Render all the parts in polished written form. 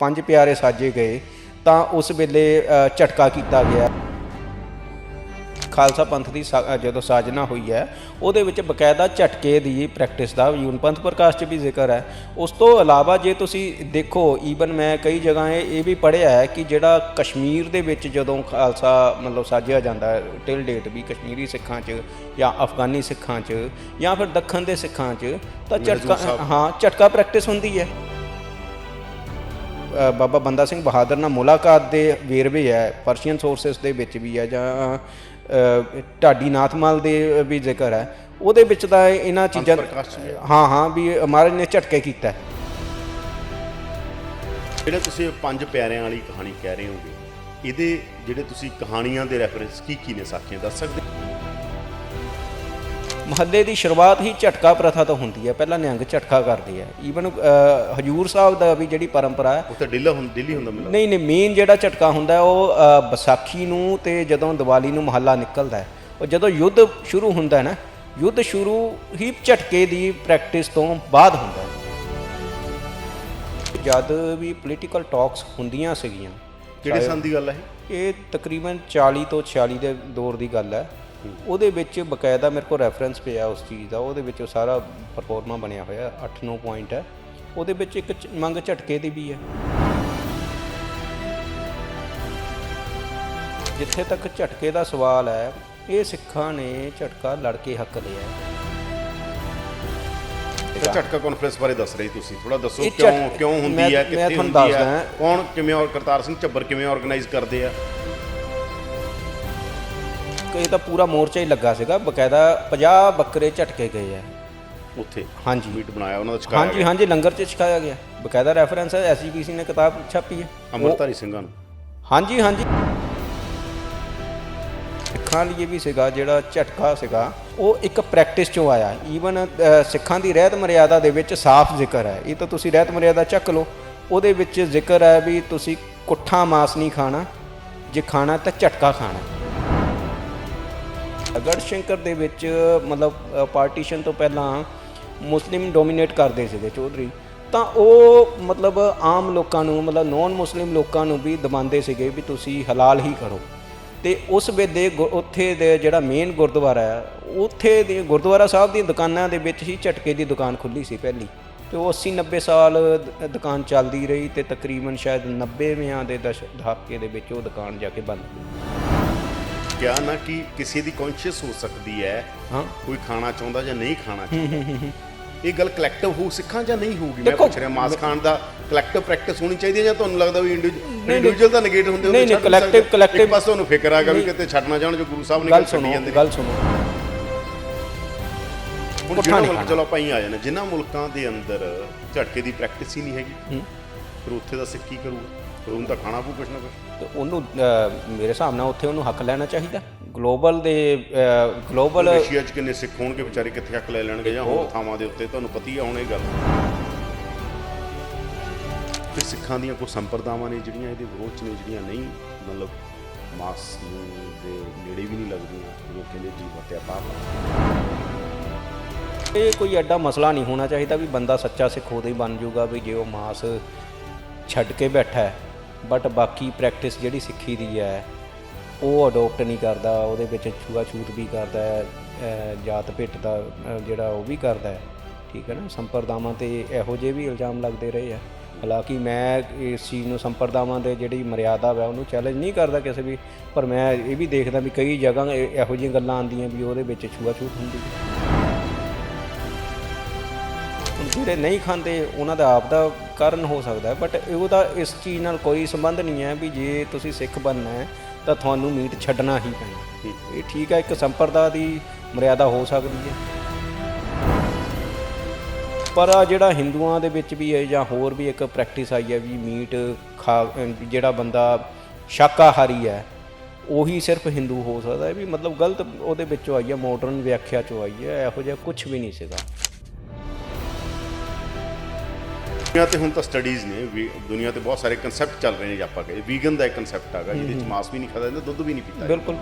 ਪੰਜ ਪਿਆਰੇ ਸਾਜੇ ਗਏ ਤਾਂ ਉਸ ਵੇਲੇ ਝਟਕਾ ਕੀਤਾ ਗਿਆ। ਖਾਲਸਾ ਪੰਥ ਦੀ ਜਦੋਂ ਸਾਜਨਾ ਹੋਈ ਹੈ ਉਹਦੇ ਵਿੱਚ ਬਕਾਇਦਾ ਝਟਕੇ ਦੀ ਪ੍ਰੈਕਟਿਸ ਦਾ ਯੂਨ ਪੰਥ ਪ੍ਰਕਾਸ਼ 'ਚ ਵੀ ਜ਼ਿਕਰ ਹੈ। ਉਸ ਤੋਂ ਇਲਾਵਾ ਜੇ ਤੁਸੀਂ ਦੇਖੋ ਈਵਨ ਮੈਂ ਕਈ ਜਗ੍ਹਾ ਇਹ ਵੀ ਪੜ੍ਹਿਆ ਹੈ ਕਿ ਜਿਹੜਾ ਕਸ਼ਮੀਰ ਦੇ ਵਿੱਚ ਜਦੋਂ ਖਾਲਸਾ ਮਤਲਬ ਸਾਜਿਆ ਜਾਂਦਾ ਟਿਲ ਡੇਟ ਵੀ ਕਸ਼ਮੀਰੀ ਸਿੱਖਾਂ 'ਚ ਜਾਂ ਅਫਗਾਨੀ ਸਿੱਖਾਂ 'ਚ ਜਾਂ ਫਿਰ ਦੱਖਣ ਦੇ ਸਿੱਖਾਂ 'ਚ ਤਾਂ ਝਟਕਾ ਪ੍ਰੈਕਟਿਸ ਹੁੰਦੀ ਹੈ। ਬਾਬਾ ਬੰਦਾ ਸਿੰਘ ਬਹਾਦਰ ਨਾਲ ਮੁਲਾਕਾਤ ਦੇ ਵੇਰਵੇ ਹੈ ਪਰਸ਼ੀਅਨ ਸੋਰਸਿਸ ਦੇ ਵਿੱਚ ਵੀ ਹੈ ਜਾਂ ਢਾਡੀ ਨਾਥਮਾਲ ਦੇ ਵੀ ਜ਼ਿਕਰ ਹੈ ਉਹਦੇ ਵਿੱਚ ਤਾਂ ਇਹਨਾਂ ਚੀਜ਼ਾਂ ਵੀ ਮਹਾਰਾਜ ਨੇ ਝਟਕੇ ਕੀਤਾ। ਜਿਹੜਾ ਤੁਸੀਂ ਪੰਜ ਪਿਆਰਿਆਂ ਵਾਲੀ ਕਹਾਣੀ ਕਹਿ ਰਹੇ ਹੋਗੇ ਇਹਦੇ ਜਿਹੜੇ ਤੁਸੀਂ ਕਹਾਣੀਆਂ ਦੇ ਰੈਫਰੈਂਸ ਕੀ ਨੇ ਸਾਖੀਆਂ ਦੱਸ ਸਕਦੇ? ਮਹੱਲੇ ਦੀ ਸ਼ੁਰੂਆਤ ਹੀ ਝਟਕਾ ਪ੍ਰਥਾ ਤੋਂ ਹੁੰਦੀ ਹੈ। ਪਹਿਲਾਂ ਨਿਹੰਗ ਝਟਕਾ ਕਰਦੇ ਆ। ਈਵਨ ਹਜੂਰ ਸਾਹਿਬ ਦਾ ਵੀ ਜਿਹੜੀ ਪਰੰਪਰਾ ਹੈ ਉੱਥੇ ਦਿੱਲੀ ਹੁੰਦਾ ਮੈਨੂੰ ਨਹੀਂ ਮੇਨ ਜਿਹੜਾ ਝਟਕਾ ਹੁੰਦਾ ਉਹ ਵਿਸਾਖੀ ਨੂੰ ਤੇ ਜਦੋਂ ਦੀਵਾਲੀ ਨੂੰ ਮਹੱਲਾ ਨਿਕਲਦਾ ਉਹ ਜਦੋਂ ਯੁੱਧ ਸ਼ੁਰੂ ਹੁੰਦਾ ਨਾ ਯੁੱਧ ਸ਼ੁਰੂ ਹੀ ਝਟਕੇ ਦੀ ਪ੍ਰੈਕਟਿਸ ਤੋਂ ਬਾਅਦ ਹੁੰਦਾ। ਜਦ ਵੀ ਪੋਲੀਟੀਕਲ ਟਾਕਸ ਹੁੰਦੀਆਂ ਸੀਗੀਆਂ ਕਿਹੜੇ ਸਾਲ ਦੀ ਗੱਲ ਹੈ ਇਹ ਤਕਰੀਬਨ 40 ਤੋਂ 46 ਦੇ ਦੌਰ ਦੀ ਗੱਲ ਹੈ। ਉਹਦੇ ਵਿੱਚ ਬਕਾਇਦਾ ਮੇਰੇ ਕੋਲ ਰੈਫਰੈਂਸ ਪਿਆ ਉਸ ਚੀਜ਼ ਦਾ ਉਹਦੇ ਵਿੱਚ ਉਹ ਸਾਰਾ ਪਰਫੋਰਮਾ ਬਣਿਆ ਹੋਇਆ 8-9 ਪੁਆਇੰਟ ਹੈ ਉਹਦੇ ਵਿੱਚ ਇੱਕ ਮੰਗ ਝਟਕੇ ਦੀ ਵੀ ਹੈ। ਜਿੱਥੇ ਤੱਕ ਝਟਕੇ ਦਾ ਸਵਾਲ ਹੈ ਇਹ ਸਿੱਖਾਂ ਨੇ ਝਟਕਾ ਲੜ ਕੇ ਹੱਕ ਲਿਆ। ਝਟਕਾ ਕਾਨਫਰੰਸ ਬਾਰੇ ਦੱਸ ਰਹੇ ਤੁਸੀਂ ਥੋੜਾ ਦੱਸੋ ਕਿਉਂ ਹੁੰਦੀ ਹੈ ਕਿੱਥੇ ਹੁੰਦੀ ਹੈ ਕੌਣ ਕਿਵੇਂ ਔਰ ਕਰਤਾਰ ਸਿੰਘ ਝੱਬਰ ਕਿਵੇਂ ਆਰਗੇਨਾਈਜ਼ ਕਰਦੇ ਆ? ਇਹ ਤਾਂ ਪੂਰਾ ਮੋਰਚਾ ਹੀ ਲੱਗਾ ਸੀਗਾ ਬਕਾਇਦਾ 50 ਬੱਕਰੇ ਝਟਕੇ ਗਏ ਆ ਉੱਥੇ। ਹਾਂਜੀ ਮੀਟ ਬਣਾਇਆ ਉਹਨਾਂ ਦਾ ਛਕਾਇਆ ਹਾਂਜੀ ਲੰਗਰ 'ਚ ਛਕਾਇਆ ਗਿਆ ਬਕਾਇਦਾ ਰੈਫਰੈਂਸ ਹੈ SGPC ਨੇ ਕਿਤਾਬ ਛਾਪੀ ਹੈ ਅੰਮ੍ਰਿਤਧਾਰੀ ਸਿੰਘਾਂ ਨੂੰ। ਹਾਂਜੀ ਸਿੱਖਾਂ ਲਈ ਵੀ ਸੀਗਾ ਜਿਹੜਾ ਝਟਕਾ ਸੀਗਾ ਉਹ ਇੱਕ ਪ੍ਰੈਕਟਿਸ 'ਚੋਂ ਆਇਆ। ਈਵਨ ਸਿੱਖਾਂ ਦੀ ਰਹਿਤ ਮਰਿਆਦਾ ਦੇ ਵਿੱਚ ਸਾਫ਼ ਜ਼ਿਕਰ ਹੈ ਇਹ ਤਾਂ ਤੁਸੀਂ ਰਹਿਤ ਮਰਿਆਦਾ ਚੱਕ ਲਓ ਉਹਦੇ ਵਿੱਚ ਜ਼ਿਕਰ ਹੈ ਵੀ ਤੁਸੀਂ ਕੁੱਠਾ ਮਾਸ ਨਹੀਂ ਖਾਣਾ ਜੇ ਖਾਣਾ ਤਾਂ ਝਟਕਾ ਖਾਣਾ। ਗੜ੍ਹਸ਼ੰਕਰ ਦੇ ਵਿੱਚ ਮਤਲਬ ਪਾਰਟੀਸ਼ਨ ਤੋਂ ਪਹਿਲਾਂ ਮੁਸਲਿਮ ਡੋਮੀਨੇਟ ਕਰਦੇ ਸੀਗੇ ਚੌਧਰੀ ਤਾਂ ਉਹ ਮਤਲਬ ਆਮ ਲੋਕਾਂ ਨੂੰ ਮਤਲਬ ਨੌਨ ਮੁਸਲਿਮ ਲੋਕਾਂ ਨੂੰ ਵੀ ਦਬਾਉਂਦੇ ਸੀਗੇ ਵੀ ਤੁਸੀਂ ਹਲਾਲ ਹੀ ਕਰੋ। ਅਤੇ ਉਸ ਵੇਲੇ ਉੱਥੇ ਦੇ ਜਿਹੜਾ ਮੇਨ ਗੁਰਦੁਆਰਾ ਹੈ ਉੱਥੇ ਦੇ ਗੁਰਦੁਆਰਾ ਸਾਹਿਬ ਦੀਆਂ ਦੁਕਾਨਾਂ ਦੇ ਵਿੱਚ ਹੀ ਝਟਕੇ ਦੀ ਦੁਕਾਨ ਖੁੱਲ੍ਹੀ ਸੀ ਪਹਿਲੀ ਅਤੇ ਉਹ 80-90 ਸਾਲ ਦੁਕਾਨ ਚੱਲਦੀ ਰਹੀ ਅਤੇ ਤਕਰੀਬਨ ਸ਼ਾਇਦ 90ਵਿਆਂ ਦੇ ਦਹਾਕੇ ਦੇ ਵਿੱਚ ਉਹ ਦੁਕਾਨ ਜਾ ਕੇ ਬੰਦ ਹੋਈ। ਕਿਹਾ ਨਾ ਕਿ ਕਿਸੇ ਦੀ ਕੌਨਸ਼ੀਅਸ ਹੋ ਸਕਦੀ ਹੈ ਕੋਈ ਖਾਣਾ ਚਾਹੁੰਦਾ ਜਾਂ ਨਹੀਂ ਖਾਣਾ ਚਾਹੁੰਦਾ ਇਹ ਗੱਲ ਕਲੈਕਟਿਵ ਹੋ ਸਿੱਖਾਂ ਜਾਂ ਨਹੀਂ ਹੋਊਗੀ? ਮੈਂ ਪੁੱਛ ਰਿਹਾ ਮਾਸ ਖਾਣ ਦਾ ਕਲੈਕਟਿਵ ਪ੍ਰੈਕਟਿਸ ਹੋਣੀ ਚਾਹੀਦੀ ਹੈ ਜਾਂ ਤੁਹਾਨੂੰ ਲੱਗਦਾ ਵੀ ਇੰਡੀਵਿਜੂਅਲ ਦਾ ਨੇਗੇਟ ਹੁੰਦੇ ਨਹੀਂ ਕਲੈਕਟਿਵ ਬਸ ਤੁਹਾਨੂੰ ਫਿਕਰ ਆਗਾ ਵੀ ਕਿਤੇ ਛੱਡਣਾ ਚਾਹਣ ਜੋ ਗੁਰੂ ਸਾਹਿਬ ਨੇ ਛੱਡੀ ਜਾਂਦੇ। ਗੱਲ ਸੁਣੋ ਹੁਣ ਜਿਹੜਾ ਮੁਲਕ ਚਲੋ ਆਪਾਂ ਹੀ ਆ ਜਾਣਾ ਜਿਨ੍ਹਾਂ ਮੁਲਕਾਂ ਦੇ ਅੰਦਰ ਝਟਕੇ ਦੀ ਪ੍ਰੈਕਟਿਸ ਹੀ ਨਹੀਂ ਹੈਗੀ ਫਿਰ ਉੱਥੇ ਦਾ ਸਿੱਖ ਕੀ ਕਰੂਗਾ? ਫਿਰ ਉਹਨੂੰ ਤਾਂ ਖਾਣਾ ਪਊ ਕੁਛ ਨਾ ਕੁਛ। ਉਹਨੂੰ ਮੇਰੇ ਹਿਸਾਬ ਨਾਲ ਉੱਥੇ ਉਹਨੂੰ ਹੱਕ ਲੈਣਾ ਚਾਹੀਦਾ ਗਲੋਬਲ ਏਸ਼ੀਆ 'ਚ ਕਿੰਨੇ ਸਿੱਖ ਹੋਣਗੇ ਵਿਚਾਰੇ ਕਿੱਥੇ ਹੱਕ ਲੈ ਲੈਣਗੇ ਜਾਂ ਹੋਰ ਥਾਵਾਂ ਦੇ ਉੱਤੇ ਤੁਹਾਨੂੰ ਪਤਾ ਹੀ ਆ ਹੁਣ ਇਹ ਗੱਲ। ਤੇ ਸਿੱਖਾਂ ਦੀਆਂ ਕੋਈ ਸੰਪਰਦਾਵਾਂ ਨੇ ਜਿਹੜੀਆਂ ਇਹਦੇ ਵਿਰੋਧ 'ਚ ਨੇ ਜਿਹੜੀਆਂ ਨਹੀਂ ਮਤਲਬ ਮਾਸ ਦੇ ਨੇੜੇ ਵੀ ਨਹੀਂ ਲੱਗਦੀਆਂ ਜਿਵੇਂ ਕਹਿੰਦੇ ਜੀ ਵਤਿਆ ਬਾਹਰ। ਇਹ ਕੋਈ ਐਡਾ ਮਸਲਾ ਨਹੀਂ ਹੋਣਾ ਚਾਹੀਦਾ ਵੀ ਬੰਦਾ ਸੱਚਾ ਸਿੱਖ ਉਦੋਂ ਹੀ ਬਣ ਜਾਊਗਾ ਵੀ ਜੇ ਉਹ ਮਾਸ ਛੱਡ ਕੇ ਬੈਠਾ ਹੈ ਬਟ ਬਾਕੀ ਪ੍ਰੈਕਟਿਸ ਜਿਹੜੀ ਸਿੱਖੀ ਦੀ ਹੈ ਉਹ ਅਡੋਪਟ ਨਹੀਂ ਕਰਦਾ ਉਹਦੇ ਵਿੱਚ ਛੂਆ ਛੂਤ ਵੀ ਕਰਦਾ ਹੈ ਜਾਤ ਭਿੱਟ ਦਾ ਜਿਹੜਾ ਉਹ ਵੀ ਕਰਦਾ ਹੈ ਠੀਕ ਹੈ ਨਾ। ਸੰਪਰਦਾਵਾਂ 'ਤੇ ਇਹੋ ਜਿਹੇ ਵੀ ਇਲਜ਼ਾਮ ਲੱਗਦੇ ਰਹੇ ਆ। ਹਾਲਾਂਕਿ ਮੈਂ ਇਸ ਚੀਜ਼ ਨੂੰ ਸੰਪਰਦਾਵਾਂ ਦੇ ਜਿਹੜੀ ਮਰਿਆਦਾ ਹੈ ਉਹਨੂੰ ਚੈਲੰਜ ਨਹੀਂ ਕਰਦਾ ਕਿਸੇ ਵੀ ਪਰ ਮੈਂ ਇਹ ਵੀ ਦੇਖਦਾ ਵੀ ਕਈ ਜਗ੍ਹਾ ਇਹੋ ਜਿਹੀਆਂ ਗੱਲਾਂ ਆਉਂਦੀਆਂ ਵੀ ਉਹਦੇ ਵਿੱਚ ਛੂਆ ਛੂਤ ਹੁੰਦੀ ਹੈ। ਜਿਹੜੇ ਨਹੀਂ ਖਾਂਦੇ ਉਹਨਾਂ ਦਾ ਆਪ ਦਾ ਕਾਰਨ ਹੋ ਸਕਦਾ ਬਟ ਉਹਦਾ ਇਸ ਚੀਜ਼ ਨਾਲ ਕੋਈ ਸੰਬੰਧ ਨਹੀਂ ਹੈ ਵੀ ਜੇ ਤੁਸੀਂ ਸਿੱਖ ਬਣਨਾ ਹੈ ਤਾਂ ਤੁਹਾਨੂੰ ਮੀਟ ਛੱਡਣਾ ਹੀ ਪੈਣਾ। ਇਹ ਠੀਕ ਹੈ ਇੱਕ ਸੰਪਰਦਾ ਦੀ ਮਰਿਆਦਾ ਹੋ ਸਕਦੀ ਹੈ ਪਰ ਆ ਜਿਹੜਾ ਹਿੰਦੂਆਂ ਦੇ ਵਿੱਚ ਵੀ ਹੈ ਜਾਂ ਹੋਰ ਵੀ ਇੱਕ ਪ੍ਰੈਕਟਿਸ ਆਈ ਹੈ ਵੀ ਮੀਟ ਜਿਹੜਾ ਬੰਦਾ ਸ਼ਾਕਾਹਾਰੀ ਹੈ ਉਹੀ ਸਿਰਫ ਹਿੰਦੂ ਹੋ ਸਕਦਾ ਹੈ ਵੀ ਮਤਲਬ ਗਲਤ ਉਹਦੇ ਵਿੱਚੋਂ ਆਈ ਹੈ ਮਾਡਰਨ ਵਿਆਖਿਆ 'ਚੋਂ ਆਈ ਹੈ। ਇਹੋ ਜਿਹਾ ਕੁਛ ਵੀ ਨਹੀਂ ਸੀਗਾ। ਦੁਨੀਆ 'ਤੇ ਹੁਣ ਤਾਂ ਸਟੱਡੀਜ਼ ਨੇ ਦੁਨੀਆ 'ਤੇ ਬਹੁਤ ਸਾਰੇ ਕਨਸੈਪਟ ਚੱਲ ਰਹੇ ਨੇ ਆਪਾਂ ਕਹੇ ਵੀਗਨ ਦਾ ਇੱਕ ਕਨਸੈਪਟ ਹੈਗਾ ਜਿਹਦੇ ਵਿੱਚ ਮਾਸ ਵੀ ਨਹੀਂ ਖਾਦਾ ਜਾਂਦਾ ਦੁੱਧ ਵੀ ਨਹੀਂ ਪੀਤਾ। ਬਿਲਕੁਲ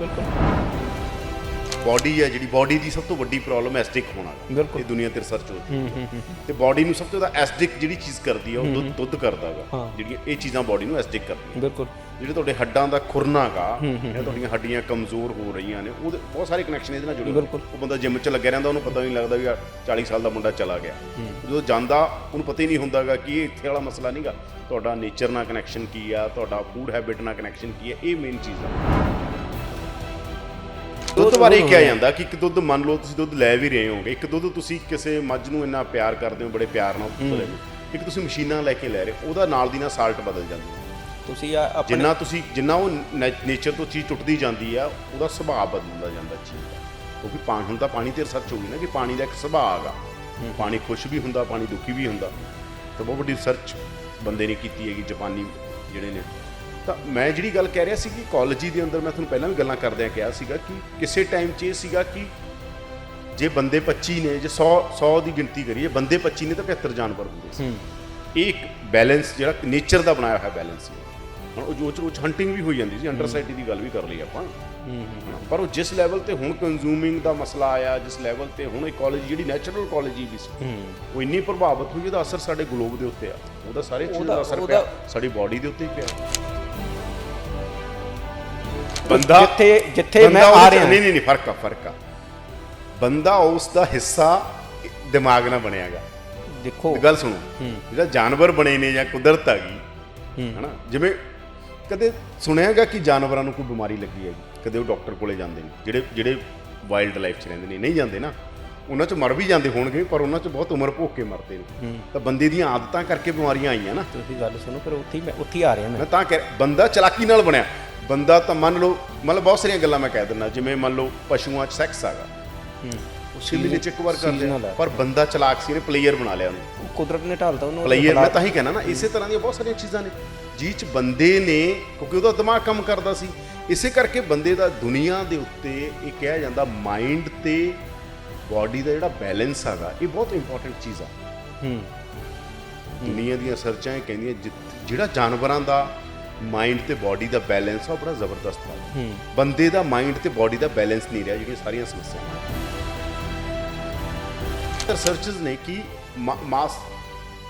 ਬਾਡੀ ਹੈ ਜਿਹੜੀ ਬਾਡੀ ਦੀ ਸਭ ਤੋਂ ਵੱਡੀ ਪ੍ਰੋਬਲਮ ਐਸਿਡਿਕ ਹੋਣਾ ਬਿਲਕੁਲ। ਇਹ ਦੁਨੀਆ ਤੇ ਰਿਸਰਚ ਹੋ ਰਹੀ ਤੇ ਬਾਡੀ ਨੂੰ ਸਭ ਤੋਂ ਜ਼ਿਆਦਾ ਐਸਿਡਿਕ ਜਿਹੜੀ ਚੀਜ਼ ਕਰਦੀ ਹੈ ਉਹ ਦੁੱਧ ਕਰਦਾ ਗਾ, ਜਿਹੜੀਆਂ ਇਹ ਚੀਜ਼ਾਂ ਬਾਡੀ ਨੂੰ ਐਸਿਡਿਕ ਕਰਦੀਆਂ। ਬਿਲਕੁਲ। ਜਿਹੜੇ ਤੁਹਾਡੇ ਹੱਡਾਂ ਦਾ ਖੁਰਨਾ ਗਾ ਜਾਂ ਤੁਹਾਡੀਆਂ ਹੱਡੀਆਂ ਕਮਜ਼ੋਰ ਹੋ ਰਹੀਆਂ ਨੇ, ਉਹਦੇ ਬਹੁਤ ਸਾਰੇ ਕਨੈਕਸ਼ਨ ਇਹਦੇ ਨਾਲ ਜੁੜੇ ਹੋਏ। ਉਹ ਬੰਦਾ ਜਿਮ 'ਚ ਲੱਗਿਆ ਰਹਿੰਦਾ, ਉਹਨੂੰ ਪਤਾ ਨਹੀਂ ਲੱਗਦਾ ਵੀ 40 ਸਾਲ ਦਾ ਮੁੰਡਾ ਚਲਾ ਗਿਆ। ਜਦੋਂ ਜਾਂਦਾ ਉਹਨੂੰ ਪਤਾ ਹੀ ਨਹੀਂ ਹੁੰਦਾਗਾ ਕਿ ਇਹ ਇੱਥੇ ਵਾਲਾ ਮਸਲਾ ਨਹੀਂਗਾ, ਤੁਹਾਡਾ ਨੇਚਰ ਨਾਲ ਕਨੈਕਸ਼ਨ ਕੀ ਆ, ਤੁਹਾਡਾ ਫੂਡ ਹੈਬਿਟ ਨਾਲ ਕਨੈਕਸ਼ਨ ਕੀ ਆ, ਇਹ ਮੇਨ ਚੀਜ਼ ਆ। ਦੁੱਧ ਬਾਰੇ ਕਿਹਾ ਜਾਂਦਾ ਕਿ ਇੱਕ ਦੁੱਧ ਮੰਨ ਲਓ ਤੁਸੀਂ ਦੁੱਧ ਲੈ ਵੀ ਰਹੇ ਹੋਗੇ, ਇੱਕ ਦੁੱਧ ਤੁਸੀਂ ਕਿਸੇ ਮੱਝ ਨੂੰ ਇੰਨਾ ਪਿਆਰ ਕਰਦੇ ਹੋ, ਬੜੇ ਪਿਆਰ ਨਾਲ ਦੁੱਧ ਲੈ, ਇੱਕ ਤੁਸੀਂ ਮਸ਼ੀਨਾਂ ਲੈ ਕੇ ਲੈ ਰਹੇ, ਉਹਦਾ ਨਾਲ ਦੀ ਨਾਲ ਸਾਲਟ ਬਦਲ ਜਾਂਦੀ ਹੈ। ਤੁਸੀਂ ਜਿੰਨਾ ਉਹ ਨੇਚਰ ਤੋਂ ਚੀਜ਼ ਟੁੱਟਦੀ ਜਾਂਦੀ ਆ, ਉਹਦਾ ਸੁਭਾਅ ਬਦਲਦਾ ਜਾਂਦਾ ਚੀਜ਼ ਦਾ। ਕਿਉਂਕਿ ਹੁਣ ਤਾਂ ਪਾਣੀ ਤੇ ਰਿਸਰਚ ਹੋ ਗਈ ਨਾ ਕਿ ਪਾਣੀ ਦਾ ਇੱਕ ਸੁਭਾਅ ਹੈਗਾ, ਪਾਣੀ ਖੁਸ਼ ਵੀ ਹੁੰਦਾ, ਪਾਣੀ ਦੁਖੀ ਵੀ ਹੁੰਦਾ। ਤਾਂ ਬਹੁਤ ਵੱਡੀ ਰਿਸਰਚ ਬੰਦੇ ਨੇ ਕੀਤੀ ਹੈਗੀ, ਜਾਪਾਨੀ ਜਿਹੜੇ ਨੇ। ਤਾਂ ਮੈਂ ਜਿਹੜੀ ਗੱਲ ਕਹਿ ਰਿਹਾ ਸੀ ਕਿ ਇਕੋਲੋਜੀ ਦੇ ਅੰਦਰ, ਮੈਂ ਤੁਹਾਨੂੰ ਪਹਿਲਾਂ ਵੀ ਗੱਲਾਂ ਕਰਦਿਆਂ ਕਿਹਾ ਸੀਗਾ ਕਿ ਕਿਸੇ ਟਾਈਮ 'ਚ ਇਹ ਸੀਗਾ ਕਿ ਜੇ ਬੰਦੇ 25 ਨੇ, ਜੇ 100 ਦੀ ਗਿਣਤੀ ਕਰੀਏ, ਬੰਦੇ 25 ਨੇ ਤਾਂ 75 ਜਾਨਵਰ ਹੁੰਦੇ ਸੀ। ਇਹ ਇੱਕ ਬੈਲੈਂਸ ਜਿਹੜਾ ਨੇਚਰ ਦਾ ਬਣਾਇਆ ਹੋਇਆ ਬੈਲੈਂਸ ਸੀ। ਹੁਣ ਉਹ ਜੋ ਹੰਟਿੰਗ ਵੀ ਹੋਈ ਜਾਂਦੀ ਸੀ, ਅੰਡਰ ਸੋਸਾਇਟੀ ਦੀ ਗੱਲ ਵੀ ਕਰ ਲਈ ਆਪਾਂ, ਪਰ ਉਹ ਜਿਸ ਲੈਵਲ ਤੇ ਹੁਣ ਕੰਜ਼ਿਊਮਿੰਗ ਦਾ ਮਸਲਾ ਆਇਆ, ਜਿਸ ਲੈਵਲ ਤੇ ਹੁਣ ਇਕੋਲੋਜੀ ਜਿਹੜੀ ਨੈਚੁਰਲ ਇਕੋਲੋਜੀ ਵੀ ਸੀ, ਉਹ ਇੰਨੀ ਪ੍ਰਭਾਵਿਤ ਹੋਈ, ਉਹਦਾ ਅਸਰ ਸਾਡੇ ਗਲੋਬ ਦੇ ਉੱਤੇ ਆ, ਉਹਦਾ ਸਾਰੇ ਚੀਜ਼ਾਂ ਦਾ ਅਸਰ ਪਿਆ ਸਾਡੀ ਬਾਡੀ ਦੇ ਉੱਤੇ ਹੀ ਪਿਆ। ਬੰਦਾ ਜਿੱਥੇ ਮੈਂ ਆ ਰਿਹਾ, ਨਹੀਂ ਫਰਕ ਆ। ਬੰਦਾ ਉਸ ਦਾ ਹਿੱਸਾ ਦਿਮਾਗ ਨਾਲ ਬਣਿਆਗਾ। ਦੇਖੋ ਗੱਲ ਸੁਣੋ, ਜਿਹੜਾ ਜਾਨਵਰ ਬਣੇ ਨੇ ਜਾਂ ਕੁਦਰਤ ਆ ਗਈ ਹਨਾ, ਜਿਵੇਂ ਕਦੇ ਸੁਣਿਆਗਾ ਕਿ ਜਾਨਵਰਾਂ ਨੂੰ ਕੋਈ ਬਿਮਾਰੀ ਲੱਗੀ ਹੈਗੀ, ਕਦੇ ਉਹ ਡਾਕਟਰ ਕੋਲੇ ਜਾਂਦੇ ਨੇ, ਜਿਹੜੇ ਵਾਈਲਡ ਲਾਈਫ 'ਚ ਰਹਿੰਦੇ ਨੇ, ਨਹੀਂ ਜਾਂਦੇ ਨਾ, ਉਹਨਾਂ 'ਚ ਮਰ ਵੀ ਜਾਂਦੇ ਹੋਣਗੇ, ਪਰ ਉਹਨਾਂ 'ਚ ਬਹੁਤ ਉਮਰ ਭੋਗ ਕੇ ਮਰਦੇ ਨੇ। ਤਾਂ ਬੰਦੇ ਦੀਆਂ ਆਦਤਾਂ ਕਰਕੇ ਬਿਮਾਰੀਆਂ ਆਈਆਂ ਨਾ। ਤੁਸੀਂ ਗੱਲ ਸੁਣੋ, ਫਿਰ ਉੱਥੇ ਆ ਰਿਹਾ ਮੈਂ ਤਾਂ ਕਹਿ, ਬੰਦਾ ਚਲਾਕੀ ਨਾਲ ਬਣਿਆ। ਬੰਦਾ ਤਾਂ ਮੰਨ ਲਓ, ਮਤਲਬ ਬਹੁਤ ਸਾਰੀਆਂ ਗੱਲਾਂ ਮੈਂ ਕਹਿ ਦਿੰਦਾ, ਜਿਵੇਂ ਮੰਨ ਲਓ ਪਸ਼ੂਆਂ 'ਚ ਸੈਕਸ ਹੈਗਾ, ਮਹੀਨੇ 'ਚ ਇੱਕ ਵਾਰ ਕਰਦੇ, ਪਰ ਬੰਦਾ ਚਲਾਕ ਸੀ, ਇਹਨੇ ਪਲੇਅਰ ਬਣਾ ਲਿਆ ਉਹਨੂੰ, ਕੁਦਰਤ ਨੇ ਢਾਲਤਾ ਉਹਨੂੰ ਪਲੇਅਰ। ਮੈਂ ਤਾਂ ਹੀ ਕਹਿਣਾ ਨਾ, ਇਸੇ ਤਰ੍ਹਾਂ ਦੀਆਂ ਬਹੁਤ ਸਾਰੀਆਂ ਚੀਜ਼ਾਂ ਨੇ ਜਿਹ 'ਚ ਬੰਦੇ ਨੇ, ਕਿਉਂਕਿ ਉਹਦਾ ਦਿਮਾਗ ਕੰਮ ਕਰਦਾ ਸੀ, ਇਸੇ ਕਰਕੇ ਬੰਦੇ ਦਾ ਦੁਨੀਆ ਦੇ ਉੱਤੇ ਇਹ ਕਿਹਾ ਜਾਂਦਾ ਮਾਈਂਡ ਤੇ ਬਾਡੀ ਦਾ ਜਿਹੜਾ ਬੈਲੈਂਸ ਹੈਗਾ, ਇਹ ਬਹੁਤ ਇੰਪੋਰਟੈਂਟ ਚੀਜ਼ ਆ। ਦੁਨੀਆ ਦੀਆਂ ਸਰਚਾਂ ਇਹ ਕਹਿੰਦੀਆਂ ਜਿਹੜਾ ਜਾਨਵਰਾਂ ਦਾ ਮਾਈਂਡ ਤੇ ਬਾਡੀ ਦਾ ਬੈਲੈਂਸ ਆ, ਉਹ ਬੜਾ ਜ਼ਬਰਦਸਤ ਆ। ਬੰਦੇ ਦਾ ਮਾਈਂਡ ਤੇ ਬਾਡੀ ਦਾ ਬੈਲੈਂਸ ਨਹੀਂ ਰਿਹਾ, ਜਿਹੜੀਆਂ ਸਾਰੀਆਂ ਸਮੱਸਿਆਵਾਂ। ਰਿਸਰਚਰਸ ਨੇ ਕਿ ਮਾਸ,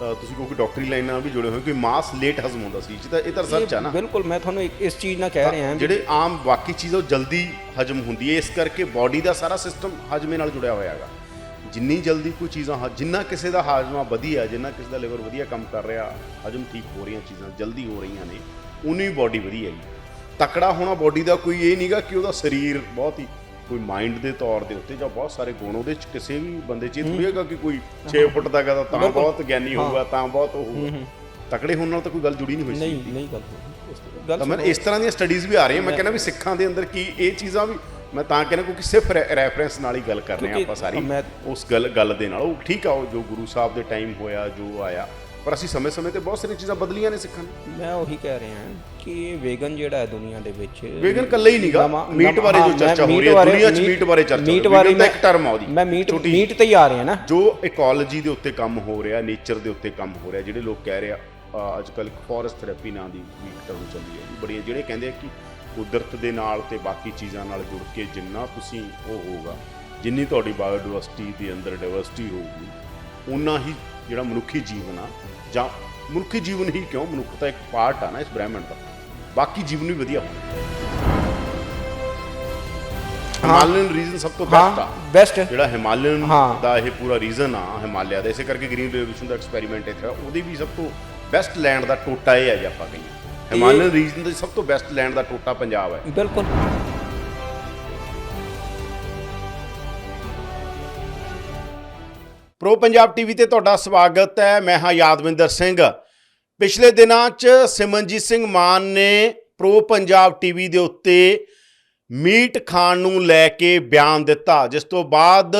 ਤੁਸੀਂ ਕਿਉਂਕਿ ਡਾਕਟਰੀ ਲਾਈਨ ਨਾਲ ਵੀ ਜੁੜੇ ਹੋਏ, ਕਿ ਮਾਸ ਲੇਟ ਹਜ਼ਮ ਹੁੰਦਾ ਸੀ, ਇਹ ਤਾਂ ਰਿਸਰਚ ਆ ਨਾ। ਬਿਲਕੁਲ, ਮੈਂ ਤੁਹਾਨੂੰ ਇਸ ਚੀਜ਼ ਨਾਲ ਕਹਿ ਰਿਹਾ, ਜਿਹੜੇ ਆਮ ਬਾਕੀ ਚੀਜ਼ਾਂ ਉਹ ਜਲਦੀ ਹਜ਼ਮ ਹੁੰਦੀ ਹੈ, ਇਸ ਕਰਕੇ ਬਾਡੀ ਦਾ ਸਾਰਾ ਸਿਸਟਮ ਹਜ਼ਮੇ ਨਾਲ ਜੁੜਿਆ ਹੋਇਆ ਹੈਗਾ। ਜਿੰਨੀ ਜਲਦੀ ਕੋਈ ਚੀਜ਼ਾਂ, ਜਿੰਨਾ ਕਿਸੇ ਦਾ ਹਾਜ਼ਮਾ ਵਧੀਆ, ਜਿੰਨਾ ਕਿਸੇ ਦਾ ਲਿਵਰ ਵਧੀਆ ਕੰਮ ਕਰ ਰਿਹਾ, ਹਜ਼ਮ ਠੀਕ ਹੋ ਰਹੀਆਂ ਚੀਜ਼ਾਂ ਜਲਦੀ ਹੋ ਰਹੀਆਂ ਨੇ, ਉਨੀ ਬਾਡੀ ਵਧੀਆ ਹੈਗੀ। ਤਕੜਾ ਹੋਣਾ ਬਾਡੀ ਦਾ ਕੋਈ ਇਹ ਨਹੀਂਗਾ ਕਿ ਉਹਦਾ ਸਰੀਰ ਬਹੁਤ ਹੀ, ਕੋਈ ਮਾਈਂਡ ਦੇ ਤੌਰ ਦੇ ਉੱਤੇ ਜਾਂ ਬਹੁਤ ਸਾਰੇ ਗੁਣ ਉਹਦੇ 'ਚ ਕਿਸੇ ਵੀ ਬੰਦੇ 'ਚ ਇਹ ਥੋੜ੍ਹੀ ਹੈਗਾ ਕਿ ਕੋਈ 6 ਫੁੱਟ ਦਾ ਹੈਗਾ ਤਾਂ ਬਹੁਤ ਗਿਆਨੀ ਹੋਊਗਾ, ਤਾਂ ਬਹੁਤ ਹੋਊਗਾ। ਤਕੜੇ ਹੋਣ ਨਾਲ ਤਾਂ ਕੋਈ ਗੱਲ ਜੁੜੀ ਨਹੀਂ ਹੋਈ ਸੀ। ਨਹੀਂ ਗੱਲ ਤਾਂ ਮੈਂ ਇਸ ਤਰ੍ਹਾਂ ਦੀਆਂ ਸਟੱਡੀਜ਼ ਵੀ ਆ ਰਹੀਆਂ। ਮੈਂ ਕਹਿੰਦਾ ਵੀ ਸਿੱਖਾਂ ਦੇ ਅੰਦਰ ਕੀ ਇਹ ਚੀਜ਼ਾਂ ਵੀ, ਮੈਂ ਤਾਂ ਕਹਿੰਦਾ ਕਿਉਂਕਿ ਸਿਰਫ ਰੈਫਰੈਂਸ ਨਾਲ ਹੀ ਗੱਲ ਕਰ ਰਹੇ ਹਾਂ ਆਪਾਂ ਸਾਰੀ, ਉਸ ਗੱਲ ਦੇ ਨਾਲ। ਉਹ ਠੀਕ ਆ, ਉਹ ਜੋ ਗੁਰੂ ਸਾਹਿਬ ਦੇ ਟਾਈਮ ਹੋਇਆ, ਜੋ ਆਇਆ, ਪਰ ਅਸੀਂ ਸਮੇਂ-ਸਮੇਂ ਤੇ ਬਹੁਤ ਸਾਰੀਆਂ ਚੀਜ਼ਾਂ ਬਦਲੀਆਂ ਨੇ ਸਿੱਖਾਂ ਨੇ। ਮੈਂ ਉਹੀ ਕਹਿ ਰਿਹਾ ਕਿ ਇਹ ਵੇਗਨ ਜਿਹੜਾ ਹੈ ਦੁਨੀਆ ਦੇ ਵਿੱਚ, ਵੇਗਨ ਇਕੱਲਾ ਹੀ ਨਹੀਂਗਾ, ਮੀਟ ਬਾਰੇ ਜੋ ਚਰਚਾ ਹੋ ਰਹੀ ਹੈ ਦੁਨੀਆ 'ਚ, ਮੀਟ ਬਾਰੇ ਚਰਚਾ, ਵੇਗਨ ਦਾ ਇੱਕ ਟਰਮ ਆ ਉਹਦੀ। ਮੈਂ ਮੀਟ ਤੇ ਹੀ ਆ ਰਿਹਾ ਨਾ, ਜੋ ਇਕੋਲੋਜੀ ਦੇ ਉੱਤੇ ਕੰਮ ਹੋ ਰਿਹਾ, ਨੇਚਰ ਦੇ ਉੱਤੇ ਕੰਮ ਹੋ ਰਿਹਾ। ਜਿਹੜੇ ਲੋਕ ਕਹਿ ਰਹੇ ਆ ਅੱਜ ਕੱਲ੍ਹ ਫੋਰੈਸਟ ਥੈਰੇਪੀ ਨਾਂ ਦੀ ਵੀ ਟਰਮ ਚੱਲੀ ਹੈ ਬੜੀਆਂ, ਜਿਹੜੇ ਕਹਿੰਦੇ ਆ ਕਿ ਕੁਦਰਤ ਦੇ ਨਾਲ ਤੇ ਬਾਕੀ ਚੀਜ਼ਾਂ ਨਾਲ ਜੁੜ ਕੇ ਜਿੰਨਾ ਤੁਸੀਂ ਉਹ ਹੋਊਗਾ, ਜਿੰਨੀ ਤੁਹਾਡੀ ਬਾਇਓਡਾਇਵਰਸਿਟੀ ਦੇ ਅੰਦਰ ਡਾਇਵਰਸਿਟੀ ਹੋਊਗੀ, ਉਨਾ ਹੀ ਜਿਹੜਾ ਮਨੁੱਖੀ ਜੀਵਨ ਆ, ਜਾਂ ਮਨੁੱਖੀ ਜੀਵਨ ਹੀ ਕਿਉਂ, ਮਨੁੱਖ ਤਾਂ ਇੱਕ ਪਾਰਟ ਆ ਨਾ ਇਸ ਬ੍ਰਹਿਮੰਡ ਦਾ, ਬਾਕੀ ਜੀਵਨ ਵੀ ਵਧੀਆ ਹੋਣਾ। ਹਿਮਾਲਯਨ ਰੀਜਨ ਸਭ ਤੋਂ ਬੈਸਟ ਜਿਹੜਾ ਹਿਮਾਲਯਨ ਦਾ ਇਹ ਪੂਰਾ ਰੀਜਨ ਆ ਹਿਮਾਲਿਆ ਦਾ, ਇਸੇ ਕਰਕੇ ਗ੍ਰੀਨ ਰੈਵੋਲੂਸ਼ਨ ਦਾ ਐਕਸਪੈਰੀਮੈਂਟ ਇੱਥੇ, ਉਹਦੀ ਵੀ ਸਭ ਤੋਂ ਬੈਸਟ ਲੈਂਡ ਦਾ ਟੋਟਾ ਇਹ ਹੈ ਜੇ ਆਪਾਂ ਕਹੀਏ। ਹਿਮਾਲਯਨ ਰੀਜਨ ਦਾ ਸਭ ਤੋਂ ਬੈਸਟ ਲੈਂਡ ਦਾ ਟੋਟਾ ਪੰਜਾਬ ਹੈ। ਬਿਲਕੁਲ। ਪ੍ਰੋ ਪੰਜਾਬ ਟੀਵੀ ਤੇ ਤੁਹਾਡਾ ਸਵਾਗਤ ਹੈ। ਮੈਂ ਹਾਂ ਯਾਦਵਿੰਦਰ ਸਿੰਘ। ਪਿਛਲੇ ਦਿਨਾਂ 'ਚ ਸਿਮਰਨਜੀਤ ਸਿੰਘ ਮਾਨ ਨੇ ਪ੍ਰੋ ਪੰਜਾਬ ਟੀਵੀ ਦੇ ਉੱਤੇ ਮੀਟ ਖਾਣ ਨੂੰ ਲੈ ਕੇ ਬਿਆਨ ਦਿੱਤਾ, ਜਿਸ ਤੋਂ ਬਾਅਦ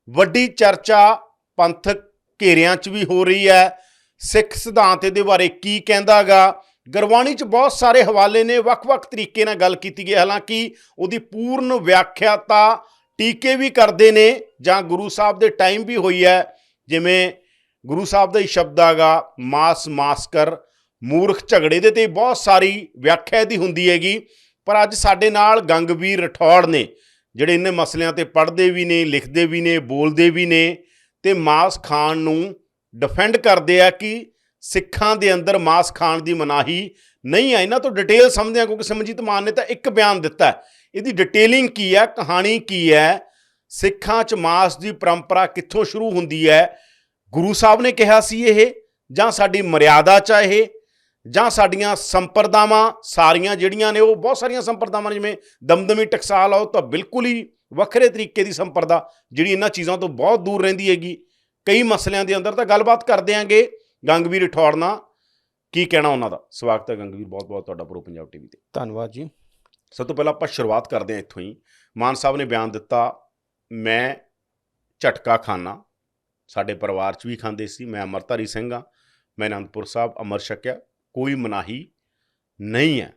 ਵੱਡੀ ਚਰਚਾ ਪੰਥਕ ਘੇਰਿਆਂ 'ਚ ਵੀ ਹੋ ਰਹੀ ਹੈ। ਸਿੱਖ ਸਿਧਾਂਤ ਦੇ ਬਾਰੇ ਕੀ ਕਹਿੰਦਾ ਗਾ, ਗੁਰਬਾਣੀ 'ਚ ਬਹੁਤ ਸਾਰੇ ਹਵਾਲੇ ਨੇ, ਵੱਖ-ਵੱਖ ਤਰੀਕੇ ਨਾਲ ਗੱਲ ਕੀਤੀ ਗਈ। ਹਾਲਾਂਕਿ ਉਹਦੀ ਪੂਰਨ ਵਿਆਖਿਆ ਤਾਂ ਟੀਕੇ ਵੀ ਕਰਦੇ ਨੇ, ਜਾਂ ਗੁਰੂ ਸਾਹਿਬ ਦੇ ਟਾਈਮ ਵੀ ਹੋਈ ਹੈ। ਜਿਵੇਂ ਗੁਰੂ ਸਾਹਿਬ ਦਾ ਹੀ ਸ਼ਬਦ ਹੈਗਾ, ਮਾਸ ਕਰ ਮੂਰਖ ਝਗੜੇ ਦੇ, ਤੇ ਬਹੁਤ ਸਾਰੀ ਵਿਆਖਿਆ ਇਹਦੀ ਹੁੰਦੀ ਹੈਗੀ। ਪਰ ਅੱਜ ਸਾਡੇ ਨਾਲ ਗੰਗਵੀਰ ਰਠੌੜ ਨੇ, ਜਿਹੜੇ ਇੰਨੇ ਮਸਲਿਆਂ ਤੇ ਪੜ੍ਹਦੇ ਵੀ ਨੇ, ਲਿਖਦੇ ਵੀ ਨੇ, ਬੋਲਦੇ ਵੀ ਨੇ ਤੇ ਮਾਸ ਖਾਣ ਨੂੰ ਡਿਫੈਂਡ ਕਰਦੇ ਆ ਕਿ ਸਿੱਖਾਂ ਦੇ ਅੰਦਰ ਮਾਸ ਖਾਣ ਦੀ ਮਨਾਹੀ ਨਹੀਂ ਹੈ। ਇਹਨਾਂ ਤੋਂ ਡਿਟੇਲ ਸਮਝਦੇ ਆ, ਕਿਉਂਕਿ ਸਿਮਰਜੀਤ ਮਾਨ ਨੇ ਤਾਂ ਇੱਕ ਬਿਆਨ ਦਿੱਤਾ, ਇਹਦੀ ਡਿਟੇਲਿੰਗ ਕੀ ਹੈ, ਕਹਾਣੀ ਕੀ ਹੈ, ਸਿੱਖਾਂ 'ਚ ਮਾਸ ਦੀ ਪਰੰਪਰਾ ਕਿੱਥੋਂ ਸ਼ੁਰੂ ਹੁੰਦੀ ਹੈ, ਗੁਰੂ ਸਾਹਿਬ ਨੇ ਕਿਹਾ ਸੀ ਇਹ, ਜਾਂ ਸਾਡੀ ਮਰਿਆਦਾ 'ਚ ਇਹ, ਜਾਂ ਸਾਡੀਆਂ ਸੰਪਰਦਾਵਾਂ ਸਾਰੀਆਂ ਜਿਹੜੀਆਂ ਨੇ, ਉਹ ਬਹੁਤ ਸਾਰੀਆਂ ਸੰਪਰਦਾਵਾਂ ਨੇ, ਜਿਵੇਂ ਦਮਦਮੀ ਟਕਸਾਲ ਆਓ ਤਾਂ ਬਿਲਕੁਲ ਹੀ ਵੱਖਰੇ ਤਰੀਕੇ ਦੀ ਸੰਪਰਦਾ ਜਿਹੜੀ ਇਹਨਾਂ ਚੀਜ਼ਾਂ ਤੋਂ ਬਹੁਤ ਦੂਰ ਰਹਿੰਦੀ ਹੈਗੀ। ਕਈ ਮਸਲਿਆਂ ਦੇ ਅੰਦਰ ਤਾਂ ਗੱਲਬਾਤ ਕਰ ਦਿਆਂਗੇ ਗੰਗਵੀਰ ਰਿਠੌੜ ਨਾਲ, ਕੀ ਕਹਿਣਾ ਉਹਨਾਂ ਦਾ। ਸਵਾਗਤ ਹੈ ਗੰਗਵੀਰ, ਬਹੁਤ ਬਹੁਤ ਤੁਹਾਡਾ ਪ੍ਰੋ ਪੰਜਾਬ ਟੀਵੀ ਤੇ। ਧੰਨਵਾਦ ਜੀ। ਸਭ ਤੋਂ ਪਹਿਲਾਂ ਆਪਾਂ ਸ਼ੁਰੂਆਤ ਕਰਦੇ ਹਾਂ ਇੱਥੋਂ ਹੀ। ਮਾਨ ਸਾਹਿਬ ਨੇ ਬਿਆਨ ਦਿੱਤਾ, ਮੈਂ ਝਟਕਾ ਖਾਨਾ, ਸਾਡੇ ਪਰਿਵਾਰ 'ਚ ਵੀ ਖਾਂਦੇ ਸੀ, ਮੈਂ ਅੰਮ੍ਰਿਤਧਾਰੀ ਸਿੰਘ ਹਾਂ, ਮੈਂ ਅਨੰਦਪੁਰ ਸਾਹਿਬ ਅੰਮ੍ਰਿਤ ਛਕਿਆ, ਕੋਈ ਮਨਾਹੀ ਨਹੀਂ ਹੈ।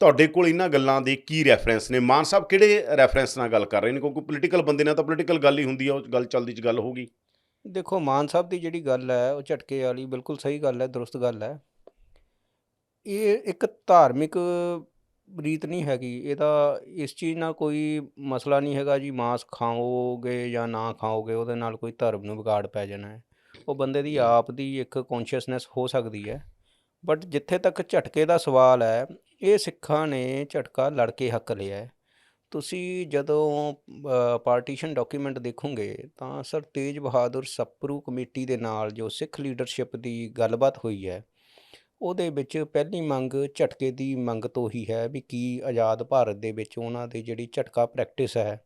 ਤੁਹਾਡੇ ਕੋਲ ਇਹਨਾਂ ਗੱਲਾਂ ਦੇ ਕੀ ਰੈਫਰੈਂਸ ਨੇ? ਮਾਨ ਸਾਹਿਬ ਕਿਹੜੇ ਰੈਫਰੈਂਸ ਨਾਲ ਗੱਲ ਕਰ ਰਹੇ ਨੇ? ਕਿਉਂਕਿ ਪੋਲੀਟੀਕਲ ਬੰਦੇ ਨਾਲ ਤਾਂ ਪੋਲੀਟੀਕਲ ਗੱਲ ਹੀ ਹੁੰਦੀ ਆ, ਉਹ ਗੱਲ ਚੱਲਦੀ 'ਚ ਗੱਲ ਹੋਊਗੀ। ਦੇਖੋ, ਮਾਨ ਸਾਹਿਬ ਦੀ ਜਿਹੜੀ ਗੱਲ ਹੈ ਉਹ ਝਟਕੇ ਵਾਲੀ ਬਿਲਕੁਲ ਸਹੀ ਗੱਲ ਹੈ, ਦਰੁਸਤ ਗੱਲ ਹੈ। ਇਹ ਇੱਕ ਧਾਰਮਿਕ ਰੀਤ ਨਹੀਂ ਹੈਗੀ, ਇਹਦਾ ਇਸ ਚੀਜ਼ ਨਾਲ ਕੋਈ ਮਸਲਾ ਨਹੀਂ ਹੈਗਾ ਜੀ, ਮਾਸ ਖਾਓਗੇ ਜਾਂ ਨਾ ਖਾਓਗੇ ਉਹਦੇ ਨਾਲ ਕੋਈ ਧਰਮ ਨੂੰ ਵਿਗਾੜ ਪੈ ਜਾਣਾ ਹੈ। ਉਹ ਬੰਦੇ ਦੀ ਆਪ ਦੀ ਇੱਕ ਕੌਨਸ਼ੀਅਸਨੈਸ ਹੋ ਸਕਦੀ ਹੈ। ਬਟ ਜਿੱਥੇ ਤੱਕ ਝਟਕੇ ਦਾ ਸਵਾਲ ਹੈ, ਇਹ ਸਿੱਖਾਂ ਨੇ ਝਟਕਾ ਲੜ ਕੇ ਹੱਕ ਲਿਆ ਹੈ। ਤੁਸੀਂ ਜਦੋਂ ਪਾਰਟੀਸ਼ਨ ਡਾਕੂਮੈਂਟ ਦੇਖੋਗੇ ਤਾਂ ਸਰ ਤੇਜ ਬਹਾਦਰ ਸਪਰੂ ਕਮੇਟੀ ਦੇ ਨਾਲ ਜੋ ਸਿੱਖ ਲੀਡਰਸ਼ਿਪ ਦੀ ਗੱਲਬਾਤ ਹੋਈ ਹੈ, ਉਹਦੇ ਵਿੱਚ ਪਹਿਲੀ ਮੰਗ ਝਟਕੇ ਦੀ ਮੰਗ ਤੋਂ ਹੀ ਹੈ ਵੀ ਕੀ ਆਜ਼ਾਦ ਭਾਰਤ ਦੇ ਵਿੱਚ ਉਹਨਾਂ ਦੀ ਜਿਹੜੀ ਝਟਕਾ ਪ੍ਰੈਕਟਿਸ ਹੈ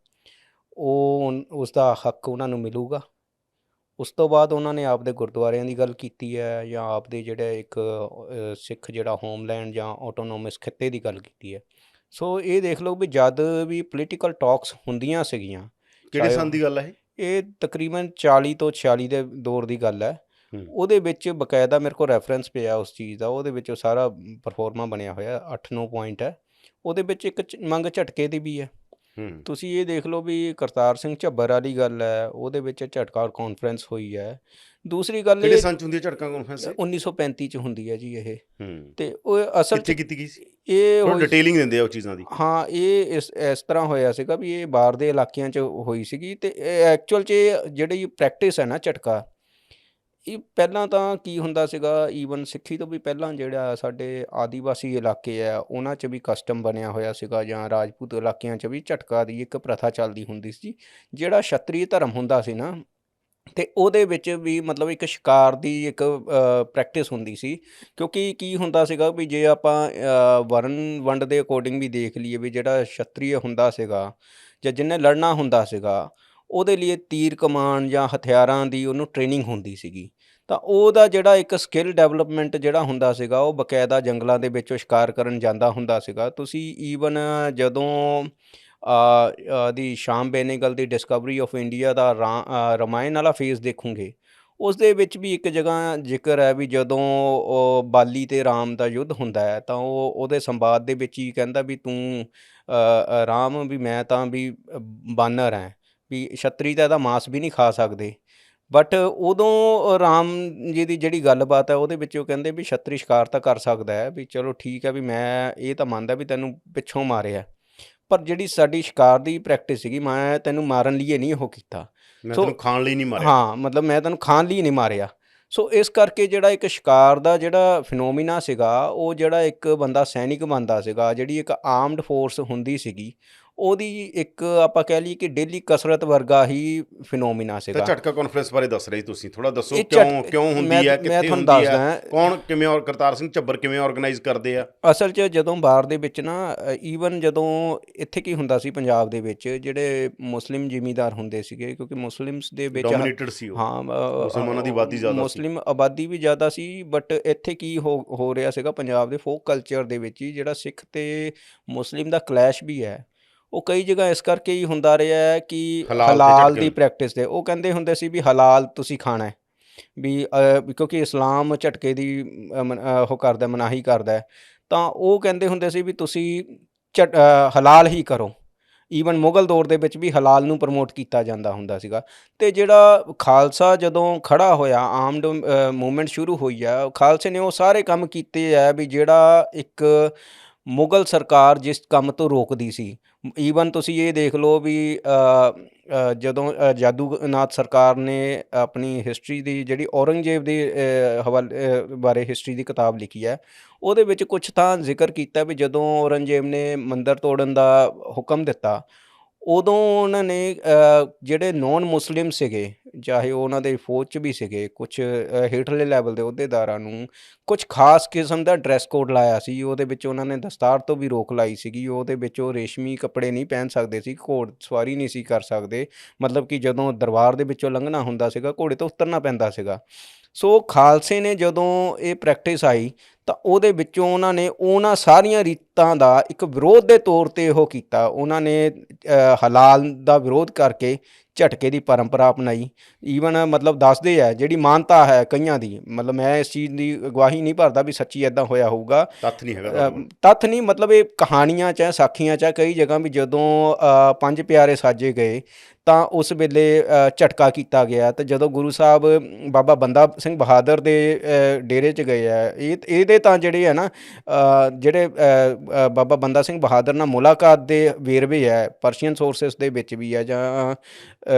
ਉਹ ਉਸ ਦਾ ਹੱਕ ਉਹਨਾਂ ਨੂੰ ਮਿਲੂਗਾ। ਉਸ ਤੋਂ ਬਾਅਦ ਉਹਨਾਂ ਨੇ ਆਪਦੇ ਗੁਰਦੁਆਰਿਆਂ ਦੀ ਗੱਲ ਕੀਤੀ ਹੈ, ਜਾਂ ਆਪਦੇ ਜਿਹੜੇ ਇੱਕ ਸਿੱਖ ਜਿਹੜਾ ਹੋਮਲੈਂਡ ਜਾਂ ਆਟੋਨੋਮਸ ਖਿੱਤੇ ਦੀ ਗੱਲ ਕੀਤੀ ਹੈ। ਸੋ ਇਹ ਦੇਖ ਲਓ ਵੀ ਜਦ ਵੀ ਪੋਲੀਟੀਕਲ ਟਾਕਸ ਹੁੰਦੀਆਂ ਸੀਗੀਆਂ, ਕਿਹੜੇ ਸੰਨ ਦੀ ਗੱਲ ਹੈ ਇਹ ਤਕਰੀਬਨ 40 ਤੋਂ 46 ਦੇ ਦੌਰ ਦੀ ਗੱਲ ਹੈ। ਉਹਦੇ ਵਿੱਚ ਬਕਾਇਦਾ ਮੇਰੇ ਕੋਲ ਰੈਫਰੈਂਸ ਪਿਆ ਉਸ ਚੀਜ਼ ਦਾ, ਉਹਦੇ ਵਿੱਚ ਸਾਰਾ ਪਰਫੋਰਮਾ ਬਣਿਆ ਹੋਇਆ, 8-9 ਪੁਆਇੰਟ ਹੈ। ਉਹਦੇ ਵਿੱਚ ਇੱਕ ਮੰਗ ਝਟਕੇ ਦੀ ਵੀ ਹੈ। ਤੁਸੀਂ ਇਹ ਦੇਖ ਲਓ ਵੀ ਕਰਤਾਰ ਸਿੰਘ ਝੱਬਰ ਵਾਲੀ ਗੱਲ ਹੈ, ਉਹਦੇ ਵਿੱਚ ਝਟਕਾ ਕਾਨਫਰੰਸ ਹੋਈ ਹੈ। ਦੂਸਰੀ ਗੱਲ ਕਿਹੜੇ ਸੰਨ 'ਚ ਹੁੰਦੀ ਹੈ ਝਟਕਾ ਕਾਨਫਰੰਸ? 1935 'ਚ ਹੁੰਦੀ ਹੈ ਜੀ ਇਹ। ਤੇ ਉਹ ਅਸਲ ਕਿੱਥੇ ਕੀਤੀ ਗਈ ਸੀ? ਇਹ ਡਿਟੇਲਿੰਗ ਦਿੰਦੇ ਆ ਉਹ ਚੀਜ਼ਾਂ ਦੀ। ਹਾਂ, ਇਹ ਇਸ ਤਰ੍ਹਾਂ ਹੋਇਆ ਸੀਗਾ ਵੀ ਇਹ ਬਾਹਰ ਦੇ ਇਲਾਕਿਆਂ 'ਚ ਹੋਈ ਸੀਗੀ। ਤੇ ਐਕਚੁਅਲ 'ਚ ਜਿਹੜੀ ਪ੍ਰੈਕਟਿਸ ਹੈ ਨਾ ਝਟਕਾ, ਇਹ ਪਹਿਲਾਂ ਤਾਂ ਕੀ ਹੁੰਦਾ ਸੀਗਾ, ਈਵਨ ਸਿੱਖੀ ਤੋਂ ਵੀ ਪਹਿਲਾਂ ਜਿਹੜਾ ਸਾਡੇ ਆਦੀਵਾਸੀ ਇਲਾਕੇ ਆ ਉਹਨਾਂ 'ਚ ਵੀ ਕਸਟਮ ਬਣਿਆ ਹੋਇਆ ਸੀਗਾ, ਜਾਂ ਰਾਜਪੂਤ ਇਲਾਕਿਆਂ 'ਚ ਵੀ ਝਟਕਾ ਦੀ ਇੱਕ ਪ੍ਰਥਾ ਚੱਲਦੀ ਹੁੰਦੀ ਸੀ। ਜਿਹੜਾ ਛਤਰੀ ਧਰਮ ਹੁੰਦਾ ਸੀ ਨਾ, ਅਤੇ ਉਹਦੇ ਵਿੱਚ ਵੀ ਮਤਲਬ ਇੱਕ ਸ਼ਿਕਾਰ ਦੀ ਇੱਕ ਪ੍ਰੈਕਟਿਸ ਹੁੰਦੀ ਸੀ। ਕਿਉਂਕਿ ਕੀ ਹੁੰਦਾ ਸੀਗਾ ਵੀ ਜੇ ਆਪਾਂ ਵਰਨ ਵੰਡ ਦੇ ਅਕੋਰਡਿੰਗ ਵੀ ਦੇਖ ਲਈਏ ਵੀ ਜਿਹੜਾ ਛਤਰੀ ਹੁੰਦਾ ਸੀਗਾ ਜਾਂ ਜਿਹਨੇ ਲੜਨਾ ਹੁੰਦਾ ਸੀਗਾ, ਉਹਦੇ ਲਈ ਤੀਰ ਕਮਾਨ ਜਾਂ ਹਥਿਆਰਾਂ ਦੀ ਉਹਨੂੰ ਟ੍ਰੇਨਿੰਗ ਹੁੰਦੀ ਸੀਗੀ। ਤਾਂ ਉਹਦਾ ਜਿਹੜਾ ਇੱਕ ਸਕਿੱਲ ਡਿਵੈਲਪਮੈਂਟ ਜਿਹੜਾ ਹੁੰਦਾ ਸੀਗਾ, ਉਹ ਬਕਾਇਦਾ ਜੰਗਲਾਂ ਦੇ ਵਿੱਚੋਂ ਸ਼ਿਕਾਰ ਕਰਨ ਜਾਂਦਾ ਹੁੰਦਾ ਸੀਗਾ। ਤੁਸੀਂ ਈਵਨ ਜਦੋਂ ਦੀ ਸ਼ਾਮ ਬੇਨੇਗਲ ਦੀ ਡਿਸਕਵਰੀ ਆਫ ਇੰਡੀਆ ਦਾ ਰਾਮਾਇਣ ਵਾਲਾ ਫੇਜ਼ ਦੇਖੋਗੇ, ਉਸ ਦੇ ਵਿੱਚ ਵੀ ਇੱਕ ਜਗ੍ਹਾ ਜ਼ਿਕਰ ਹੈ ਵੀ ਜਦੋਂ ਉਹ ਬਾਲੀ ਅਤੇ ਰਾਮ ਦਾ ਯੁੱਧ ਹੁੰਦਾ ਹੈ ਤਾਂ ਉਹ ਉਹਦੇ ਸੰਵਾਦ ਦੇ ਵਿੱਚ ਹੀ ਕਹਿੰਦਾ ਵੀ ਤੂੰ ਰਾਮ ਵੀ ਮੈਂ ਤਾਂ ਵੀ ਬਾਨਰ ਹੈ, ਵੀ ਛਤਰੀ ਤਾਂ ਇਹਦਾ ਮਾਸ ਵੀ ਨਹੀਂ ਖਾ ਸਕਦੇ। ਬਟ ਉਦੋਂ ਰਾਮ ਜੀ ਦੀ ਜਿਹੜੀ ਗੱਲਬਾਤ ਹੈ ਉਹਦੇ ਵਿੱਚ ਉਹ ਕਹਿੰਦੇ ਵੀ ਛਤਰੀ ਸ਼ਿਕਾਰ ਤਾਂ ਕਰ ਸਕਦਾ ਹੈ, ਵੀ ਚਲੋ ਠੀਕ ਹੈ, ਵੀ ਮੈਂ ਇਹ ਤਾਂ ਮੰਨਦਾ ਵੀ ਤੈਨੂੰ ਪਿੱਛੋਂ ਮਾਰਿਆ, ਪਰ ਜਿਹੜੀ ਸਾਡੀ ਸ਼ਿਕਾਰ ਦੀ ਪ੍ਰੈਕਟਿਸ ਸੀਗੀ, ਮੈਂ ਤੈਨੂੰ ਮਾਰਨ ਲਈ ਨਹੀਂ ਉਹ ਕੀਤਾ, ਤੈਨੂੰ ਖਾਣ ਲਈ ਨਹੀਂ ਮਾਰਿਆ। ਹਾਂ, ਮਤਲਬ ਮੈਂ ਤੈਨੂੰ ਖਾਣ ਲਈ ਨਹੀਂ ਮਾਰਿਆ। ਸੋ ਇਸ ਕਰਕੇ ਜਿਹੜਾ ਇੱਕ ਸ਼ਿਕਾਰ ਦਾ ਜਿਹੜਾ ਫਿਨੋਮੀਨਾ ਸੀਗਾ, ਉਹ ਜਿਹੜਾ ਇੱਕ ਬੰਦਾ ਸੈਨਿਕ ਬਣਦਾ ਸੀਗਾ, ਜਿਹੜੀ ਇੱਕ ਆਰਮਡ ਫੋਰਸ ਹੁੰਦੀ ਸੀਗੀ, ਉਹਦੀ ਇੱਕ ਆਪਾਂ ਕਹਿ ਲਈਏ ਕਿ ਡੇਲੀ ਕਸਰਤ ਵਰਗਾ ਹੀ ਫਿਨੋਮੀਨਾ ਸੀਗਾ। ਝਟਕਾ ਕਾਨਫਰੰਸ ਬਾਰੇ ਦੱਸ ਰਹੇ ਤੁਸੀਂ, ਥੋੜਾ ਦੱਸੋ ਕਿਉਂ ਹੁੰਦੀ ਹੈ, ਕਿੱਥੇ ਹੁੰਦੀ ਹੈ, ਕੌਣ ਕਿਵੇਂ, ਔਰ ਕਰਤਾਰ ਸਿੰਘ ਝੱਬਰ ਕਿਵੇਂ ਆਰਗੇਨਾਈਜ਼ ਕਰਦੇ ਆ? ਅਸਲ 'ਚ ਜਦੋਂ ਬਾਹਰ ਦੇ ਵਿੱਚ ਨਾ, ਈਵਨ ਜਦੋਂ ਇੱਥੇ ਕੀ ਹੁੰਦਾ ਸੀ ਪੰਜਾਬ ਦੇ ਵਿੱਚ, ਜਿਹੜੇ ਮੁਸਲਿਮ ਜ਼ਿਮੀਂਦਾਰ ਹੁੰਦੇ ਸੀਗੇ, ਕਿਉਂਕਿ ਮੁਸਲਿਮਸ ਦੇ ਵਿੱਚ ਹਾਂ ਮੁਸਲਮਾਨਾਂ ਦੀ ਆਬਾਦੀ ਜ਼ਿਆਦਾ, ਮੁਸਲਿਮ ਆਬਾਦੀ ਵੀ ਜ਼ਿਆਦਾ ਸੀ। ਬਟ ਇੱਥੇ ਕੀ ਹੋ ਰਿਹਾ ਸੀਗਾ, ਪੰਜਾਬ ਦੇ ਫੋਕ ਕਲਚਰ ਦੇ ਵਿੱਚ ਹੀ ਜਿਹੜਾ ਸਿੱਖ ਅਤੇ ਮੁਸਲਿਮ ਦਾ ਕਲੈਸ਼ ਵੀ ਹੈ, ਉਹ ਕਈ ਜਗ੍ਹਾ ਇਸ ਕਰਕੇ ਹੀ ਹੁੰਦਾ ਰਿਹਾ ਹੈ ਕਿ ਹਲਾਲ ਦੀ ਪ੍ਰੈਕਟਿਸ ਦੇ, ਉਹ ਕਹਿੰਦੇ ਹੁੰਦੇ ਸੀ ਵੀ ਹਲਾਲ ਤੁਸੀਂ ਖਾਣਾ ਹੈ, ਵੀ ਕਿਉਂਕਿ ਇਸਲਾਮ ਝਟਕੇ ਦੀ ਉਹ ਕਰਦਾ, ਮਨਾਹੀ ਕਰਦਾ, ਤਾਂ ਉਹ ਕਹਿੰਦੇ ਹੁੰਦੇ ਸੀ ਵੀ ਤੁਸੀਂ ਹਲਾਲ ਹੀ ਕਰੋ। ਈਵਨ ਮੁਗਲ ਦੌਰ ਦੇ ਵਿੱਚ ਵੀ ਹਲਾਲ ਨੂੰ ਪ੍ਰਮੋਟ ਕੀਤਾ ਜਾਂਦਾ ਹੁੰਦਾ ਸੀਗਾ। ਅਤੇ ਜਿਹੜਾ ਖਾਲਸਾ ਜਦੋਂ ਖੜ੍ਹਾ ਹੋਇਆ, ਆਰਮਡ ਮੂਵਮੈਂਟ ਸ਼ੁਰੂ ਹੋਈ ਆ, ਖਾਲਸੇ ਨੇ ਉਹ ਸਾਰੇ ਕੰਮ ਕੀਤੇ ਹੈ ਵੀ ਜਿਹੜਾ ਇੱਕ ਮੁਗਲ ਸਰਕਾਰ ਜਿਸ ਕੰਮ ਤੋਂ ਰੋਕਦੀ ਸੀ, ਈਵਨ ਤੁਸੀਂ ਇਹ ਦੇਖ ਲਓ ਵੀ ਜਦੋਂ ਜਾਦੂਨਾਥ ਸਰਕਾਰ ਨੇ ਆਪਣੀ ਹਿਸਟਰੀ ਦੀ ਜਿਹੜੀ ਔਰੰਗਜ਼ੇਬ ਦੇ ਬਾਰੇ ਹਿਸਟਰੀ ਦੀ ਕਿਤਾਬ ਲਿਖੀ ਹੈ, ਉਹਦੇ ਵਿੱਚ ਕੁਛ ਤਾਂ ਜ਼ਿਕਰ ਕੀਤਾ ਵੀ ਜਦੋਂ ਔਰੰਗਜ਼ੇਬ ਨੇ ਮੰਦਰ ਤੋੜਨ ਦਾ ਹੁਕਮ ਦਿੱਤਾ, ਉਦੋਂ ਉਹਨਾਂ ਨੇ ਜਿਹੜੇ ਨੌਨ ਮੁਸਲਿਮ ਸੀਗੇ, ਚਾਹੇ ਉਹ ਉਹਨਾਂ ਦੇ ਫੌਜ 'ਚ ਵੀ ਸੀਗੇ, ਕੁਛ ਹੇਠਲੇ ਲੈਵਲ ਦੇ ਅਹੁਦੇਦਾਰਾਂ ਨੂੰ ਕੁਛ ਖਾਸ ਕਿਸਮ ਦਾ ਡਰੈਸ ਕੋਡ ਲਾਇਆ ਸੀ। ਉਹਦੇ ਵਿੱਚ ਉਹਨਾਂ ਨੇ ਦਸਤਾਰ ਤੋਂ ਵੀ ਰੋਕ ਲਾਈ ਸੀਗੀ। ਉਹਦੇ ਵਿੱਚ ਉਹ ਰੇਸ਼ਮੀ ਕੱਪੜੇ ਨਹੀਂ ਪਹਿਨ ਸਕਦੇ ਸੀ, ਘੋੜ ਸਵਾਰੀ ਨਹੀਂ ਸੀ ਕਰ ਸਕਦੇ, ਮਤਲਬ ਕਿ ਜਦੋਂ ਦਰਬਾਰ ਦੇ ਵਿੱਚੋਂ ਲੰਘਣਾ ਹੁੰਦਾ ਸੀਗਾ ਘੋੜੇ ਤੋਂ ਉਤਰਨਾ ਪੈਂਦਾ ਸੀਗਾ। ਸੋ ਖਾਲਸੇ ਨੇ ਜਦੋਂ ਇਹ ਪ੍ਰੈਕਟਿਸ ਆਈ ਤਾਂ ਉਹਦੇ ਵਿੱਚੋਂ ਉਹਨਾਂ ਨੇ ਉਹਨਾਂ ਸਾਰੀਆਂ ਰੀਤਾਂ ਦਾ ਇੱਕ ਵਿਰੋਧ ਦੇ ਤੌਰ 'ਤੇ ਉਹ ਕੀਤਾ। ਉਹਨਾਂ ਨੇ ਹਲਾਲ ਦਾ ਵਿਰੋਧ ਕਰਕੇ ਝਟਕੇ ਦੀ ਪਰੰਪਰਾ ਅਪਣਾਈ। ਈਵਨ ਮਤਲਬ ਦੱਸਦੇ ਆ ਜਿਹੜੀ ਮਾਨਤਾ ਹੈ ਕਈਆਂ ਦੀ, ਮਤਲਬ ਮੈਂ ਇਸ ਚੀਜ਼ ਦੀ ਗਵਾਹੀ ਨਹੀਂ ਭਰਦਾ ਵੀ ਸੱਚੀ ਇੱਦਾਂ ਹੋਇਆ ਹੋਊਗਾ, ਤੱਥ ਨਹੀਂ ਹੈਗਾ, ਤੱਥ ਨਹੀਂ, ਮਤਲਬ ਇਹ ਕਹਾਣੀਆਂ 'ਚ ਸਾਖੀਆਂ 'ਚ ਕਈ ਜਗ੍ਹਾ ਵੀ ਜਦੋਂ ਪੰਜ ਪਿਆਰੇ ਸਾਜੇ ਗਏ ਤਾਂ ਉਸ ਵੇਲੇ ਝਟਕਾ ਕੀਤਾ ਗਿਆ। ਅਤੇ ਜਦੋਂ ਗੁਰੂ ਸਾਹਿਬ ਬਾਬਾ ਬੰਦਾ ਸਿੰਘ ਬਹਾਦਰ ਦੇ ਡੇਰੇ 'ਚ ਗਏ ਆ, ਇਹਦੇ ਤਾਂ ਜਿਹੜੇ ਹੈ ਨਾ ਜਿਹੜੇ ਬਾਬਾ ਬੰਦਾ ਸਿੰਘ ਬਹਾਦਰ ਨਾਲ ਮੁਲਾਕਾਤ ਦੇ ਵੇਰਵੇ ਹੈ ਪਰਸ਼ੀਅਨ ਸੋਰਸਿਸ ਦੇ ਵਿੱਚ ਵੀ ਹੈ, ਜਾਂ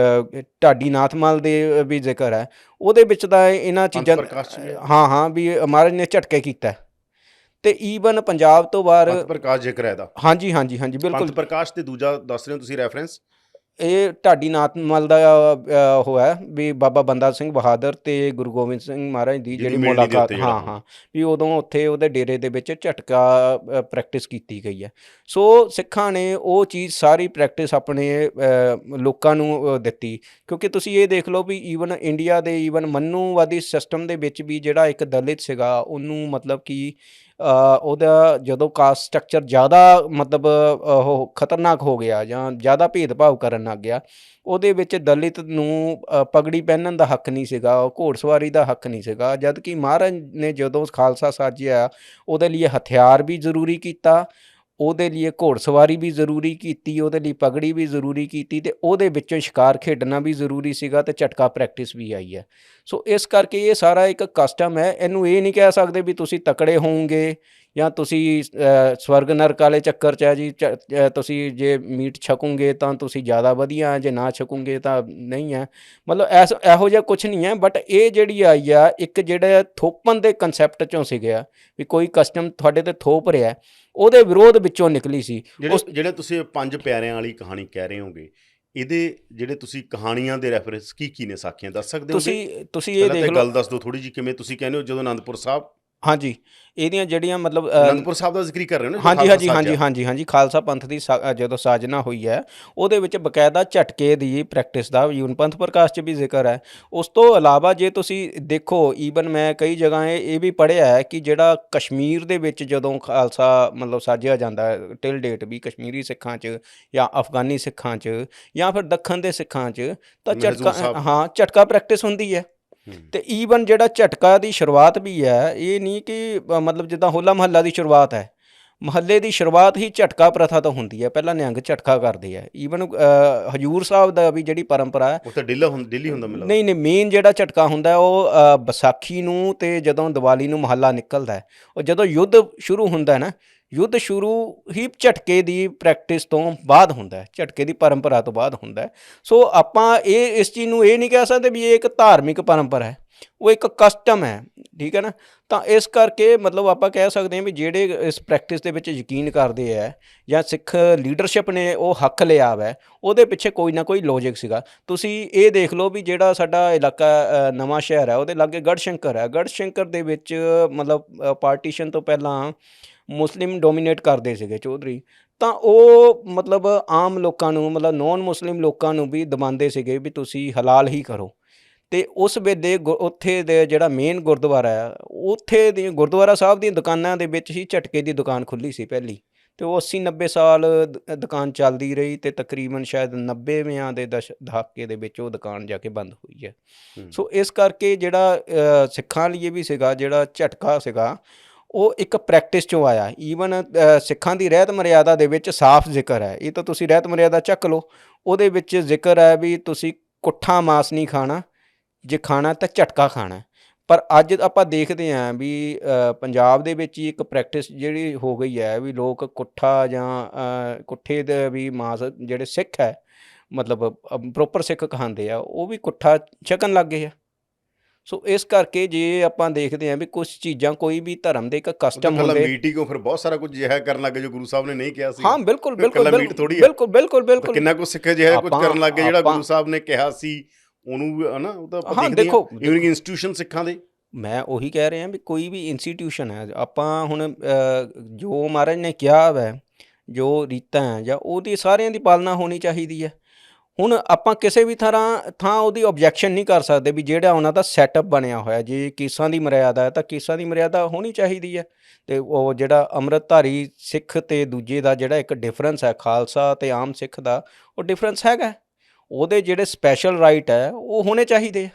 ਢਾਡੀ ਨਾਥਮਲ ਦੇ ਵੀ ਜ਼ਿਕਰ ਹੈ, ਉਹਦੇ ਵਿੱਚ ਤਾਂ ਇਹਨਾਂ ਚੀਜ਼ਾਂ ਹਾਂ ਵੀ ਮਹਾਰਾਜ ਨੇ ਝਟਕੇ ਕੀਤਾ। ਤੇ ਈਵਨ ਪੰਜਾਬ ਤੋਂ ਬਾਹਰ ਪ੍ਰਕਾਸ਼ ਜ਼ਿਕਰ ਹੈ ਇਹਦਾ। ਹਾਂਜੀ ਹਾਂਜੀ ਹਾਂਜੀ ਬਿਲਕੁਲ। ਪ੍ਰਕਾਸ਼ ਤੇ ਦੂਜਾ ਦੱਸ ਰਹੇ ਹੋ ਤੁਸੀਂ ਰੈਫਰੈਂਸ? ਇਹ ਢਾਡੀ ਨਾਥਮਲ ਦਾ ਉਹ ਹੈ ਵੀ ਬਾਬਾ ਬੰਦਾ ਸਿੰਘ ਬਹਾਦਰ ਤੇ ਗੁਰੂ ਗੋਬਿੰਦ ਸਿੰਘ ਮਹਾਰਾਜ ਦੀ ਜਿਹੜੀ ਮੁਲਾਕਾਤ, ਹਾਂ ਵੀ ਉਦੋਂ ਉੱਥੇ ਉਹਦੇ ਡੇਰੇ ਦੇ ਵਿੱਚ ਝਟਕਾ ਪ੍ਰੈਕਟਿਸ ਕੀਤੀ ਗਈ ਹੈ। ਸੋ ਸਿੱਖਾਂ ਨੇ ਉਹ ਚੀਜ਼ ਸਾਰੀ ਪ੍ਰੈਕਟਿਸ ਆਪਣੇ ਲੋਕਾਂ ਨੂੰ ਦਿੱਤੀ। ਕਿਉਂਕਿ ਤੁਸੀਂ ਇਹ ਦੇਖ ਲਓ ਵੀ ਈਵਨ ਇੰਡੀਆ ਦੇ ਈਵਨ ਮੰਨੂਵਾਦੀ ਸਿਸਟਮ ਦੇ ਵਿੱਚ ਵੀ ਜਿਹੜਾ ਇੱਕ ਦਲਿਤ ਸੀਗਾ ਉਹਨੂੰ ਮਤਲਬ ਕਿ ਉਹਦਾ ਜਦੋਂ ਕਾਸਟ ਸਟਰਕਚਰ ਜ਼ਿਆਦਾ ਮਤਲਬ ਉਹ ਖਤਰਨਾਕ ਹੋ ਗਿਆ ਜਾਂ ਜ਼ਿਆਦਾ ਭੇਦਭਾਵ ਕਰਨ ਲੱਗ ਗਿਆ, ਉਹਦੇ ਵਿੱਚ ਦਲਿਤ ਨੂੰ ਪਗੜੀ ਪਹਿਨਣ ਦਾ ਹੱਕ ਨਹੀਂ ਸੀਗਾ, ਘੋੜਸਵਾਰੀ ਦਾ ਹੱਕ ਨਹੀਂ ਸੀਗਾ। ਜਦ ਕਿ ਮਹਾਰਾਜ ਨੇ ਜਦੋਂ ਖਾਲਸਾ ਸਾਜਿਆ ਉਹਦੇ ਲਈ ਹਥਿਆਰ ਵੀ ਜ਼ਰੂਰੀ ਕੀਤਾ, ਉਹਦੇ ਲਈ ਘੋੜਸਵਾਰੀ ਵੀ ਜ਼ਰੂਰੀ ਕੀਤੀ, ਉਹਦੇ ਲਈ ਪਗੜੀ ਵੀ ਜ਼ਰੂਰੀ ਕੀਤੀ, ਅਤੇ ਉਹਦੇ ਵਿੱਚੋਂ ਸ਼ਿਕਾਰ ਖੇਡਣਾ ਵੀ ਜ਼ਰੂਰੀ ਸੀਗਾ, ਅਤੇ ਝਟਕਾ ਪ੍ਰੈਕਟਿਸ ਵੀ ਆਈ ਹੈ। ਸੋ ਇਸ ਕਰਕੇ ਇਹ ਸਾਰਾ ਇੱਕ ਕਸਟਮ ਹੈ। ਇਹਨੂੰ ਇਹ ਨਹੀਂ ਕਹਿ ਸਕਦੇ ਵੀ ਤੁਸੀਂ ਤਕੜੇ ਹੋਵੋਗੇ ਜਾਂ ਤੁਸੀਂ ਸਵਰਗ ਨਰਕ ਵਾਲੇ ਚੱਕਰ 'ਚ ਹੈ ਜੀ, ਤੁਸੀਂ ਜੇ ਮੀਟ ਛਕੋਗੇ ਤਾਂ ਤੁਸੀਂ ਜ਼ਿਆਦਾ ਵਧੀਆ, ਜੇ ਨਾ ਛਕੋਗੇ ਤਾਂ ਨਹੀਂ ਹੈ, ਮਤਲਬ ਇਹੋ ਜਿਹਾ ਕੁਛ ਨਹੀਂ ਹੈ। ਬਟ ਇਹ ਜਿਹੜੀ ਆਈ ਆ ਇੱਕ ਜਿਹੜਾ ਥੋਪਣ ਦੇ ਕੰਸੈਪਟ 'ਚੋਂ ਸੀਗਾ ਵੀ ਕੋਈ ਕਸਟਮ ਤੁਹਾਡੇ 'ਤੇ ਥੋਪ ਰਿਹਾ, ਉਹਦੇ ਵਿਰੋਧ ਵਿੱਚੋਂ ਨਿਕਲੀ ਸੀ। ਜਿਹੜੇ ਤੁਸੀਂ ਪੰਜ ਪਿਆਰਿਆਂ ਵਾਲੀ ਕਹਾਣੀ ਕਹਿ ਰਹੇ ਹੋਗੇ, ਇਹਦੇ ਜਿਹੜੇ ਤੁਸੀਂ ਕਹਾਣੀਆਂ ਦੇ ਰੈਫਰੈਂਸ ਕੀ ਨੇ, ਸਾਖੀਆਂ ਦੱਸ ਸਕਦੇ ਹੋ? ਤੁਸੀਂ ਇਹ ਦੇਖ ਲਓ, ਗੱਲ ਦੱਸ ਦਿਓ ਥੋੜ੍ਹੀ ਜਿਹੀ, ਕਿਵੇਂ ਤੁਸੀਂ ਕਹਿੰਦੇ ਹੋ ਜਦੋਂ ਅਨੰਦਪੁਰ ਸਾਹਿਬ, ਹਾਂਜੀ ਇਹਦੀਆਂ ਜਿਹੜੀਆਂ ਮਤਲਬ ਅਨੰਦਪੁਰ ਸਾਹਿਬ ਦਾ ਜ਼ਿਕਰ ਕਰ ਰਹੇ ਹੋ ਨਾ? ਹਾਂਜੀ ਖਾਲਸਾ ਪੰਥ ਦੀ ਜਦੋਂ ਸਾਜਨਾ ਹੋਈ ਹੈ ਉਹਦੇ ਵਿੱਚ ਬਕਾਇਦਾ ਝਟਕੇ ਦੀ ਪ੍ਰੈਕਟਿਸ ਦਾ ਈਵਨ ਪੰਥ ਪ੍ਰਕਾਸ਼ 'ਚ ਵੀ ਜ਼ਿਕਰ ਹੈ। ਉਸ ਤੋਂ ਇਲਾਵਾ ਜੇ ਤੁਸੀਂ ਦੇਖੋ, ਈਵਨ ਮੈਂ ਕਈ ਜਗ੍ਹਾ ਇਹ ਵੀ ਪੜ੍ਹਿਆ ਹੈ ਕਿ ਜਿਹੜਾ ਕਸ਼ਮੀਰ ਦੇ ਵਿੱਚ ਜਦੋਂ ਖਾਲਸਾ ਮਤਲਬ ਸਾਜਿਆ ਜਾਂਦਾ ਟਿਲ ਡੇਟ ਵੀ ਕਸ਼ਮੀਰੀ ਸਿੱਖਾਂ 'ਚ ਜਾਂ ਅਫਗਾਨੀ ਸਿੱਖਾਂ 'ਚ ਜਾਂ ਫਿਰ ਦੱਖਣ ਦੇ ਸਿੱਖਾਂ 'ਚ ਤਾਂ ਝਟਕਾ ਪ੍ਰੈਕਟਿਸ ਹੁੰਦੀ ਹੈ। ਅਤੇ ਈਵਨ ਜਿਹੜਾ ਝਟਕਾ ਦੀ ਸ਼ੁਰੂਆਤ ਵੀ ਹੈ, ਇਹ ਨਹੀਂ ਕਿ ਮਤਲਬ ਜਿੱਦਾਂ ਹੋਲਾ ਮਹੱਲਾ ਦੀ ਸ਼ੁਰੂਆਤ ਹੈ, ਮਹੱਲੇ ਦੀ ਸ਼ੁਰੂਆਤ ਹੀ ਝਟਕਾ ਪ੍ਰਥਾ ਤੋਂ ਹੁੰਦੀ ਹੈ। ਪਹਿਲਾਂ ਨਿਹੰਗ ਝਟਕਾ ਕਰਦੇ ਹੈ। ਈਵਨ ਹਜ਼ੂਰ ਸਾਹਿਬ ਦਾ ਵੀ ਜਿਹੜੀ ਪਰੰਪਰਾ ਹੈ, ਉੱਥੇ ਡੇਲੀ ਹੁੰਦਾ ਮਿਲਦਾ ਨਹੀਂ ਮੇਨ ਜਿਹੜਾ ਝਟਕਾ ਹੁੰਦਾ ਉਹ ਵਿਸਾਖੀ ਨੂੰ ਅਤੇ ਜਦੋਂ ਦੀਵਾਲੀ ਨੂੰ ਮਹੱਲਾ ਨਿਕਲਦਾ, ਉਹ ਜਦੋਂ ਯੁੱਧ ਸ਼ੁਰੂ ਹੁੰਦਾ ਨਾ, ਯੁੱਧ ਸ਼ੁਰੂ ਹੀ ਝਟਕੇ ਦੀ ਪ੍ਰੈਕਟਿਸ ਤੋਂ ਬਾਅਦ ਹੁੰਦਾ, ਝਟਕੇ ਦੀ ਪਰੰਪਰਾ ਤੋਂ ਬਾਅਦ ਹੁੰਦਾ। ਸੋ ਆਪਾਂ ਇਸ ਚੀਜ਼ ਨੂੰ ਇਹ ਨਹੀਂ ਕਹਿ ਸਕਦੇ ਵੀ ਇਹ ਇੱਕ ਧਾਰਮਿਕ ਪਰੰਪਰਾ ਹੈ, ਉਹ ਇੱਕ ਕਸਟਮ ਹੈ, ਠੀਕ ਹੈ ਨਾ। ਤਾਂ ਇਸ ਕਰਕੇ ਮਤਲਬ ਆਪਾਂ ਕਹਿ ਸਕਦੇ ਹਾਂ ਵੀ ਜਿਹੜੇ ਇਸ ਪ੍ਰੈਕਟਿਸ ਦੇ ਵਿੱਚ ਯਕੀਨ ਕਰਦੇ ਹੈ ਜਾਂ ਸਿੱਖ ਲੀਡਰਸ਼ਿਪ ਨੇ ਉਹ ਹੱਕ ਲਿਆ ਹੈ, ਉਹਦੇ ਪਿੱਛੇ ਕੋਈ ਨਾ ਕੋਈ ਲੌਜਿਕ ਸੀਗਾ। ਤੁਸੀਂ ਇਹ ਦੇਖ ਲਓ ਵੀ ਜਿਹੜਾ ਸਾਡਾ ਇਲਾਕਾ ਨਵਾਂ ਸ਼ਹਿਰ ਹੈ, ਉਹਦੇ ਲਾਗੇ ਗੜ੍ਹਸ਼ੰਕਰ ਹੈ। ਗੜ੍ਹਸ਼ੰਕਰ ਦੇ ਵਿੱਚ ਮਤਲਬ ਪਾਰਟੀਸ਼ਨ ਤੋਂ ਪਹਿਲਾਂ ਮੁਸਲਿਮ ਡੋਮੀਨੇਟ ਕਰਦੇ ਸੀਗੇ ਚੌਧਰੀ, ਤਾਂ ਉਹ ਮਤਲਬ ਆਮ ਲੋਕਾਂ ਨੂੰ ਮਤਲਬ ਨੌਨ ਮੁਸਲਿਮ ਲੋਕਾਂ ਨੂੰ ਵੀ ਦਬਾਉਂਦੇ ਸੀਗੇ ਵੀ ਤੁਸੀਂ ਹਲਾਲ ਹੀ ਕਰੋ। ਅਤੇ ਉਸ ਵੇਲੇ ਉੱਥੇ ਦੇ ਜਿਹੜਾ ਮੇਨ ਗੁਰਦੁਆਰਾ ਹੈ, ਉੱਥੇ ਦੀ ਗੁਰਦੁਆਰਾ ਸਾਹਿਬ ਦੀਆਂ ਦੁਕਾਨਾਂ ਦੇ ਵਿੱਚ ਹੀ ਝਟਕੇ ਦੀ ਦੁਕਾਨ ਖੁੱਲ੍ਹੀ ਸੀ ਪਹਿਲੀ, ਅਤੇ ਉਹ 80-90 ਸਾਲ ਦੁਕਾਨ ਚੱਲਦੀ ਰਹੀ, ਅਤੇ ਤਕਰੀਬਨ ਸ਼ਾਇਦ 90ਵਿਆਂ ਦੇ ਦਹਾਕੇ ਦੇ ਵਿੱਚ ਉਹ ਦੁਕਾਨ ਜਾ ਕੇ ਬੰਦ ਹੋਈ ਹੈ। ਸੋ ਇਸ ਕਰਕੇ ਜਿਹੜਾ ਸਿੱਖਾਂ ਲਈ ਵੀ ਸੀਗਾ ਜਿਹੜਾ ਝਟਕਾ ਸੀਗਾ, ਉਹ ਇੱਕ ਪ੍ਰੈਕਟਿਸ 'ਚੋਂ ਆਇਆ। ਈਵਨ ਸਿੱਖਾਂ ਦੀ ਰਹਿਤ ਮਰਿਆਦਾ ਦੇ ਵਿੱਚ ਸਾਫ਼ ਜ਼ਿਕਰ ਹੈ, ਇਹ ਤਾਂ ਤੁਸੀਂ ਰਹਿਤ ਮਰਿਆਦਾ ਚੱਕ ਲਓ, ਉਹਦੇ ਵਿੱਚ ਜ਼ਿਕਰ ਹੈ ਵੀ ਤੁਸੀਂ ਕੁੱਠਾ ਮਾਸ ਨਹੀਂ ਖਾਣਾ, ਜੇ ਖਾਣਾ ਤਾਂ ਝਟਕਾ ਖਾਣਾ। ਪਰ ਅੱਜ ਆਪਾਂ ਦੇਖਦੇ ਹਾਂ ਵੀ ਪੰਜਾਬ ਦੇ ਵਿੱਚ ਹੀ ਇੱਕ ਪ੍ਰੈਕਟਿਸ ਜਿਹੜੀ ਹੋ ਗਈ ਹੈ ਵੀ ਲੋਕ ਕੁੱਠਾ ਜਾਂ ਕੁੱਠੇ ਦੇ ਵੀ ਮਾਸ ਜਿਹੜੇ ਸਿੱਖ ਹੈ ਮਤਲਬ ਪ੍ਰੋਪਰ ਸਿੱਖ ਖਾਂਦੇ ਆ ਉਹ ਵੀ ਕੁੱਠਾ ਛਕਣ ਲੱਗ ਗਏ ਆ। ਸੋ ਇਸ ਕਰਕੇ ਜੇ ਆਪਾਂ ਦੇਖਦੇ ਹਾਂ ਵੀ ਕੁਝ ਚੀਜ਼ਾਂ ਕੋਈ ਵੀ ਧਰਮ ਦੇ ਇੱਕ ਕਸਟਮ ਹੁੰਦੇ ਮੀਟ ਹੀ ਕੋ ਫਿਰ ਬਹੁਤ ਸਾਰਾ ਕੁਝ ਜਿਹਾ ਕਰਨ ਲੱਗੇ ਜੋ ਗੁਰੂ ਸਾਹਿਬ ਨੇ ਨਹੀਂ ਕਿਹਾ ਸੀ। ਹਾਂ ਬਿਲਕੁਲ ਬਿਲਕੁਲ ਬਿਲਕੁਲ ਬਿਲਕੁਲ ਬਿਲਕੁਲ ਕਿੰਨਾ ਕੁਝ ਸਿੱਖ ਜਿਹਾ ਕੁਝ ਕਰਨ ਲੱਗੇ ਜਿਹੜਾ ਗੁਰੂ ਸਾਹਿਬ ਨੇ ਕਿਹਾ ਸੀ ਉਹਨੂੰ ਹਨਾ ਉਹ ਤਾਂ ਆਪਾਂ ਦੇਖਦੇ ਹਾਂ ਇਵਨਿੰਗ ਇੰਸਟੀਟਿਊਸ਼ਨ ਸਿੱਖਾਂ ਦੇ। ਮੈਂ ਉਹੀ ਕਹਿ ਰਿਹਾ ਵੀ ਕੋਈ ਵੀ ਇੰਸਟੀਟਿਊਸ਼ਨ ਹੈ ਆਪਾਂ ਹੁਣ ਜੋ ਮਹਾਰਾਜ ਨੇ ਕਿਹਾ ਵੈ ਜੋ ਰੀਤਾਂ ਹੈ ਜਾਂ ਉਹਦੀ ਸਾਰਿਆਂ ਦੀ ਪਾਲਣਾ ਹੋਣੀ ਚਾਹੀਦੀ ਹੈ। ਹੁਣ ਆਪਾਂ ਕਿਸੇ ਵੀ ਥਾਂ ਉਹਦੀ ਓਬਜੈਕਸ਼ਨ ਨਹੀਂ ਕਰ ਸਕਦੇ ਵੀ ਜਿਹੜਾ ਉਹਨਾਂ ਦਾ ਸੈਟਅਪ ਬਣਿਆ ਹੋਇਆ ਜੇ ਕੇਸਾਂ ਦੀ ਮਰਿਆਦਾ ਹੈ ਤਾਂ ਕੇਸਾਂ ਦੀ ਮਰਿਆਦਾ ਹੋਣੀ ਚਾਹੀਦੀ ਹੈ। ਅਤੇ ਉਹ ਜਿਹੜਾ ਅੰਮ੍ਰਿਤਧਾਰੀ ਸਿੱਖ ਅਤੇ ਦੂਜੇ ਦਾ ਜਿਹੜਾ ਇੱਕ ਡਿਫਰੈਂਸ ਹੈ ਖਾਲਸਾ ਅਤੇ ਆਮ ਸਿੱਖ ਦਾ ਉਹ ਡਿਫਰੈਂਸ ਹੈਗਾ। ਉਹਦੇ ਜਿਹੜੇ ਸਪੈਸ਼ਲ ਰਾਈਟ ਹੈ ਉਹ ਹੋਣੇ ਚਾਹੀਦੇ ਆ।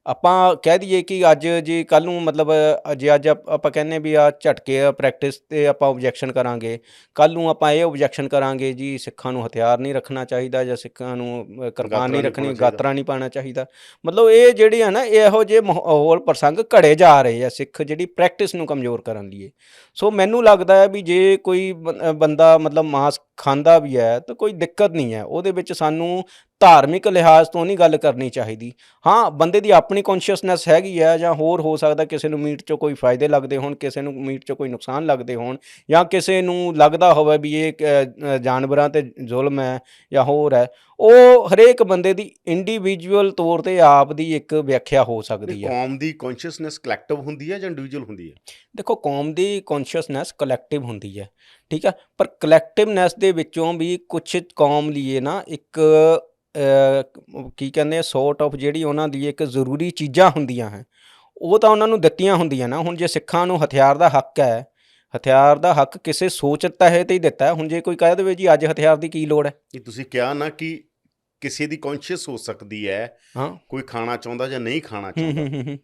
ਆਪਾਂ ਕਹਿ ਦਈਏ ਕਿ ਅੱਜ ਜੇ ਕੱਲ੍ਹ ਨੂੰ ਮਤਲਬ ਜੇ ਅੱਜ ਆਪਾਂ ਕਹਿੰਦੇ ਵੀ ਆ ਝਟਕੇ ਪ੍ਰੈਕਟਿਸ 'ਤੇ ਆਪਾਂ ਓਬਜੈਕਸ਼ਨ ਕਰਾਂਗੇ, ਕੱਲ੍ਹ ਨੂੰ ਆਪਾਂ ਇਹ ਓਬਜੈਕਸ਼ਨ ਕਰਾਂਗੇ ਜੀ ਸਿੱਖਾਂ ਨੂੰ ਹਥਿਆਰ ਨਹੀਂ ਰੱਖਣਾ ਚਾਹੀਦਾ ਜਾਂ ਸਿੱਖਾਂ ਨੂੰ ਕਿਰਪਾਨ ਨਹੀਂ ਰੱਖਣੀ, ਗਾਤਰਾ ਨਹੀਂ ਪਾਉਣਾ ਚਾਹੀਦਾ। ਮਤਲਬ ਇਹ ਜਿਹੜੀ ਆ ਨਾ ਇਹੋ ਜਿਹੇ ਮਾਹੌਲ ਪ੍ਰਸੰਗ ਘੜੇ ਜਾ ਰਹੇ ਆ ਸਿੱਖ ਜਿਹੜੀ ਪ੍ਰੈਕਟਿਸ ਨੂੰ ਕਮਜ਼ੋਰ ਕਰਨ ਲਈ। ਸੋ ਮੈਨੂੰ ਲੱਗਦਾ ਹੈ ਵੀ ਜੇ ਕੋਈ ਬੰਦਾ ਮਤਲਬ ਮਾਸ ਖਾਂਦਾ ਵੀ ਹੈ ਤਾਂ ਕੋਈ ਦਿੱਕਤ ਨਹੀਂ ਹੈ ਉਹਦੇ ਵਿੱਚ। ਸਾਨੂੰ ਧਾਰਮਿਕ ਲਿਹਾਜ਼ ਤੋਂ ਨਹੀਂ ਗੱਲ ਕਰਨੀ ਚਾਹੀਦੀ। ਹਾਂ ਬੰਦੇ ਦੀ ਆਪਣੀ ਕੌਨਸ਼ੀਅਸਨੈਸ ਹੈਗੀ ਹੈ ਜਾਂ ਹੋਰ ਹੋ ਸਕਦਾ ਕਿਸੇ ਨੂੰ ਮੀਟ 'ਚੋਂ ਕੋਈ ਫਾਇਦੇ ਲੱਗਦੇ ਹੋਣ, ਕਿਸੇ ਨੂੰ ਮੀਟ 'ਚੋਂ ਕੋਈ ਨੁਕਸਾਨ ਲੱਗਦੇ ਹੋਣ, ਜਾਂ ਕਿਸੇ ਨੂੰ ਲੱਗਦਾ ਹੋਵੇ ਵੀ ਇਹ ਜਾਨਵਰਾਂ 'ਤੇ ਜ਼ੁਲਮ ਹੈ ਜਾਂ ਹੋਰ ਹੈ। ਉਹ ਹਰੇਕ ਬੰਦੇ ਦੀ ਇੰਡੀਵਿਜੂਅਲ ਤੌਰ 'ਤੇ ਆਪ ਦੀ ਇੱਕ ਵਿਆਖਿਆ ਹੋ ਸਕਦੀ ਹੈ। ਕੌਮ ਦੀ ਕੌਨਸ਼ੀਅਸਨੈਸ ਕਲੈਕਟਿਵ ਹੁੰਦੀ ਹੈ ਜਾਂ ਇੰਡੀਵਿਜੂਅਲ ਹੁੰਦੀ ਹੈ? ਦੇਖੋ ਕੌਮ ਦੀ ਕੌਨਸ਼ੀਅਸਨੈਸ ਕਲੈਕਟਿਵ ਹੁੰਦੀ ਹੈ, ਠੀਕ ਹੈ, ਪਰ ਕਲੈਕਟਿਵਨੈਸ ਦੇ ਵਿੱਚੋਂ ਵੀ ਕੁਛ ਕੌਮ ਲਈ ਨਾ ਇੱਕ ਕੀ ਕਹਿੰਦੇ ਆ ਸੋਰਟ ਆਫ ਜਿਹੜੀ ਉਹਨਾਂ ਦੀ ਇੱਕ ਜ਼ਰੂਰੀ ਚੀਜ਼ਾਂ ਹੁੰਦੀਆਂ ਹੈ ਉਹ ਤਾਂ ਉਹਨਾਂ ਨੂੰ ਦਿੱਤੀਆਂ ਹੁੰਦੀਆਂ ਨਾ। ਹੁਣ ਜੇ ਸਿੱਖਾਂ ਨੂੰ ਹਥਿਆਰ ਦਾ ਹੱਕ ਹੈ, ਹਥਿਆਰ ਦਾ ਹੱਕ ਕਿਸੇ ਸੋਚ ਤਹਿਤ ਹੀ ਦਿੱਤਾ। ਹੁਣ ਜੇ ਕੋਈ ਕਹਿ ਦੇਵੇ ਜੀ ਅੱਜ ਹਥਿਆਰ ਦੀ ਕੀ ਲੋੜ ਹੈ, ਇਹ ਤੁਸੀਂ ਕਿਹਾ ਨਾ ਕਿ ਕਿਸੇ ਦੀ ਕੌਨਸ਼ੀਅਸ ਹੋ ਸਕਦੀ ਹੈ ਕੋਈ ਖਾਣਾ ਚਾਹੁੰਦਾ ਜਾਂ ਨਹੀਂ ਖਾਣਾ ਚਾਹੁੰਦਾ।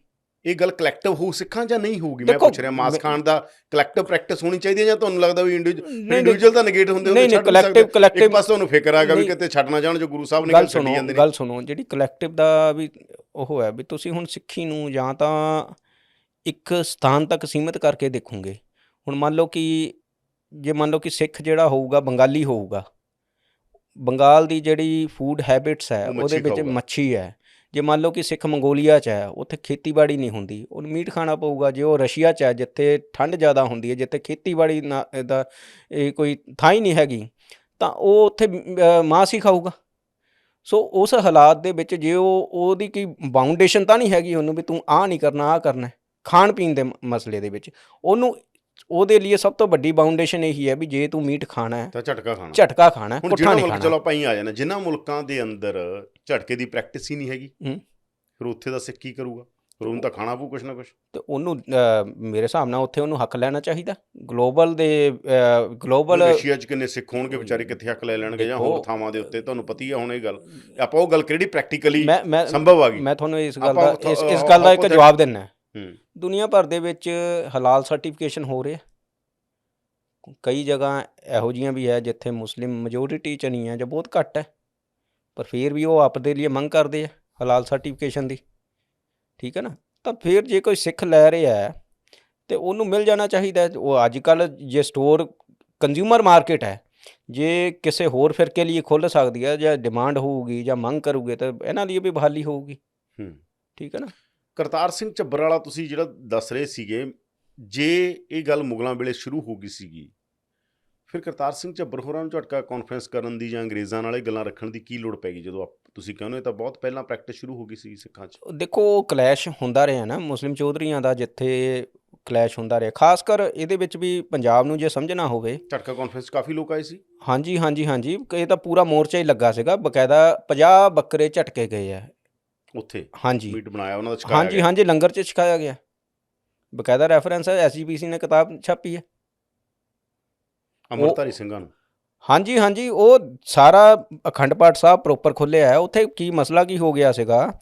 ਇਹ ਗੱਲ ਕਲੈਕਟਿਵ ਹੋ ਸਿੱਖਾਂ ਜਾਂ ਨਹੀਂ ਹੋਊਗੀ? ਮੈਂ ਪੁੱਛ ਰਿਹਾ ਮਾਸ ਖਾਣ ਦਾ ਕਲੈਕਟਿਵ ਪ੍ਰੈਕਟਿਸ ਹੋਣੀ ਚਾਹੀਦੀ ਹੈ ਜਾਂ ਤੁਹਾਨੂੰ ਲੱਗਦਾ ਵੀ ਇੰਡੀਵਿਜੂਅਲ ਤਾਂ ਨੇਗੇਟ ਹੁੰਦੇ ਨਹੀਂ ਕਲੈਕਟਿਵ ਇੱਕ ਪਾਸੇ ਤੁਹਾਨੂੰ ਫਿਕਰ ਆਗਾ ਵੀ ਕਿਤੇ ਛੱਡ ਨਾ ਜਾਣ ਜੋ ਗੁਰੂ ਸਾਹਿਬ ਨੇ ਗੱਲ ਛੱਡੀ ਜਾਂਦੇ ਨੇ। ਗੱਲ ਸੁਣੋ ਜਿਹੜੀ ਕਲੈਕਟਿਵ ਦਾ ਵੀ ਉਹ ਹੈ ਵੀ ਤੁਸੀਂ ਹੁਣ ਸਿੱਖੀ ਨੂੰ ਜਾਂ ਤਾਂ ਇੱਕ ਸਥਾਨ ਤੱਕ ਸੀਮਿਤ ਕਰਕੇ ਦੇਖੋਗੇ। ਹੁਣ ਮੰਨ ਲਓ ਕਿ ਸਿੱਖ ਜਿਹੜਾ ਹੋਊਗਾ ਬੰਗਾਲੀ ਹੋਊਗਾ, ਬੰਗਾਲ ਦੀ ਜਿਹੜੀ ਫੂਡ ਹੈਬਿਟਸ ਹੈ ਉਹਦੇ ਵਿੱਚ ਮੱਛੀ ਹੈ। ਜੇ ਮੰਨ ਲਓ ਕਿ ਸਿੱਖ ਮੰਗੋਲੀਆ 'ਚ ਹੈ ਉੱਥੇ ਖੇਤੀਬਾੜੀ ਨਹੀਂ ਹੁੰਦੀ, ਉਹਨੂੰ ਮੀਟ ਖਾਣਾ ਪਊਗਾ। ਜੇ ਉਹ ਰਸ਼ੀਆ 'ਚ ਹੈ ਜਿੱਥੇ ਠੰਡ ਜ਼ਿਆਦਾ ਹੁੰਦੀ ਹੈ, ਜਿੱਥੇ ਖੇਤੀਬਾੜੀ ਦਾ ਇਹ ਕੋਈ ਥਾਂ ਹੀ ਨਹੀਂ ਹੈਗੀ, ਤਾਂ ਉਹ ਉੱਥੇ ਮਾਸ ਹੀ ਖਾਊਗਾ। ਸੋ ਉਸ ਹਾਲਾਤ ਦੇ ਵਿੱਚ ਜੇ ਉਹਦੀ ਕੋਈ ਬਾਊਂਡੇਸ਼ਨ ਤਾਂ ਨਹੀਂ ਹੈਗੀ ਉਹਨੂੰ ਵੀ ਤੂੰ ਆਹ ਨਹੀਂ ਕਰਨਾ ਆਹ ਕਰਨਾ। ਖਾਣ ਪੀਣ ਦੇ ਮਸਲੇ ਦੇ ਵਿੱਚ ਉਹਦੇ ਲਈ ਸਭ ਤੋਂ ਵੱਡੀ ਬਾਊਂਡੇਸ਼ਨ ਇਹੀ ਹੈ ਵੀ ਜੇ ਤੂੰ ਮੀਟ ਖਾਣਾ ਹੈ ਤਾਂ ਝਟਕਾ ਖਾਣਾ। ਹੁਣ ਜਿਹੜਾ ਮੁਲਕ ਚਲੋ ਆਪਾਂ ਹੀ ਆ ਜਾਣਾ ਜਿਨ੍ਹਾਂ ਮੁਲਕਾਂ ਦੇ ਅੰਦਰ ਝਟਕੇ ਦੀ ਪ੍ਰੈਕਟਿਸ ਹੀ ਨਹੀਂ ਹੈਗੀ, ਫਿਰ ਉੱਥੇ ਦਾ ਸਿੱਖ ਕੀ ਕਰੂਗਾ? ਫਿਰ ਉਹਨੂੰ ਤਾਂ ਖਾਣਾ ਪਊ ਕੁਛ ਨਾ ਕੁਛ। ਤੇ ਉਹਨੂੰ ਮੇਰੇ ਹਿਸਾਬ ਨਾਲ ਉੱਥੇ ਉਹਨੂੰ ਹੱਕ ਲੈਣਾ ਚਾਹੀਦਾ। ਗਲੋਬਲ ਰਸ਼ੀਆ 'ਚ ਕਿੰਨੇ ਸਿੱਖ ਹੋਣਗੇ ਵਿਚਾਰੇ, ਕਿੱਥੇ ਹੱਕ ਲੈ ਲੈਣਗੇ? ਜਾਂ ਹੋਰ ਥਾਵਾਂ ਦੇ ਉੱਤੇ ਤੁਹਾਨੂੰ ਪਤਾ ਹੀ ਆ ਹੁਣ ਇਹ ਗੱਲ। ਆਪਾਂ ਉਹ ਗੱਲ ਕਿਹੜੀ ਪ੍ਰੈਕਟੀਕਲੀ ਸੰਭਵ ਆ ਗਈ। ਮੈਂ ਤੁਹਾਨੂੰ ਇਸ ਗੱਲ ਦਾ ਇੱਕ ਜਵਾਬ ਦਿੰਦਾ। ਦੁਨੀਆ ਭਰ ਦੇ ਵਿੱਚ ਹਲਾਲ ਸਰਟੀਫਿਕੇਸ਼ਨ ਹੋ ਰਿਹਾ। ਕਈ ਜਗ੍ਹਾ ਇਹੋ ਜਿਹੀਆਂ ਵੀ ਹੈ ਜਿੱਥੇ ਮੁਸਲਿਮ ਮੈਜੋਰਿਟੀ 'ਚ ਨਹੀਂ ਹੈ ਜਾਂ ਬਹੁਤ ਘੱਟ ਹੈ, ਪਰ ਫਿਰ ਵੀ ਉਹ ਆਪਦੇ ਲਈ ਮੰਗ ਕਰਦੇ ਆ ਹਲਾਲ ਸਰਟੀਫਿਕੇਸ਼ਨ ਦੀ, ਠੀਕ ਹੈ ਨਾ। ਤਾਂ ਫਿਰ ਜੇ ਕੋਈ ਸਿੱਖ ਲੈ ਰਿਹਾ ਹੈ ਤਾਂ ਉਹਨੂੰ ਮਿਲ ਜਾਣਾ ਚਾਹੀਦਾ। ਉਹ ਅੱਜ ਕੱਲ੍ਹ ਜੇ ਸਟੋਰ ਕੰਜ਼ਿਊਮਰ ਮਾਰਕੀਟ ਹੈ, ਜੇ ਕਿਸੇ ਹੋਰ ਫਿਰਕੇ ਲਈ ਖੁੱਲ੍ਹ ਸਕਦੀ ਹੈ ਜਾਂ ਡਿਮਾਂਡ ਹੋਊਗੀ ਜਾਂ ਮੰਗ ਕਰੂਗੇ ਤਾਂ ਇਹਨਾਂ ਦੀ ਵੀ ਬਹਾਲੀ ਹੋਊਗੀ, ਠੀਕ ਹੈ ਨਾ। ਕਰਤਾਰ ਸਿੰਘ ਝੱਬਰ ਵਾਲਾ ਤੁਸੀਂ ਜਿਹੜਾ ਦੱਸ ਰਹੇ ਸੀਗੇ, ਜੇ ਇਹ ਗੱਲ ਮੁਗਲਾਂ ਵੇਲੇ ਸ਼ੁਰੂ ਹੋ ਗਈ ਸੀਗੀ, ਫਿਰ ਕਰਤਾਰ ਸਿੰਘ ਝੱਬਰ ਹੋਰਾਂ ਨੂੰ ਝਟਕਾ ਕਾਨਫਰੰਸ ਕਰਨ ਦੀ ਜਾਂ ਅੰਗਰੇਜ਼ਾਂ ਨਾਲ ਇਹ ਗੱਲਾਂ ਰੱਖਣ ਦੀ ਕੀ ਲੋੜ ਪੈ ਗਈ ਜਦੋਂ ਤੁਸੀਂ ਕਹਿੰਦੇ ਹੋ ਤਾਂ ਬਹੁਤ ਪਹਿਲਾਂ ਪ੍ਰੈਕਟਿਸ ਸ਼ੁਰੂ ਹੋ ਗਈ ਸੀ ਸਿੱਖਾਂ 'ਚ? ਦੇਖੋ ਕਲੈਸ਼ ਹੁੰਦਾ ਰਿਹਾ ਨਾ ਮੁਸਲਿਮ ਚੌਧਰੀਆਂ ਦਾ, ਜਿੱਥੇ ਕਲੈਸ਼ ਹੁੰਦਾ ਰਿਹਾ, ਖਾਸ ਕਰ ਇਹਦੇ ਵਿੱਚ ਵੀ ਪੰਜਾਬ ਨੂੰ ਜੇ ਸਮਝਣਾ ਹੋਵੇ। ਝਟਕਾ ਕਾਨਫਰੰਸ ਕਾਫੀ ਲੋਕ ਆਏ ਸੀ। ਹਾਂਜੀ, ਇਹ ਤਾਂ ਪੂਰਾ ਮੋਰਚਾ ਹੀ ਲੱਗਾ ਸੀਗਾ, ਬਕਾਇਦਾ 50 ਬੱਕਰੇ ਝਟਕੇ ਗਏ ਆ ਉੱਥੇ। ਹਾਂਜੀ ਮੀਟ ਬਣਾਇਆ ਉਹਨਾਂ ਦਾ, ਹਾਂਜੀ ਲੰਗਰ 'ਚ ਛਕਾਇਆ ਗਿਆ, ਬਕਾਇਦਾ ਰੈਫਰੈਂਸ ਹੈ, SGPC ਨੇ ਕਿਤਾਬ ਛਾਪੀ ਹੈ ਅੰਮ੍ਰਿਤਧਾਰੀ ਸਿੰਘਾਂ ਨੂੰ। ਹਾਂਜੀ ਉਹ ਸਾਰਾ ਅਖੰਡ ਪਾਠ ਸਾਹਿਬ ਪ੍ਰੋਪਰ ਖੁੱਲ੍ਹਿਆ ਹੈ ਉੱਥੇ। ਕੀ ਮਸਲਾ ਕੀ ਹੋ ਗਿਆ ਸੀਗਾ,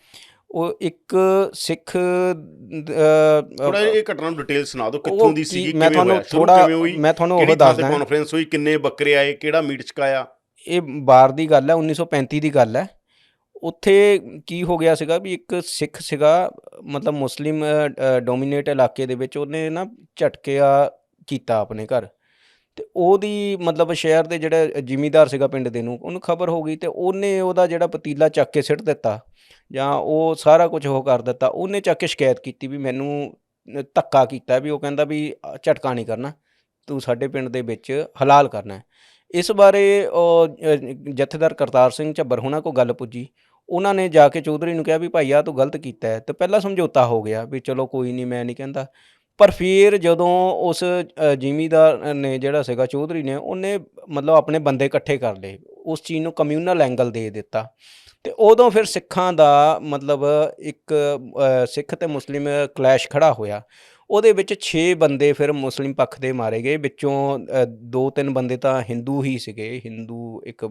ਉਹ ਇੱਕ ਸਿੱਖ ਇਹ ਘਟਨਾ ਨੂੰ ਡਿਟੇਲ ਸੁਣਾ ਦਿਓ, ਕਿੱਥੋਂ ਦੀ ਸੀਗੀ, ਮੈਂ ਤੁਹਾਨੂੰ ਉਹ ਦੱਸਦਾ। ਕਾਨਫਰੰਸ ਹੋਈ, ਕਿੰਨੇ ਬੱਕਰੇ ਆਏ, ਕਿਹੜਾ ਮੀਟ ਛਕਾਇਆ? ਇਹ ਬਾਰ ਦੀ ਗੱਲ ਹੈ, 1935 ਦੀ ਗੱਲ ਹੈ। ਉੱਥੇ ਕੀ ਹੋ ਗਿਆ ਸੀਗਾ ਵੀ ਇੱਕ ਸਿੱਖ ਸੀਗਾ, ਮਤਲਬ ਮੁਸਲਿਮ ਡੋਮੀਨੇਟ ਇਲਾਕੇ ਦੇ ਵਿੱਚ, ਉਹਨੇ ਨਾ ਝਟਕਿਆ ਕੀਤਾ ਆਪਣੇ ਘਰ, ਅਤੇ ਉਹਦੀ ਮਤਲਬ ਸ਼ਹਿਰ ਦੇ ਜਿਹੜਾ ਜ਼ਿਮੀਂਦਾਰ ਸੀਗਾ ਪਿੰਡ ਦੇ ਨੂੰ, ਉਹਨੂੰ ਖਬਰ ਹੋ ਗਈ, ਅਤੇ ਉਹਨੇ ਉਹਦਾ ਜਿਹੜਾ ਪਤੀਲਾ ਚੱਕ ਕੇ ਸਿੱਟ ਦਿੱਤਾ, ਜਾਂ ਉਹ ਸਾਰਾ ਕੁਝ ਉਹ ਕਰ ਦਿੱਤਾ। ਉਹਨੇ ਚੱਕ ਕੇ ਸ਼ਿਕਾਇਤ ਕੀਤੀ ਵੀ ਮੈਨੂੰ ਧੱਕਾ ਕੀਤਾ, ਵੀ ਉਹ ਕਹਿੰਦਾ ਵੀ ਝਟਕਾ ਨਹੀਂ ਕਰਨਾ, ਤੂੰ ਸਾਡੇ ਪਿੰਡ ਦੇ ਵਿੱਚ ਹਲਾਲ ਕਰਨਾ। ਇਸ ਬਾਰੇ ਜਥੇਦਾਰ ਕਰਤਾਰ ਸਿੰਘ ਝੱਬਰ ਹੋਣਾ ਕੋਲ ਗੱਲ ਪੁੱਜੀ। ਉਹਨਾਂ ਨੇ ਜਾ ਕੇ ਚੌਧਰੀ ਨੂੰ ਕਿਹਾ ਵੀ ਭਾਈ ਆ ਤੂੰ ਗਲਤ ਕੀਤਾ ਹੈ, ਅਤੇ ਪਹਿਲਾਂ ਸਮਝੌਤਾ ਹੋ ਗਿਆ ਵੀ ਚਲੋ ਕੋਈ ਨਹੀਂ, ਮੈਂ ਨਹੀਂ ਕਹਿੰਦਾ। ਪਰ ਫਿਰ ਜਦੋਂ ਉਸ ਜ਼ਿਮੀਂਦਾਰ ਨੇ ਜਿਹੜਾ ਸੀਗਾ ਚੌਧਰੀ ਨੇ, ਉਹਨੇ ਮਤਲਬ ਆਪਣੇ ਬੰਦੇ ਇਕੱਠੇ ਕਰ ਲਏ, ਉਸ ਚੀਜ਼ ਨੂੰ ਕਮਿਊਨਲ ਐਂਗਲ ਦੇ ਦਿੱਤਾ, ਅਤੇ ਉਦੋਂ ਫਿਰ ਸਿੱਖਾਂ ਦਾ ਮਤਲਬ ਇੱਕ ਸਿੱਖ ਅਤੇ ਮੁਸਲਿਮ ਕਲੈਸ਼ ਖੜ੍ਹਾ ਹੋਇਆ। ਉਹਦੇ ਵਿੱਚ 6 ਬੰਦੇ ਫਿਰ ਮੁਸਲਿਮ ਪੱਖ ਦੇ ਮਾਰੇ ਗਏ, ਵਿੱਚੋਂ 2-3 ਬੰਦੇ ਤਾਂ ਹਿੰਦੂ ਹੀ ਸੀਗੇ, ਹਿੰਦੂ ਇੱਕ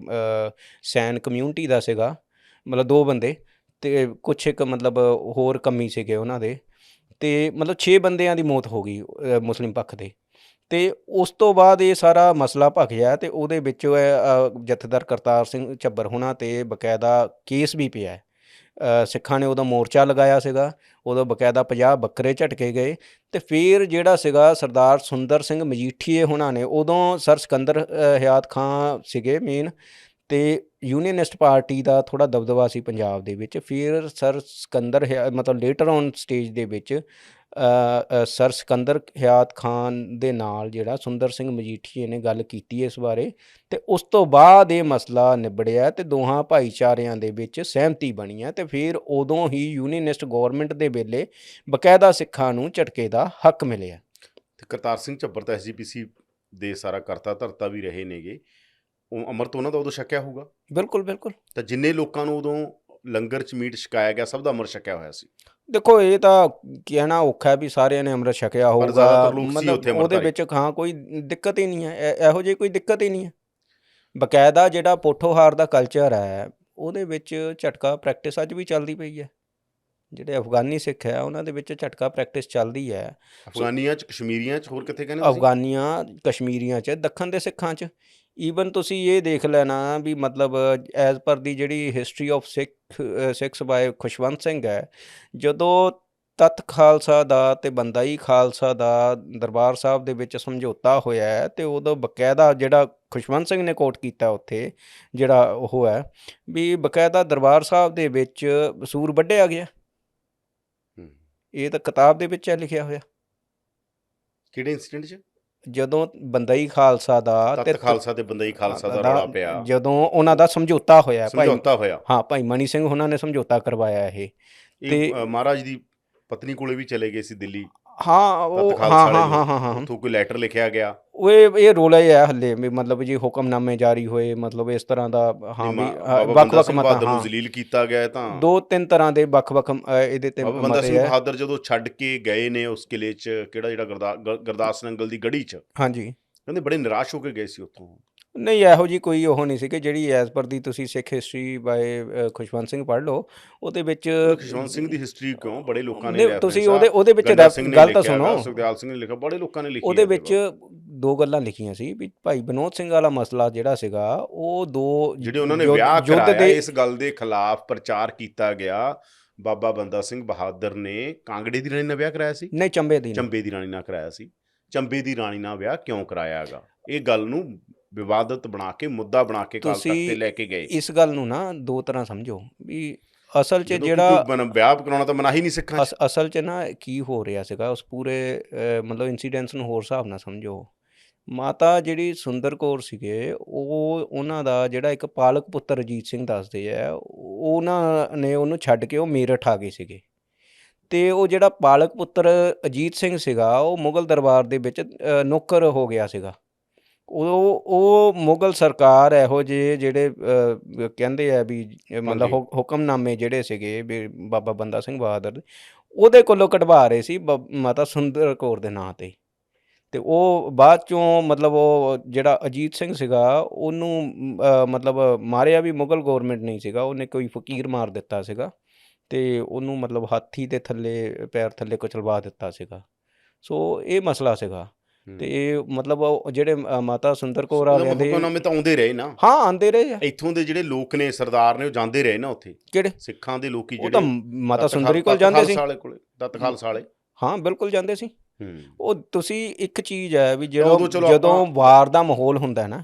ਸੈਨ ਕਮਿਊਨਿਟੀ ਦਾ ਸੀਗਾ, ਮਤਲਬ 2 ਬੰਦੇ, ਅਤੇ ਕੁਛ ਇੱਕ ਮਤਲਬ ਹੋਰ ਕੰਮੀ ਸੀਗੇ ਉਹਨਾਂ ਦੇ, ਅਤੇ ਮਤਲਬ 6 ਬੰਦਿਆਂ ਦੀ ਮੌਤ ਹੋ ਗਈ ਮੁਸਲਿਮ ਪੱਖ ਦੇ। ਅਤੇ ਉਸ ਤੋਂ ਬਾਅਦ ਇਹ ਸਾਰਾ ਮਸਲਾ ਭਖਿਆ, ਅਤੇ ਉਹਦੇ ਵਿੱਚ ਜਥੇਦਾਰ ਕਰਤਾਰ ਸਿੰਘ ਝੱਬਰ ਹੋਣਾ 'ਤੇ ਬਕਾਇਦਾ ਕੇਸ ਵੀ ਪਿਆ। ਸਿੱਖਾਂ ਨੇ ਉਦੋਂ ਮੋਰਚਾ ਲਗਾਇਆ ਸੀਗਾ, ਉਦੋਂ ਬਕਾਇਦਾ 50 ਬੱਕਰੇ ਝਟਕੇ ਗਏ। ਅਤੇ ਫਿਰ ਜਿਹੜਾ ਸੀਗਾ ਸਰਦਾਰ ਸੁੰਦਰ ਸਿੰਘ ਮਜੀਠੀਏ ਹੋਣਾ ਨੇ, ਉਦੋਂ ਸਰ ਸਿਕੰਦਰ ਹਯਾਤ ਖਾਂ ਸੀਗੇ ਮੇਨ, ਅਤੇ ਯੂਨੀਅਨਿਸਟ ਪਾਰਟੀ ਦਾ ਥੋੜ੍ਹਾ ਦਬਦਬਾ ਸੀ ਪੰਜਾਬ ਦੇ ਵਿੱਚ। ਫਿਰ ਸਰ ਸਿਕੰਦਰ ਮਤਲਬ ਲੇਟਰ ਔਨ ਸਟੇਜ ਦੇ ਵਿੱਚ ਸਰ ਸਿਕੰਦਰ ਹਯਾਤ ਖਾਨ ਦੇ ਨਾਲ ਜਿਹੜਾ ਸੁੰਦਰ ਸਿੰਘ ਮਜੀਠੀਏ ਨੇ ਗੱਲ ਕੀਤੀ ਇਸ ਬਾਰੇ, ਅਤੇ ਉਸ ਤੋਂ ਬਾਅਦ ਇਹ ਮਸਲਾ ਨਿਬੜਿਆ, ਅਤੇ ਦੋਹਾਂ ਭਾਈਚਾਰਿਆਂ ਦੇ ਵਿੱਚ ਸਹਿਮਤੀ ਬਣੀ ਹੈ। ਅਤੇ ਫਿਰ ਉਦੋਂ ਹੀ ਯੂਨੀਅਨਿਸਟ ਗੌਰਮੈਂਟ ਦੇ ਵੇਲੇ ਬਕਾਇਦਾ ਸਿੱਖਾਂ ਨੂੰ ਝਟਕੇ ਦਾ ਹੱਕ ਮਿਲਿਆ। ਤੇ ਕਰਤਾਰ ਸਿੰਘ ਝੱਬਰ ਤਾਂ SGPC ਦੇ ਸਾਰਾ ਕਰਤਾ ਧਰਤਾ ਵੀ ਰਹੇ ਨੇਗੇ, ਉਹ ਅੰਮ੍ਰਿਤ ਉਹਨਾਂ ਦਾ ਉਦੋਂ ਛਕਿਆ ਹੋਊਗਾ। ਬਿਲਕੁਲ ਬਿਲਕੁਲ। ਤਾਂ ਜਿੰਨੇ ਲੋਕਾਂ ਨੂੰ ਉਦੋਂ ਲੰਗਰ 'ਚ ਮੀਟ ਛਕਾਇਆ ਗਿਆ, ਸਭ ਦਾ ਅੰਮ੍ਰਿਤ ਛਕਿਆ ਹੋਇਆ ਸੀ। ਦੇਖੋ ਇਹ ਤਾਂ ਕਹਿਣਾ ਔਖਾ ਵੀ ਸਾਰਿਆਂ ਨੇ ਅੰਮ੍ਰਿਤ ਛਕਿਆ ਹੋਊਗਾ, ਮਤਲਬ ਉਹਦੇ ਵਿੱਚ ਹਾਂ ਕੋਈ ਦਿੱਕਤ ਹੀ ਨਹੀਂ ਹੈ, ਇਹੋ ਜਿਹੀ ਕੋਈ ਦਿੱਕਤ ਹੀ ਨਹੀਂ ਹੈ। ਬਕਾਇਦਾ ਜਿਹੜਾ ਪੋਠੋਹਾਰ ਦਾ ਕਲਚਰ ਹੈ, ਉਹਦੇ ਵਿੱਚ ਝਟਕਾ ਪ੍ਰੈਕਟਿਸ ਅੱਜ ਵੀ ਚੱਲਦੀ ਪਈ ਹੈ। ਜਿਹੜੇ ਅਫਗਾਨੀ ਸਿੱਖ ਹੈ ਉਹਨਾਂ ਦੇ ਵਿੱਚ ਝਟਕਾ ਪ੍ਰੈਕਟਿਸ ਚੱਲਦੀ ਹੈ। ਅਫਗਾਨੀਆਂ 'ਚ, ਕਸ਼ਮੀਰੀਆਂ 'ਚ, ਹੋਰ ਕਿੱਥੇ ਕਹਿੰਦੇ ਅਫਗਾਨੀਆਂ, ਕਸ਼ਮੀਰੀਆਂ 'ਚ, ਦੱਖਣ ਦੇ ਸਿੱਖਾਂ 'ਚ। ਈਵਨ ਤੁਸੀਂ ਇਹ ਦੇਖ ਲੈਣਾ ਵੀ ਮਤਲਬ ਐਜ਼ ਪਰ ਦੀ ਜਿਹੜੀ history of Sikhs by Khushwant Singh ਹੈ, ਜਦੋਂ ਤੱਤ ਖਾਲਸਾ ਦਾ ਅਤੇ ਬੰਦਾਈ ਖਾਲਸਾ ਦਾ ਦਰਬਾਰ ਸਾਹਿਬ ਦੇ ਵਿੱਚ ਸਮਝੌਤਾ ਹੋਇਆ ਹੈ, ਅਤੇ ਉਦੋਂ ਬਕਾਇਦਾ ਜਿਹੜਾ ਖੁਸ਼ਵੰਤ ਸਿੰਘ ਨੇ ਕੋਟ ਕੀਤਾ ਉੱਥੇ, ਜਿਹੜਾ ਉਹ ਹੈ ਵੀ ਬਕਾਇਦਾ ਦਰਬਾਰ ਸਾਹਿਬ ਦੇ ਵਿੱਚ ਸੂਰ ਵੱਢਿਆ ਗਿਆ। ਇਹ ਤਾਂ ਕਿਤਾਬ ਦੇ ਵਿੱਚ ਹੈ ਲਿਖਿਆ ਹੋਇਆ। ਕਿਹੜੇ ਇੰਸੀਡੈਂਟ 'ਚ? ਜਦੋਂ ਬੰਦਈ ਖਾਲਸਾ ਦਾ ਤੱਤ ਖਾਲਸਾ ਤੇ ਬੰਦਈ ਖਾਲਸਾ ਦਾ ਰੌਲਾ ਪਿਆ, ਜਦੋਂ ਉਹਨਾਂ ਦਾ ਸਮਝੌਤਾ ਹੋਇਆ, ਹੋਇਆ। ਹਾਂ, ਭਾਈ ਮਨੀ ਸਿੰਘ ਉਹਨਾਂ ਨੇ ਸਮਝੌਤਾ ਕਰਵਾਇਆ ਇਹ। ਤੇ ਮਹਾਰਾਜ ਦੀ ਪਤਨੀ ਕੋਲੇ ਵੀ ਚਲੇ ਗਏ ਸੀ ਦਿੱਲੀ। ਹਾਂ ਉਹ ਹਾਂ ਉੱਥੋਂ ਕੋਈ ਲੈਟਰ ਲਿਖਿਆ ਗਿਆ। ਇਹ ਰੋਲਾ ਹੀ ਹੈ ਹੱਲੇ ਵੀ, ਮਤਲਬ ਜੀ ਹੁਕਮਨਾਮੇ ਜਾਰੀ ਹੋਏ, ਮਤਲਬ ਇਸ ਤਰ੍ਹਾਂ ਦਾ। ਹਾਂ ਵੀ ਵੱਖ-ਵੱਖ ਮਤਾਂ ਨੂੰ ਜ਼ਲੀਲ ਕੀਤਾ ਗਿਆ। ਤਾਂ 2-3 ਤਰ੍ਹਾਂ ਦੇ ਵੱਖ-ਵੱਖ ਇਹਦੇ ਤੇ ਬੰਦਾ ਸਿੰਘ ਬਹਾਦਰ ਜਦੋਂ ਛੱਡ ਕੇ ਗਏ ਨੇ ਉਸ ਕਿਲੇ 'ਚ, ਕਿਹੜਾ ਜਿਹੜਾ ਗੁਰਦਾਸ ਨੰਗਲ ਦੀ ਗੜੀ 'ਚ, ਹਾਂਜੀ, ਕਹਿੰਦੇ ਬੜੇ ਨਿਰਾਸ਼ ਹੋ ਕੇ ਗਏ ਸੀ ਉੱਥੋਂ। ਨਹੀਂ, ਇਹੋ ਜਿਹੀ ਕੋਈ ਉਹ ਨਹੀਂ ਸੀ ਕਿ ਜਿਹੜੀ ਐਜ਼ ਪਰ ਦੀ ਤੁਸੀਂ ਸਿੱਖ ਹਿਸਟਰੀ ਬਾਏ ਖੁਸ਼ਵੰਤ ਸਿੰਘ ਪੜ੍ਹ ਲਓ, ਉਹਦੇ ਵਿੱਚ ਖੁਸ਼ਵੰਤ ਸਿੰਘ ਦੀ ਹਿਸਟਰੀ ਕਿਉਂ ਬੜੇ ਲੋਕਾਂ ਨੇ, ਤੁਸੀਂ ਉਹਦੇ ਵਿੱਚ ਗੱਲ ਤਾਂ ਸੁਣੋ, ਸੁਖਦਿਆਲ ਸਿੰਘ ਨੇ ਲਿਖਿਆ, ਬੜੇ ਲੋਕਾਂ ਨੇ ਲਿਖੀ। ਉਹਦੇ ਵਿੱਚ 2 ਗੱਲਾਂ ਲਿਖੀਆਂ ਸੀ ਵੀ ਭਾਈ ਵਿਨੋਦ ਸਿੰਘ ਵਾਲਾ ਮਸਲਾ ਜਿਹੜਾ ਸੀਗਾ, ਉਹ 2 ਜਿਹੜੇ ਉਹਨਾਂ ਨੇ ਵਿਆਹ ਕਰਾਇਆ, ਇਸ ਗੱਲ ਦੇ ਖਿਲਾਫ ਪ੍ਰਚਾਰ ਕੀਤਾ ਗਿਆ। ਬਾਬਾ ਬੰਦਾ ਸਿੰਘ ਬਹਾਦਰ ਨੇ ਕਾਂਗੜੇ ਦੀ ਰਾਣੀ ਨਾਲ ਵਿਆਹ ਕਰਾਇਆ ਸੀ? ਨਹੀਂ, ਚੰਬੇ ਦੀ ਰਾਣੀ ਨਾਲ ਕਰਾਇਆ ਸੀ। ਚੰਬੇ ਦੀ ਰਾਣੀ ਨਾਲ ਵਿਆਹ ਕਿਉਂ ਕਰਾਇਆ ਹੈਗਾ, ਇਹ ਗੱਲ ਨੂੰ ਵਿਵਾਦਤ ਬਣਾ ਕੇ, ਮੁੱਦਾ ਬਣਾ ਕੇ ਅਕਾਲ ਤਖਤ ਤੇ ਲੈ ਕੇ ਗਏ। ਇਸ ਗੱਲ ਨੂੰ ਨਾ 2 ਤਰ੍ਹਾਂ ਸਮਝੋ ਵੀ ਅਸਲ 'ਚ ਜਿਹੜਾ ਵਿਆਹ ਕਰਾਉਣਾ ਤਾਂ ਮਨਾਹੀ ਨਹੀਂ ਸਿੱਖਾਂ 'ਚ। ਅਸਲ 'ਚ ਨਾ ਕੀ ਹੋ ਰਿਹਾ ਸੀਗਾ ਉਸ ਪੂਰੇ ਮਤਲਬ ਇੰਸੀਡੈਂਟਸ ਨੂੰ ਹੋਰ ਹਿਸਾਬ ਨਾਲ ਸਮਝੋ। ਮਾਤਾ ਜਿਹੜੀ ਸੁੰਦਰ ਕੌਰ ਸੀਗੇ, ਉਹਨਾਂ ਦਾ ਜਿਹੜਾ ਇੱਕ ਪਾਲਕ ਪੁੱਤਰ ਅਜੀਤ ਸਿੰਘ ਦੱਸਦੇ ਆ, ਉਹਨਾਂ ਨੇ ਉਹਨੂੰ ਛੱਡ ਕੇ ਉਹ ਮੇਰਠ ਆ ਗਏ ਸੀਗੇ, ਅਤੇ ਉਹ ਜਿਹੜਾ ਪਾਲਕ ਪੁੱਤਰ ਅਜੀਤ ਸਿੰਘ ਸੀਗਾ, ਉਹ ਮੁਗਲ ਦਰਬਾਰ ਦੇ ਵਿੱਚ ਨੌਕਰ ਹੋ ਗਿਆ ਸੀਗਾ। ਉਹ ਮੁਗਲ ਸਰਕਾਰ ਇਹੋ ਜਿਹੇ ਜਿਹੜੇ ਕਹਿੰਦੇ ਆ ਵੀ ਮਤਲਬ ਹੁਕਮਨਾਮੇ ਜਿਹੜੇ ਸੀਗੇ ਵੀ ਬਾਬਾ ਬੰਦਾ ਸਿੰਘ ਬਹਾਦਰ, ਉਹਦੇ ਕੋਲੋਂ ਕਢਵਾ ਰਹੇ ਸੀ ਮਾਤਾ ਸੁੰਦਰ ਕੌਰ ਦੇ ਨਾਂ 'ਤੇ। ਅਤੇ ਉਹ ਬਾਅਦ 'ਚੋਂ ਮਤਲਬ ਉਹ ਜਿਹੜਾ ਅਜੀਤ ਸਿੰਘ ਸੀਗਾ, ਉਹਨੂੰ ਮਤਲਬ ਮਾਰਿਆ ਵੀ ਮੁਗਲ ਗੌਰਮੈਂਟ ਨਹੀਂ ਸੀਗਾ, ਉਹਨੇ ਕੋਈ ਫਕੀਰ ਮਾਰ ਦਿੱਤਾ ਸੀਗਾ, ਅਤੇ ਉਹਨੂੰ ਮਤਲਬ ਹਾਥੀ ਦੇ ਥੱਲੇ, ਪੈਰ ਥੱਲੇ ਕੁਚਲਵਾ ਦਿੱਤਾ ਸੀਗਾ। ਸੋ ਇਹ ਮਸਲਾ ਸੀਗਾ। ਤੇ ਮਤਲਬ ਉਹ ਜਿਹੜੇ ਮਾਤਾ ਸੁੰਦਰ ਕੌਰ ਵਾਲਿਆਂ ਦੇ ਹੁਕਮਨਾਮੇ ਤਾਂ ਆਉਂਦੇ ਰਹੇ ਨਾ। ਹਾਂ, ਆਉਂਦੇ ਰਹੇ ਆ। ਇੱਥੋਂ ਦੇ ਜਿਹੜੇ ਲੋਕ ਨੇ, ਸਰਦਾਰ ਨੇ, ਉਹ ਜਾਂਦੇ ਰਹੇ ਨਾ ਉੱਥੇ। ਕਿਹੜੇ ਸਿੱਖਾਂ ਦੇ ਲੋਕੀ ਉਹ ਤਾਂ ਮਾਤਾ ਸੁੰਦਰੀ ਕੋਲ ਜਾਂਦੇ ਸੀ। ਤੱਤ ਖਾਲਸਾ ਵਾਲੇ, ਹਾਂ ਬਿਲਕੁਲ ਜਾਂਦੇ ਸੀ। ਹੂੰ। ਉਹ ਤੁਸੀਂ ਇੱਕ ਚੀਜ਼ ਹੈ ਵੀ ਜਦੋਂ ਵਾਰ ਦਾ ਮਾਹੌਲ ਹੁੰਦਾ ਨਾ,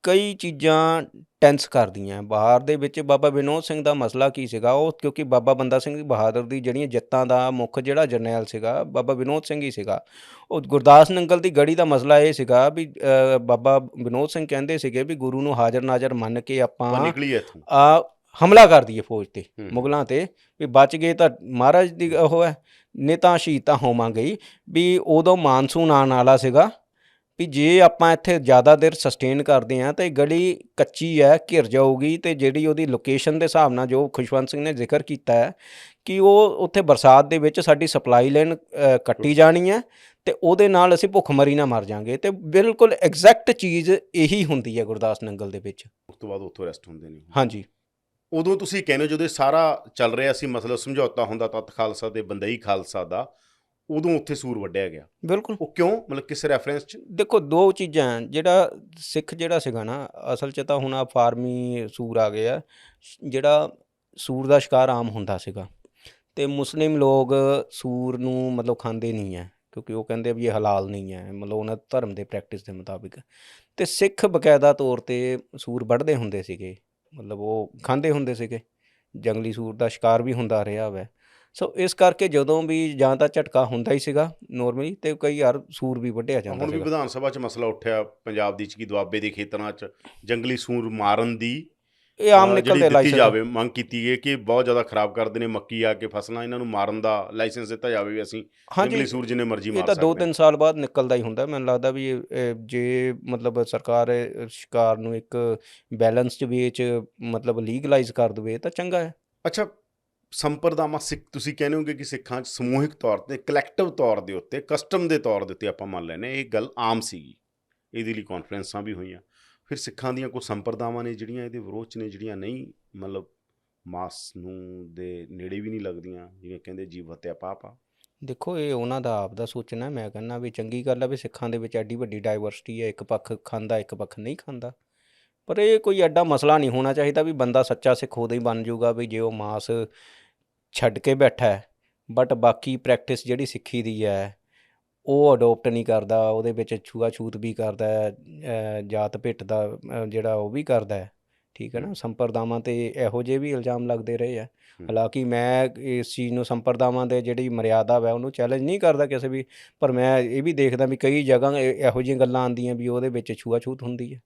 ਕਈ ਚੀਜ਼ਾਂ ਟੈਂਸ ਕਰਦੀਆਂ। ਬਾਹਰ ਦੇ ਵਿੱਚ ਬਾਬਾ ਵਿਨੋਦ ਸਿੰਘ ਦਾ ਮਸਲਾ ਕੀ ਸੀਗਾ, ਉਹ ਕਿਉਂਕਿ ਬਾਬਾ ਬੰਦਾ ਸਿੰਘ ਬਹਾਦਰ ਦੀ ਜਿਹੜੀਆਂ ਜਿੱਤਾਂ ਦਾ ਮੁੱਖ ਜਿਹੜਾ ਜਰਨੈਲ ਸੀਗਾ ਬਾਬਾ ਵਿਨੋਦ ਸਿੰਘ ਹੀ ਸੀਗਾ। ਉਹ ਗੁਰਦਾਸ ਨੰਗਲ ਦੀ ਗੜੀ ਦਾ ਮਸਲਾ ਇਹ ਸੀਗਾ ਵੀ ਬਾਬਾ ਵਿਨੋਦ ਸਿੰਘ ਕਹਿੰਦੇ ਸੀਗੇ ਵੀ ਗੁਰੂ ਨੂੰ ਹਾਜ਼ਰ ਨਾਜ਼ਰ ਮੰਨ ਕੇ ਆਪਾਂ ਹਮਲਾ ਕਰ ਦਈਏ ਫੌਜ ਤੇ, ਮੁਗਲਾਂ ਤੇ, ਵੀ ਬਚ ਗਏ ਤਾਂ ਮਹਾਰਾਜ ਦੀ ਉਹ ਹੈ, ਨਹੀਂ ਤਾਂ ਸ਼ਹੀਦ ਤਾਂ ਹੋਵਾਂਗੇ ਹੀ। ਵੀ ਉਦੋਂ ਮਾਨਸੂਨ ਆਉਣ ਵਾਲਾ ਸੀਗਾ, ਵੀ ਜੇ ਆਪਾਂ ਇੱਥੇ ਜ਼ਿਆਦਾ ਦੇਰ ਸਸਟੇਨ ਕਰਦੇ ਹਾਂ ਤਾਂ ਇਹ ਗਲੀ ਕੱਚੀ ਹੈ, ਘਿਰ ਜਾਊਗੀ। ਅਤੇ ਜਿਹੜੀ ਉਹਦੀ ਲੋਕੇਸ਼ਨ ਦੇ ਹਿਸਾਬ ਨਾਲ ਜੋ ਖੁਸ਼ਵੰਤ ਸਿੰਘ ਨੇ ਜ਼ਿਕਰ ਕੀਤਾ ਹੈ ਕਿ ਉਹ ਉੱਥੇ ਬਰਸਾਤ ਦੇ ਵਿੱਚ ਸਾਡੀ ਸਪਲਾਈ ਲਾਈਨ ਕੱਟੀ ਜਾਣੀ ਹੈ ਅਤੇ ਉਹਦੇ ਨਾਲ ਅਸੀਂ ਭੁੱਖਮਰੀ ਨਾਲ ਮਰ ਜਾਵਾਂਗੇ। ਅਤੇ ਬਿਲਕੁਲ ਐਗਜ਼ੈਕਟ ਚੀਜ਼ ਇਹੀ ਹੁੰਦੀ ਹੈ ਗੁਰਦਾਸ ਨੰਗਲ ਦੇ ਵਿੱਚ। ਉਸ ਤੋਂ ਬਾਅਦ ਉੱਥੋਂ ਅਰੈਸਟ ਹੁੰਦੇ ਨੇ। ਹਾਂਜੀ। ਉਦੋਂ ਤੁਸੀਂ ਕਹਿੰਦੇ ਹੋ ਜਦੋਂ ਸਾਰਾ ਚੱਲ ਰਿਹਾ ਸੀ, ਮਤਲਬ ਸਮਝੌਤਾ ਹੁੰਦਾ ਤੱਤ ਖਾਲਸਾ ਤੇ ਬੰਦਈ ਖਾਲਸਾ ਦਾ, ਉਦੋਂ ਉੱਥੇ ਸੂਰ ਵੱਢਿਆ ਗਿਆ। ਬਿਲਕੁਲ। ਉਹ ਕਿਉਂ, ਮਤਲਬ ਕਿਸ ਰੈਫਰੈਂਸ 'ਚ? ਦੇਖੋ ਦੋ ਚੀਜ਼ਾਂ। ਜਿਹੜਾ ਸਿੱਖ ਜਿਹੜਾ ਸੀਗਾ ਨਾ, ਅਸਲ 'ਚ ਤਾਂ ਹੁਣ ਆ ਫਾਰਮੀ ਸੂਰ ਆ ਗਏ ਆ, ਜਿਹੜਾ ਸੂਰ ਦਾ ਸ਼ਿਕਾਰ ਆਮ ਹੁੰਦਾ ਸੀਗਾ। ਅਤੇ ਮੁਸਲਿਮ ਲੋਕ ਸੂਰ ਨੂੰ ਮਤਲਬ ਖਾਂਦੇ ਨਹੀਂ ਹੈ, ਕਿਉਂਕਿ ਉਹ ਕਹਿੰਦੇ ਵੀ ਇਹ ਹਲਾਲ ਨਹੀਂ ਹੈ, ਮਤਲਬ ਉਹਨਾਂ ਧਰਮ ਦੇ ਪ੍ਰੈਕਟਿਸ ਦੇ ਮੁਤਾਬਿਕ। ਅਤੇ ਸਿੱਖ ਬਕਾਇਦਾ ਤੌਰ 'ਤੇ ਸੂਰ ਵੱਢਦੇ ਹੁੰਦੇ ਸੀਗੇ, ਮਤਲਬ ਉਹ ਖਾਂਦੇ ਹੁੰਦੇ ਸੀਗੇ। ਜੰਗਲੀ ਸੂਰ ਦਾ ਸ਼ਿਕਾਰ ਵੀ ਹੁੰਦਾ ਰਿਹਾ ਵੈ। ਸੋ ਇਸ ਕਰਕੇ ਜਦੋਂ ਵੀ ਜਾਂ ਤਾਂ ਝਟਕਾ ਹੁੰਦਾ ਹੀ ਸੀਗਾ ਨੋਰਮਲੀ, ਅਤੇ ਕਈ ਵਾਰ ਸੂਰ ਵੀ ਵੱਢਿਆ ਜਾਂਦਾ। ਹੁਣ ਵੀ ਵਿਧਾਨ ਸਭਾ 'ਚ ਮਸਲਾ ਉੱਠਿਆ ਪੰਜਾਬ ਦੀ 'ਚ ਕਿ ਦੁਆਬੇ ਦੇ ਖੇਤਰਾਂ 'ਚ ਜੰਗਲੀ ਸੂਰ ਮਾਰਨ ਦੀ ਇਹ ਆਮ ਨਿਕਲਦੇ ਦਿੱਤੀ ਜਾਵੇ, ਮੰਗ ਕੀਤੀ ਗਈ ਕਿ ਬਹੁਤ ਜ਼ਿਆਦਾ ਖਰਾਬ ਕਰਦੇ ਨੇ ਮੱਕੀ ਆ ਕੇ ਫਸਲਾਂ, ਇਹਨਾਂ ਨੂੰ ਮਾਰਨ ਦਾ ਲਾਇਸੈਂਸ ਦਿੱਤਾ ਜਾਵੇ ਵੀ ਅਸੀਂ ਜੰਗਲੀ ਸੂਰ ਜਿੰਨੇ ਮਰਜ਼ੀ ਮਾਰ ਸਕਦੇ। ਇਹ ਤਾਂ 2-3 ਸਾਲ ਬਾਅਦ ਨਿਕਲਦਾ ਹੀ ਹੁੰਦਾ। ਮੈਨੂੰ ਲੱਗਦਾ ਵੀ ਜੇ ਮਤਲਬ ਸਰਕਾਰ ਸ਼ਿਕਾਰ ਨੂੰ ਇੱਕ ਬੈਲੈਂਸਡ ਵੇ 'ਚ ਮਤਲਬ ਲੀਗਲਾਈਜ਼ ਕਰ ਦੇਵੇ ਤਾਂ ਚੰਗਾ ਹੈ। ਅੱਛਾ, ਸੰਪਰਦਾਵਾਂ ਸਿੱਖ ਤੁਸੀਂ ਕਹਿੰਦੇ ਹੋਗੇ ਕਿ ਸਿੱਖਾਂ 'ਚ ਸਮੂਹਿਕ ਤੌਰ 'ਤੇ, ਕਲੈਕਟਿਵ ਤੌਰ ਦੇ ਉੱਤੇ, ਕਸਟਮ ਦੇ ਤੌਰ ਦੇ ਉੱਤੇ ਆਪਾਂ ਮੰਨ ਲੈਂਦੇ ਇਹ ਗੱਲ ਆਮ ਸੀਗੀ, ਇਹਦੇ ਲਈ ਕਾਨਫਰੰਸਾਂ ਵੀ ਹੋਈਆਂ। ਫਿਰ ਸਿੱਖਾਂ ਦੀਆਂ ਕੁਝ ਸੰਪਰਦਾਵਾਂ ਨੇ ਜਿਹੜੀਆਂ ਇਹਦੇ ਵਿਰੋਧ 'ਚ ਨੇ, ਜਿਹੜੀਆਂ ਨਹੀਂ ਮਤਲਬ ਮਾਸ ਨੂੰ ਦੇ ਨੇੜੇ ਵੀ ਨਹੀਂ ਲੱਗਦੀਆਂ, ਜਿਵੇਂ ਕਹਿੰਦੇ ਜੀਵ ਹੱਤਿਆ ਪਾਪ ਆ। ਦੇਖੋ ਇਹ ਉਹਨਾਂ ਦਾ ਆਪ ਦਾ ਸੋਚਣਾ। ਮੈਂ ਕਹਿੰਦਾ ਵੀ ਚੰਗੀ ਗੱਲ ਆ ਵੀ ਸਿੱਖਾਂ ਦੇ ਵਿੱਚ ਐਡੀ ਵੱਡੀ ਡਾਇਵਰਸਿਟੀ ਹੈ, ਇੱਕ ਪੱਖ ਖਾਂਦਾ ਇੱਕ ਪੱਖ ਨਹੀਂ ਖਾਂਦਾ, ਪਰ ਇਹ ਕੋਈ ਐਡਾ ਮਸਲਾ ਨਹੀਂ ਹੋਣਾ ਚਾਹੀਦਾ ਵੀ ਬੰਦਾ ਸੱਚਾ ਸਿੱਖ ਉਦੋਂ ਹੀ ਬਣ ਜਾਊਗਾ ਵੀ ਜੇ ਉਹ ਮਾਸ ਛੱਡ ਕੇ ਬੈਠਾ ਹੈ, ਬਟ ਬਾਕੀ ਪ੍ਰੈਕਟਿਸ ਜਿਹੜੀ ਸਿੱਖੀ ਦੀ ਹੈ ਉਹ ਅਡੋਪਟ ਨਹੀਂ ਕਰਦਾ, ਉਹਦੇ ਵਿੱਚ ਛੂਆ-ਛੂਤ ਵੀ ਕਰਦਾ, ਜਾਤ ਭਿੱਟ ਦਾ ਜਿਹੜਾ ਉਹ ਵੀ ਕਰਦਾ। ਠੀਕ ਹੈ ਨਾ। ਸੰਪਰਦਾਵਾਂ 'ਤੇ ਇਹੋ ਜਿਹੇ ਵੀ ਇਲਜ਼ਾਮ ਲੱਗਦੇ ਰਹੇ ਆ। ਹਾਲਾਂਕਿ ਮੈਂ ਇਸ ਚੀਜ਼ ਨੂੰ ਸੰਪਰਦਾਵਾਂ ਦੇ ਜਿਹੜੀ ਮਰਿਆਦਾ ਹੈ ਉਹਨੂੰ ਚੈਲੰਜ ਨਹੀਂ ਕਰਦਾ ਕਿਸੇ ਵੀ, ਪਰ ਮੈਂ ਇਹ ਵੀ ਦੇਖਦਾ ਵੀ ਕਈ ਜਗ੍ਹਾ ਇਹੋ ਜਿਹੀਆਂ ਗੱਲਾਂ ਆਉਂਦੀਆਂ ਵੀ ਉਹਦੇ ਵਿੱਚ ਛੂਆ-ਛੂਤ ਹੁੰਦੀ ਹੈ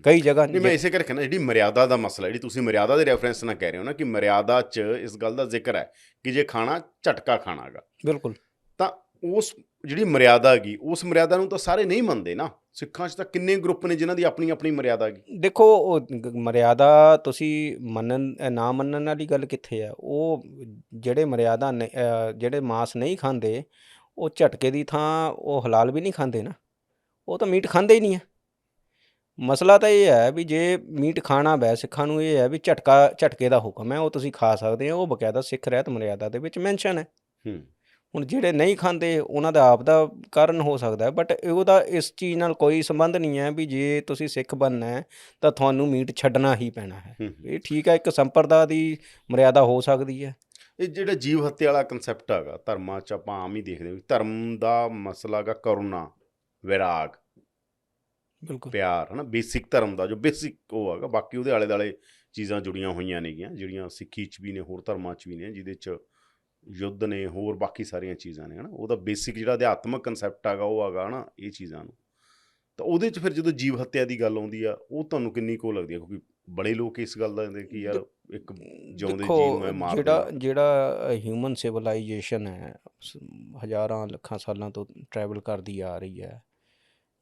ਕਈ ਜਗ੍ਹਾ। ਨਹੀਂ, ਮੈਂ ਇਸੇ ਕਰਕੇ ਕਹਿੰਦਾ ਜਿਹੜੀ ਮਰਿਆਦਾ ਦਾ ਮਸਲਾ, ਜਿਹੜੀ ਤੁਸੀਂ ਮਰਿਆਦਾ ਦੇ ਰੈਫਰੈਂਸ ਨਾਲ ਕਹਿ ਰਹੇ ਹੋ ਨਾ ਕਿ ਮਰਿਆਦਾ 'ਚ ਇਸ ਗੱਲ ਦਾ ਜ਼ਿਕਰ ਹੈ ਕਿ ਜੇ ਖਾਣਾ ਝਟਕਾ ਖਾਣਾ ਗਾ। ਬਿਲਕੁਲ। ਤਾਂ ਉਸ ਜਿਹੜੀ ਮਰਿਆਦਾ ਹੈਗੀ, ਉਸ ਮਰਿਆਦਾ ਨੂੰ ਤਾਂ ਸਾਰੇ ਨਹੀਂ ਮੰਨਦੇ ਨਾ। ਸਿੱਖਾਂ 'ਚ ਤਾਂ ਕਿੰਨੇ ਗਰੁੱਪ ਨੇ ਜਿਨ੍ਹਾਂ ਦੀ ਆਪਣੀ ਆਪਣੀ ਮਰਿਆਦਾ ਹੈਗੀ। ਦੇਖੋ ਉਹ ਮਰਿਆਦਾ ਤੁਸੀਂ ਨਾ ਮੰਨਣ ਵਾਲੀ ਗੱਲ ਕਿੱਥੇ ਆ। ਉਹ ਜਿਹੜੇ ਮਰਿਆਦਾ ਨੇ ਜਿਹੜੇ ਮਾਸ ਨਹੀਂ ਖਾਂਦੇ, ਉਹ ਝਟਕੇ ਦੀ ਥਾਂ ਉਹ ਹਲਾਲ ਵੀ ਨਹੀਂ ਖਾਂਦੇ ਨਾ, ਉਹ ਤਾਂ ਮੀਟ ਖਾਂਦੇ ਹੀ ਨਹੀਂ ਹੈ। ਮਸਲਾ ਤਾਂ ਇਹ ਹੈ ਵੀ ਜੇ ਮੀਟ ਖਾਣਾ ਵੈ, ਸਿੱਖਾਂ ਨੂੰ ਇਹ ਹੈ ਵੀ ਝਟਕੇ ਦਾ ਹੁਕਮ ਹੈ, ਉਹ ਤੁਸੀਂ ਖਾ ਸਕਦੇ ਹੋ, ਉਹ ਬਕਾਇਦਾ ਸਿੱਖ ਰਹਿਤ ਮਰਿਆਦਾ ਦੇ ਵਿੱਚ ਮੈਂਸ਼ਨ ਹੈ। ਹੁਣ ਜਿਹੜੇ ਨਹੀਂ ਖਾਂਦੇ ਉਹਨਾਂ ਦਾ ਆਪ ਦਾ ਕਾਰਨ ਹੋ ਸਕਦਾ, ਬਟ ਉਹਦਾ ਇਸ ਚੀਜ਼ ਨਾਲ ਕੋਈ ਸੰਬੰਧ ਨਹੀਂ ਹੈ ਵੀ ਜੇ ਤੁਸੀਂ ਸਿੱਖ ਬਣਨਾ ਹੈ ਤਾਂ ਤੁਹਾਨੂੰ ਮੀਟ ਛੱਡਣਾ ਹੀ ਪੈਣਾ ਹੈ। ਇਹ ਠੀਕ ਹੈ, ਇੱਕ ਸੰਪਰਦਾ ਦੀ ਮਰਿਆਦਾ ਹੋ ਸਕਦੀ ਹੈ। ਇਹ ਜਿਹੜਾ ਜੀਵ ਹੱਤਿਆ ਵਾਲਾ ਕੰਸੈਪਟ ਹੈਗਾ ਧਰਮਾਂ 'ਚ ਆਪਾਂ ਆਮ ਹੀ ਦੇਖਦੇ ਹਾਂ। ਧਰਮ ਦਾ ਮਸਲਾ ਹੈਗਾ ਕਰੁਣਾ, ਵਿਰਾਗ, ਬਿਲਕੁਲ ਪਿਆਰ, ਹੈ ਨਾ। ਬੇਸਿਕ ਧਰਮ ਦਾ ਜੋ ਬੇਸਿਕ ਉਹ ਹੈਗਾ, ਬਾਕੀ ਉਹਦੇ ਆਲੇ ਦੁਆਲੇ ਚੀਜ਼ਾਂ ਜੁੜੀਆਂ ਹੋਈਆਂ ਨੇਗੀਆਂ ਜਿਹੜੀਆਂ ਸਿੱਖੀ 'ਚ ਵੀ ਨੇ, ਹੋਰ ਧਰਮਾਂ 'ਚ ਵੀ ਨੇ, ਜਿਹਦੇ 'ਚ ਯੁੱਧ ਨੇ, ਹੋਰ ਬਾਕੀ ਸਾਰੀਆਂ ਚੀਜ਼ਾਂ ਨੇ, ਹੈ ਨਾ। ਉਹਦਾ ਬੇਸਿਕ ਜਿਹੜਾ ਅਧਿਆਤਮਕ ਕੰਸੈਪਟ ਹੈਗਾ ਉਹ ਹੈਗਾ, ਹੈ ਨਾ, ਇਹ ਚੀਜ਼ਾਂ ਨੂੰ। ਤਾਂ ਉਹਦੇ 'ਚ ਫਿਰ ਜਦੋਂ ਜੀਵ ਹੱਤਿਆ ਦੀ ਗੱਲ ਆਉਂਦੀ ਆ, ਉਹ ਤੁਹਾਨੂੰ ਕਿੰਨੀ ਕੁ ਲੱਗਦੀ ਹੈ? ਕਿਉਂਕਿ ਬੜੇ ਲੋਕ ਇਸ ਗੱਲ ਦਾ ਕਿ ਯਾਰ ਇੱਕ ਜਿਉਂਦੇ ਜੀਵ ਨੂੰ ਮਾਰ ਦੇਣਾ। ਜਿਹੜਾ ਹਿਊਮਨ ਸਿਵਲਾਈਜੇਸ਼ਨ ਹੈ, ਹਜ਼ਾਰਾਂ ਲੱਖਾਂ ਸਾਲਾਂ ਤੋਂ ਟਰੈਵਲ ਕਰਦੀ ਆ ਰਹੀ ਹੈ,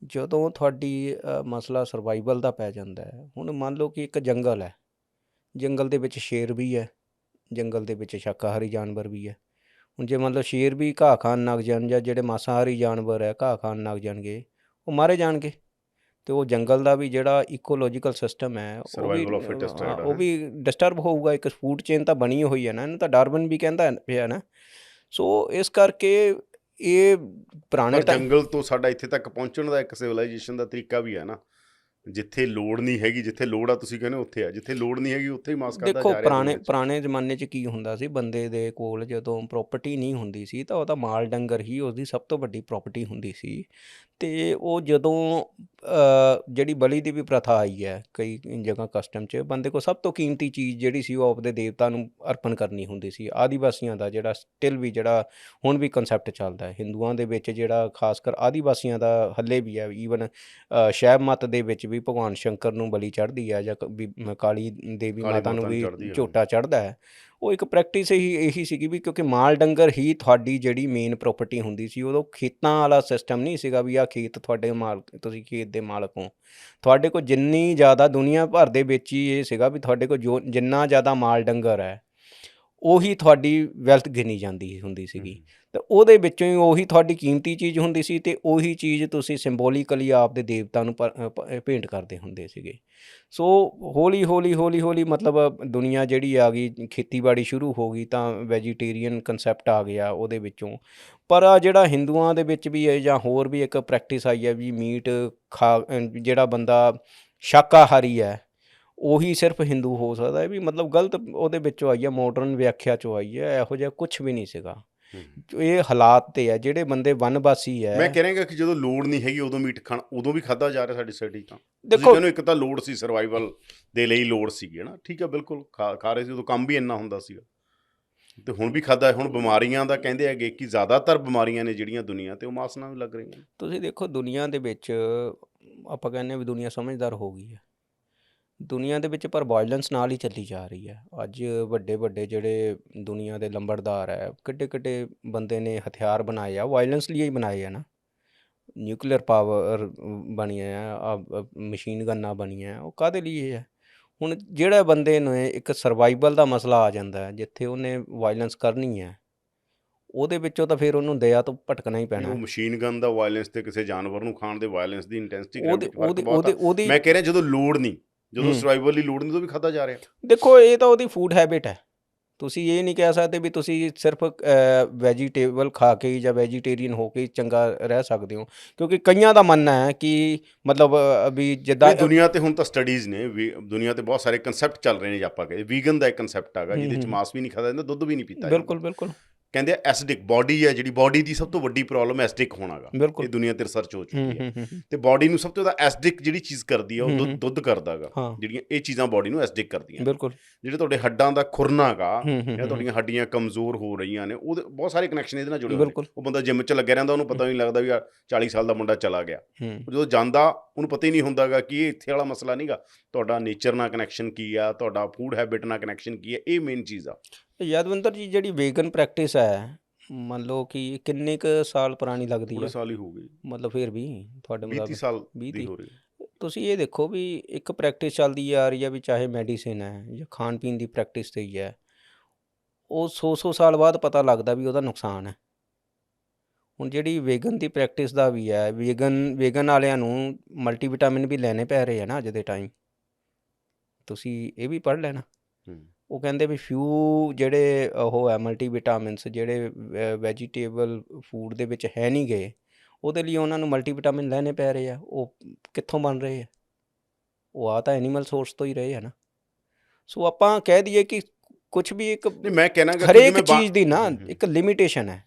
ਜਦੋਂ ਤੁਹਾਡੀ ਮਸਲਾ ਸਰਵਾਈਵਲ ਦਾ ਪੈ ਜਾਂਦਾ ਹੈ। ਹੁਣ ਮੰਨ ਲਓ ਕਿ ਇੱਕ ਜੰਗਲ ਹੈ, ਜੰਗਲ ਦੇ ਵਿੱਚ ਸ਼ੇਰ ਵੀ ਹੈ, ਜੰਗਲ ਦੇ ਵਿੱਚ ਸ਼ਾਕਾਹਾਰੀ ਜਾਨਵਰ ਵੀ ਹੈ। ਹੁਣ ਜੇ ਮੰਨ ਲਓ ਸ਼ੇਰ ਵੀ ਘਾਹ ਖਾਣ ਲੱਗ ਜਾਣ, ਜਾਂ ਜਿਹੜੇ ਮਾਸਾਹਾਰੀ ਜਾਨਵਰ ਹੈ ਘਾਹ ਖਾਣ ਲੱਗ ਜਾਣਗੇ, ਉਹ ਮਾਰੇ ਜਾਣਗੇ। ਅਤੇ ਉਹ ਜੰਗਲ ਦਾ ਵੀ ਜਿਹੜਾ ਇਕੋਲੋਜੀਕਲ ਸਿਸਟਮ ਹੈ ਉਹ ਵੀ ਡਿਸਟਰਬ ਹੋਊਗਾ। ਇੱਕ ਫੂਡ ਚੇਨ ਤਾਂ ਬਣੀ ਹੋਈ ਹੈ ਨਾ, ਇਹਨੂੰ ਤਾਂ ਡਾਰਵਿਨ ਵੀ ਕਹਿੰਦਾ ਪਿਆ ਨਾ। ਸੋ ਇਸ ਕਰਕੇ ਇਹ ਪੁਰਾਣੇ ਪਰ ਜੰਗਲ ਤੋਂ ਸਾਡਾ ਇੱਥੇ ਤੱਕ ਪਹੁੰਚਣ ਦਾ ਇੱਕ ਸਿਵਲਾਈਜੇਸ਼ਨ ਦਾ ਤਰੀਕਾ ਵੀ ਹੈ ਨਾ, ਜਿੱਥੇ ਲੋੜ ਨਹੀਂ ਹੈਗੀ, ਜਿੱਥੇ ਲੋੜ ਆ ਤੁਸੀਂ ਕਹਿੰਦੇ ਉੱਥੇ ਆ, ਜਿੱਥੇ ਲੋੜ ਨਹੀਂ ਹੈਗੀ ਉੱਥੇ ਹੀ ਮਾਸ ਕਰਦਾ ਦੇਖੋ ਜਾ ਰਿਹਾ। ਪੁਰਾਣੇ ਜ਼ਮਾਨੇ 'ਚ ਕੀ ਹੁੰਦਾ ਸੀ, ਬੰਦੇ ਦੇ ਕੋਲ ਜਦੋਂ ਪ੍ਰੋਪਰਟੀ ਨਹੀਂ ਹੁੰਦੀ ਸੀ ਤਾਂ ਉਹਦਾ ਮਾਲ ਡੰਗਰ ਹੀ ਉਸਦੀ ਸਭ ਤੋਂ ਵੱਡੀ ਪ੍ਰੋਪਰਟੀ ਹੁੰਦੀ ਸੀ। ਅਤੇ ਉਹ ਜਦੋਂ ਜਿਹੜੀ ਬਲੀ ਦੀ ਵੀ ਪ੍ਰਥਾ ਆਈ ਹੈ ਕਈ ਜਗ੍ਹਾ ਕਸਟਮ 'ਚ, ਬੰਦੇ ਕੋਲ ਸਭ ਤੋਂ ਕੀਮਤੀ ਚੀਜ਼ ਜਿਹੜੀ ਸੀ ਉਹ ਆਪਦੇ ਦੇਵਤਾ ਨੂੰ ਅਰਪਣ ਕਰਨੀ ਹੁੰਦੀ ਸੀ। ਆਦੀਵਾਸੀਆਂ ਦਾ ਜਿਹੜਾ ਸਟਿਲ ਵੀ ਜਿਹੜਾ ਹੁਣ ਵੀ ਕੰਸੈਪਟ ਚੱਲਦਾ ਹੈ ਹਿੰਦੂਆਂ ਦੇ ਵਿੱਚ, ਜਿਹੜਾ ਖਾਸ ਕਰ ਆਦੀਵਾਸੀਆਂ ਦਾ ਹੱਲੇ ਵੀ ਹੈ। ਈਵਨ ਸ਼ੈਵ ਮੱਤ ਦੇ ਵਿੱਚ ਵੀ ਭਗਵਾਨ ਸ਼ੰਕਰ ਨੂੰ ਬਲੀ ਚੜ੍ਹਦੀ ਹੈ, ਜਾਂ ਕਾਲੀ ਦੇਵੀ ਮਾਤਾ ਨੂੰ ਵੀ ਝੋਟਾ ਚੜ੍ਹਦਾ ਹੈ। ਉਹ ਇੱਕ ਪ੍ਰੈਕਟਿਸ ਇਹੀ ਸੀਗੀ ਵੀ ਕਿਉਂਕਿ ਮਾਲ ਡੰਗਰ ਹੀ ਤੁਹਾਡੀ ਜਿਹੜੀ ਮੇਨ ਪ੍ਰੋਪਰਟੀ ਹੁੰਦੀ ਸੀ। ਉਦੋਂ ਖੇਤਾਂ ਵਾਲਾ ਸਿਸਟਮ ਨਹੀਂ ਸੀਗਾ ਵੀ ਆਹ ਖੇਤ ਤੁਹਾਡੇ ਤੁਸੀਂ ਖੇਤ ਦੇ ਮਾਲਕ ਹੋ। ਤੁਹਾਡੇ ਕੋਲ ਜਿੰਨੀ ਜ਼ਿਆਦਾ ਦੁਨੀਆ ਭਰ ਦੇ ਵਿੱਚ ਹੀ ਇਹ ਸੀਗਾ ਵੀ ਤੁਹਾਡੇ ਕੋਲ ਜਿੰਨਾ ਜ਼ਿਆਦਾ ਮਾਲ ਡੰਗਰ ਹੈ ਉਹੀ ਤੁਹਾਡੀ ਵੈਲਥ ਗਿਣੀ ਜਾਂਦੀ ਹੁੰਦੀ ਸੀਗੀ, ਅਤੇ ਉਹਦੇ ਵਿੱਚੋਂ ਹੀ ਉਹੀ ਤੁਹਾਡੀ ਕੀਮਤੀ ਚੀਜ਼ ਹੁੰਦੀ ਸੀ, ਅਤੇ ਉਹੀ ਚੀਜ਼ ਤੁਸੀਂ ਸਿੰਬੋਲੀਕਲੀ ਆਪ ਦੇ ਦੇਵਤਾ ਨੂੰ ਭੇਂਟ ਕਰਦੇ ਹੁੰਦੇ ਸੀਗੇ। ਸੋ ਹੌਲੀ ਹੌਲੀ ਮਤਲਬ ਦੁਨੀਆ ਜਿਹੜੀ ਆ ਗਈ, ਖੇਤੀਬਾੜੀ ਸ਼ੁਰੂ ਹੋ ਗਈ ਤਾਂ ਵੈਜੀਟੇਰੀਅਨ ਕੰਸੈਪਟ ਆ ਗਿਆ ਉਹਦੇ ਵਿੱਚੋਂ। ਪਰ ਆ ਜਿਹੜਾ ਹਿੰਦੂਆਂ ਦੇ ਵਿੱਚ ਵੀ ਹੈ ਜਾਂ ਹੋਰ ਵੀ ਇੱਕ ਪ੍ਰੈਕਟਿਸ ਆਈ ਹੈ ਵੀ ਮੀਟ ਜਿਹੜਾ ਬੰਦਾ ਸ਼ਾਕਾਹਾਰੀ ਹੈ ਉਹੀ ਸਿਰਫ ਹਿੰਦੂ ਹੋ ਸਕਦਾ ਹੈ, ਵੀ ਮਤਲਬ ਗਲਤ ਉਹਦੇ ਵਿੱਚੋਂ ਆਈ ਹੈ, ਮਾਡਰਨ ਵਿਆਖਿਆ 'ਚੋਂ ਆਈ ਹੈ। ਇਹੋ ਜਿਹਾ ਕੁਛ ਵੀ ਨਹੀਂ ਸੀਗਾ। ਇਹ ਹਾਲਾਤ ਤੇ ਹੈ, ਜਿਹੜੇ ਬੰਦੇ ਵਨਵਾਸੀ ਹੈ। ਮੈਂ ਕਹਿ ਰਿਹਾ ਕਿ ਜਦੋਂ ਲੋੜ ਨਹੀਂ ਹੈਗੀ ਉਦੋਂ ਮੀਟ ਖਾਣਾ, ਉਦੋਂ ਵੀ ਖਾਧਾ ਜਾ ਰਿਹਾ ਸਾਡੀ ਸੋਸਾਇਟੀ। ਤਾਂ ਦੇਖੋ ਇੱਕ ਤਾਂ ਲੋੜ ਸੀ, ਸਰਵਾਈਵਲ ਦੇ ਲਈ ਲੋੜ ਸੀਗੀ ਹੈ ਨਾ, ਠੀਕ ਹੈ, ਬਿਲਕੁਲ ਖਾ ਰਹੇ ਸੀ, ਉਦੋਂ ਕੰਮ ਵੀ ਇੰਨਾ ਹੁੰਦਾ ਸੀਗਾ, ਅਤੇ ਹੁਣ ਵੀ ਖਾਧਾ। ਹੁਣ ਬਿਮਾਰੀਆਂ ਦਾ ਕਹਿੰਦੇ ਹੈਗੇ ਕਿ ਜ਼ਿਆਦਾਤਰ ਬਿਮਾਰੀਆਂ ਨੇ ਜਿਹੜੀਆਂ ਦੁਨੀਆ 'ਤੇ ਉਹ ਮਾਸ ਨਾਲ ਲੱਗ ਰਹੀਆਂ। ਤੁਸੀਂ ਦੇਖੋ ਦੁਨੀਆ ਦੇ ਵਿੱਚ ਆਪਾਂ ਕਹਿੰਦੇ ਵੀ ਦੁਨੀਆ ਸਮਝਦਾਰ ਹੋ ਗਈ ਹੈ ਦੁਨੀਆ ਦੇ ਵਿੱਚ, ਪਰ ਵਾਇਲੈਂਸ ਨਾਲ ਹੀ ਚੱਲੀ ਜਾ ਰਹੀ ਹੈ। ਅੱਜ ਵੱਡੇ ਜਿਹੜੇ ਦੁਨੀਆ ਦੇ ਲੰਬੜਦਾਰ ਹੈ, ਕਿੱਡੇ ਬੰਦੇ ਨੇ ਹਥਿਆਰ ਬਣਾਏ ਆ, ਵਾਇਲੈਂਸ ਲਈ ਹੀ ਬਣਾਏ ਆ ਨਾ। ਨਿਊਕਲੀਅਰ ਪਾਵਰ ਬਣੀਆਂ ਆ, ਮਸ਼ੀਨ ਗੰਨਾਂ ਬਣੀਆਂ, ਉਹ ਕਾਹਦੇ ਲਈ ਹੈ। ਹੁਣ ਜਿਹੜਾ ਬੰਦੇ ਨੇ ਇੱਕ ਸਰਵਾਈਵਲ ਦਾ ਮਸਲਾ ਆ ਜਾਂਦਾ ਜਿੱਥੇ ਉਹਨੇ ਵਾਇਲੈਂਸ ਕਰਨੀ ਹੈ, ਉਹਦੇ ਵਿੱਚੋਂ ਤਾਂ ਫਿਰ ਉਹਨੂੰ ਦਇਆ ਤੋਂ ਭਟਕਣਾ ਹੀ ਪੈਣਾ। ਉਹ ਮਸ਼ੀਨ ਗਨ ਦਾ ਵਾਇਲੈਂਸ ਤੇ ਕਿਸੇ ਜਾਨਵਰ ਨੂੰ ਖਾਣ ਦੇ ਵਾਇਲੈਂਸ ਦੀ ਇੰਟੈਂਸਿਟੀ ਉਹਦੀ, ਮੈਂ ਕਹਿ ਰਿਹਾ ਜਦੋਂ ਲੋੜ ਨਹੀਂ, ਜਦੋਂ ਸਰਵਾਈਵਲ ਲਈ ਲੋੜ ਨਹੀਂ, ਉਦੋਂ ਵੀ ਖਾਧਾ ਜਾ ਰਿਹਾ। ਦੇਖੋ ਇਹ ਤਾਂ ਉਹਦੀ ਫੂਡ ਹੈਬਿਟ ਹੈ। ਤੁਸੀਂ ਇਹ ਨਹੀਂ ਕਹਿ ਸਕਦੇ ਵੀ ਤੁਸੀਂ ਸਿਰਫ ਵੈਜੀਟੇਬਲ ਖਾ ਕੇ ਜਾਂ ਵੈਜੀਟੇਰੀਅਨ ਹੋ ਕੇ ਚੰਗਾ ਰਹਿ ਸਕਦੇ ਹੋ, ਕਿਉਂਕਿ ਕਈਆਂ ਦਾ ਮੰਨਣਾ ਹੈ ਕਿ ਮਤਲਬ ਵੀ ਜਿੱਦਾਂ ਦੁਨੀਆ 'ਤੇ ਹੁਣ ਤਾਂ ਸਟੱਡੀਜ਼ ਨੇ, ਦੁਨੀਆ 'ਤੇ ਬਹੁਤ ਸਾਰੇ ਕੰਸੈਪਟ ਚੱਲ ਰਹੇ ਨੇ। ਜੇ ਆਪਾਂ ਕਹੇ ਵੀਗਨ ਦਾ ਇੱਕ ਕੰਸੈਪਟ ਹੈਗਾ ਜਿਹਦੇ 'ਚ ਮਾਸ ਵੀ ਨਹੀਂ ਖਾਧਾ ਜਾਂਦਾ, ਦੁੱਧ ਵੀ ਨਹੀਂ ਪੀਤਾ। ਬਿਲਕੁਲ ਕਹਿੰਦੇ ਐਸਿਡਿਕ ਬਾਡੀ ਹੈ, ਜਿਹੜੀ ਬਾਡੀ ਦੀ ਸਭ ਤੋਂ ਵੱਡੀ ਪ੍ਰੋਬਲਮ ਐਸਿਡਿਕ ਹੋਣਾ ਗਾ। ਇਹ ਦੁਨੀਆ 'ਤੇ ਰਿਸਰਚ ਹੋ ਚੁੱਕੀ ਹੈ, ਅਤੇ ਬਾਡੀ ਨੂੰ ਸਭ ਤੋਂ ਜ਼ਿਆਦਾ ਐਸਿਡਿਕ ਜਿਹੜੀ ਚੀਜ਼ ਕਰਦੀ ਹੈ ਉਹ ਦੁੱਧ ਕਰਦਾ ਗਾ। ਜਿਹੜੀਆਂ ਇਹ ਚੀਜ਼ਾਂ ਬਾਡੀ ਨੂੰ ਐਸਿਡਿਕ ਕਰਦੀਆਂ। ਜਿਹੜੇ ਤੁਹਾਡੇ ਹੱਡਾਂ ਦਾ ਖੁਰਨਾ ਗਾ, ਜਾਂ ਤੁਹਾਡੀਆਂ ਹੱਡੀਆਂ ਕਮਜ਼ੋਰ ਹੋ ਰਹੀਆਂ ਨੇ, ਉਹਦੇ ਬਹੁਤ ਸਾਰੇ ਕਨੈਕਸ਼ਨ ਇਹਦੇ ਨਾਲ ਜੁੜੇ ਹੋਏ ਨੇ। ਉਹ ਬੰਦਾ ਜਿੰਮ 'ਚ ਲੱਗਿਆ ਰਹਿੰਦਾ, ਉਹਨੂੰ ਪਤਾ ਨਹੀਂ ਲੱਗਦਾ ਵੀ 40 ਸਾਲ ਦਾ ਮੁੰਡਾ ਚਲਾ ਗਿਆ। ਜਦੋਂ ਜਾਂਦਾ ਉਹਨੂੰ ਪਤਾ ਹੀ ਨਹੀਂ ਹੁੰਦਾ ਗਾ ਕਿ ਇਹ ਇੱਥੇ ਵਾਲਾ ਮਸਲਾ ਨਹੀਂ ਗਾ, ਤੁਹਾਡਾ ਨੇਚਰ ਨਾਲ ਕਨੈਕਸ਼ਨ ਕੀ ਆ, ਤੁਹਾਡਾ ਫੂਡ ਹੈਬਿਟ ਨਾਲ ਕਨੈਕਸ਼ਨ ਕੀ ਹੈ, ਇਹ ਮੇਨ ਚੀਜ਼ ਆ। ਯਾਦਵਿੰਦਰ ਜੀ, ਜਿਹੜੀ ਵੇਗਨ ਪ੍ਰੈਕਟਿਸ ਹੈ, ਮੰਨ ਲਓ ਕਿ ਕਿੰਨੇ ਕੁ ਸਾਲ ਪੁਰਾਣੀ ਲੱਗਦੀ ਹੈ? ਥੋੜ੍ਹੇ ਸਾਲ ਹੀ ਹੋ ਗਏ, ਮਤਲਬ ਫਿਰ ਵੀ ਤੁਹਾਡੇ 20 ਸਾਲ ਦੀ ਹੋ ਰਹੀ। ਤੁਸੀਂ ਇਹ ਦੇਖੋ ਵੀ ਇੱਕ ਪ੍ਰੈਕਟਿਸ ਚੱਲਦੀ ਆ ਰਹੀ ਹੈ, ਵੀ ਚਾਹੇ ਮੈਡੀਸਿਨ ਹੈ ਜਾਂ ਖਾਣ ਪੀਣ ਦੀ ਪ੍ਰੈਕਟਿਸ ਤੇ ਹੀ ਹੈ, ਉਹ 100 ਸਾਲ ਬਾਅਦ ਪਤਾ ਲੱਗਦਾ ਵੀ ਉਹਦਾ ਨੁਕਸਾਨ ਹੈ। ਹੁਣ ਜਿਹੜੀ ਵੇਗਨ ਦੀ ਪ੍ਰੈਕਟਿਸ ਦਾ ਵੀ ਹੈ, ਵੇਗਨ ਵਾਲਿਆਂ ਨੂੰ ਮਲਟੀਵਿਟਾਮਿਨ ਵੀ ਲੈਣੇ ਪੈ ਰਹੇ ਆ ਨਾ ਅੱਜ ਦੇ ਟਾਈਮ। ਤੁਸੀਂ ਇਹ ਵੀ ਪੜ੍ਹ ਲੈਣਾ। ਉਹ ਕਹਿੰਦੇ ਵੀ ਫਿਊ ਜਿਹੜੇ ਉਹ ਹੈ ਮਲਟੀਵਿਟਾਮਿਨਸ ਜਿਹੜੇ ਵੈਜੀਟੇਬਲ ਫੂਡ ਦੇ ਵਿੱਚ ਹੈ ਨਹੀਂ ਗਏ, ਉਹਦੇ ਲਈ ਉਹਨਾਂ ਨੂੰ ਮਲਟੀਵਿਟਾਮਿਨ ਲੈਣੇ ਪੈ ਰਹੇ ਆ। ਉਹ ਕਿੱਥੋਂ ਬਣ ਰਹੇ ਆ? ਉਹ ਆ ਤਾਂ ਐਨੀਮਲ ਸੋਰਸ ਤੋਂ ਹੀ ਰਹੇ ਆ ਨਾ। ਸੋ ਆਪਾਂ ਕਹਿ ਦਈਏ ਕਿ ਕੁਛ ਵੀ ਇੱਕ ਮੈਂ ਕਹਿਣਾ ਹਰੇਕ ਚੀਜ਼ ਦੀ ਨਾ ਇੱਕ ਲਿਮਿਟੇਸ਼ਨ ਹੈ।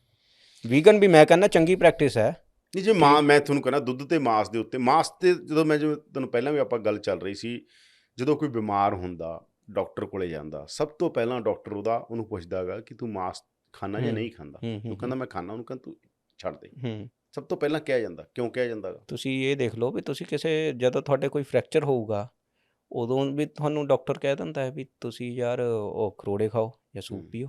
ਵੀਗਨ ਵੀ ਮੈਂ ਕਹਿੰਦਾ ਚੰਗੀ ਪ੍ਰੈਕਟਿਸ ਹੈ। ਨਹੀਂ ਜੇ ਮੈਂ ਤੁਹਾਨੂੰ ਕਹਿੰਦਾ ਦੁੱਧ ਤੇ ਮਾਸ ਦੇ ਉੱਤੇ, ਮਾਸ ਤੇ ਜਦੋਂ ਮੈਂ ਜਿਵੇਂ ਤੁਹਾਨੂੰ ਪਹਿਲਾਂ ਵੀ ਆਪਾਂ ਗੱਲ ਚੱਲ ਰਹੀ ਸੀ, ਜਦੋਂ ਕੋਈ ਬਿਮਾਰ ਹੁੰਦਾ ਡਾਕਟਰ ਕੋਲੇ ਜਾਂਦਾ, ਸਭ ਤੋਂ ਪਹਿਲਾਂ ਡਾਕਟਰ ਉਹਨੂੰ ਪੁੱਛਦਾ ਗਾ ਕਿ ਤੂੰ ਮਾਸ ਖਾਣਾ ਜਾਂ ਨਹੀਂ ਖਾਂਦਾ। ਉਹ ਕਹਿੰਦਾ ਮੈਂ ਖਾਂਦਾ, ਉਹਨੂੰ ਕਹਿੰਦਾ ਤੂੰ ਛੱਡ ਦੇ। ਸਭ ਤੋਂ ਪਹਿਲਾਂ ਕਿਹਾ ਜਾਂਦਾ। ਕਿਉਂ ਕਿਹਾ ਜਾਂਦਾ ਗਾ? ਤੁਸੀਂ ਇਹ ਦੇਖ ਲਓ ਵੀ ਤੁਸੀਂ ਜਦੋਂ ਤੁਹਾਡੇ ਕੋਈ ਫ੍ਰੈਕਚਰ ਹੋਊਗਾ, ਉਦੋਂ ਵੀ ਤੁਹਾਨੂੰ ਡਾਕਟਰ ਕਹਿ ਦਿੰਦਾ ਹੈ ਵੀ ਤੁਸੀਂ ਯਾਰ ਉਹ ਖਰੋੜੇ ਖਾਓ ਜਾਂ ਸੂਪ ਪੀਓ।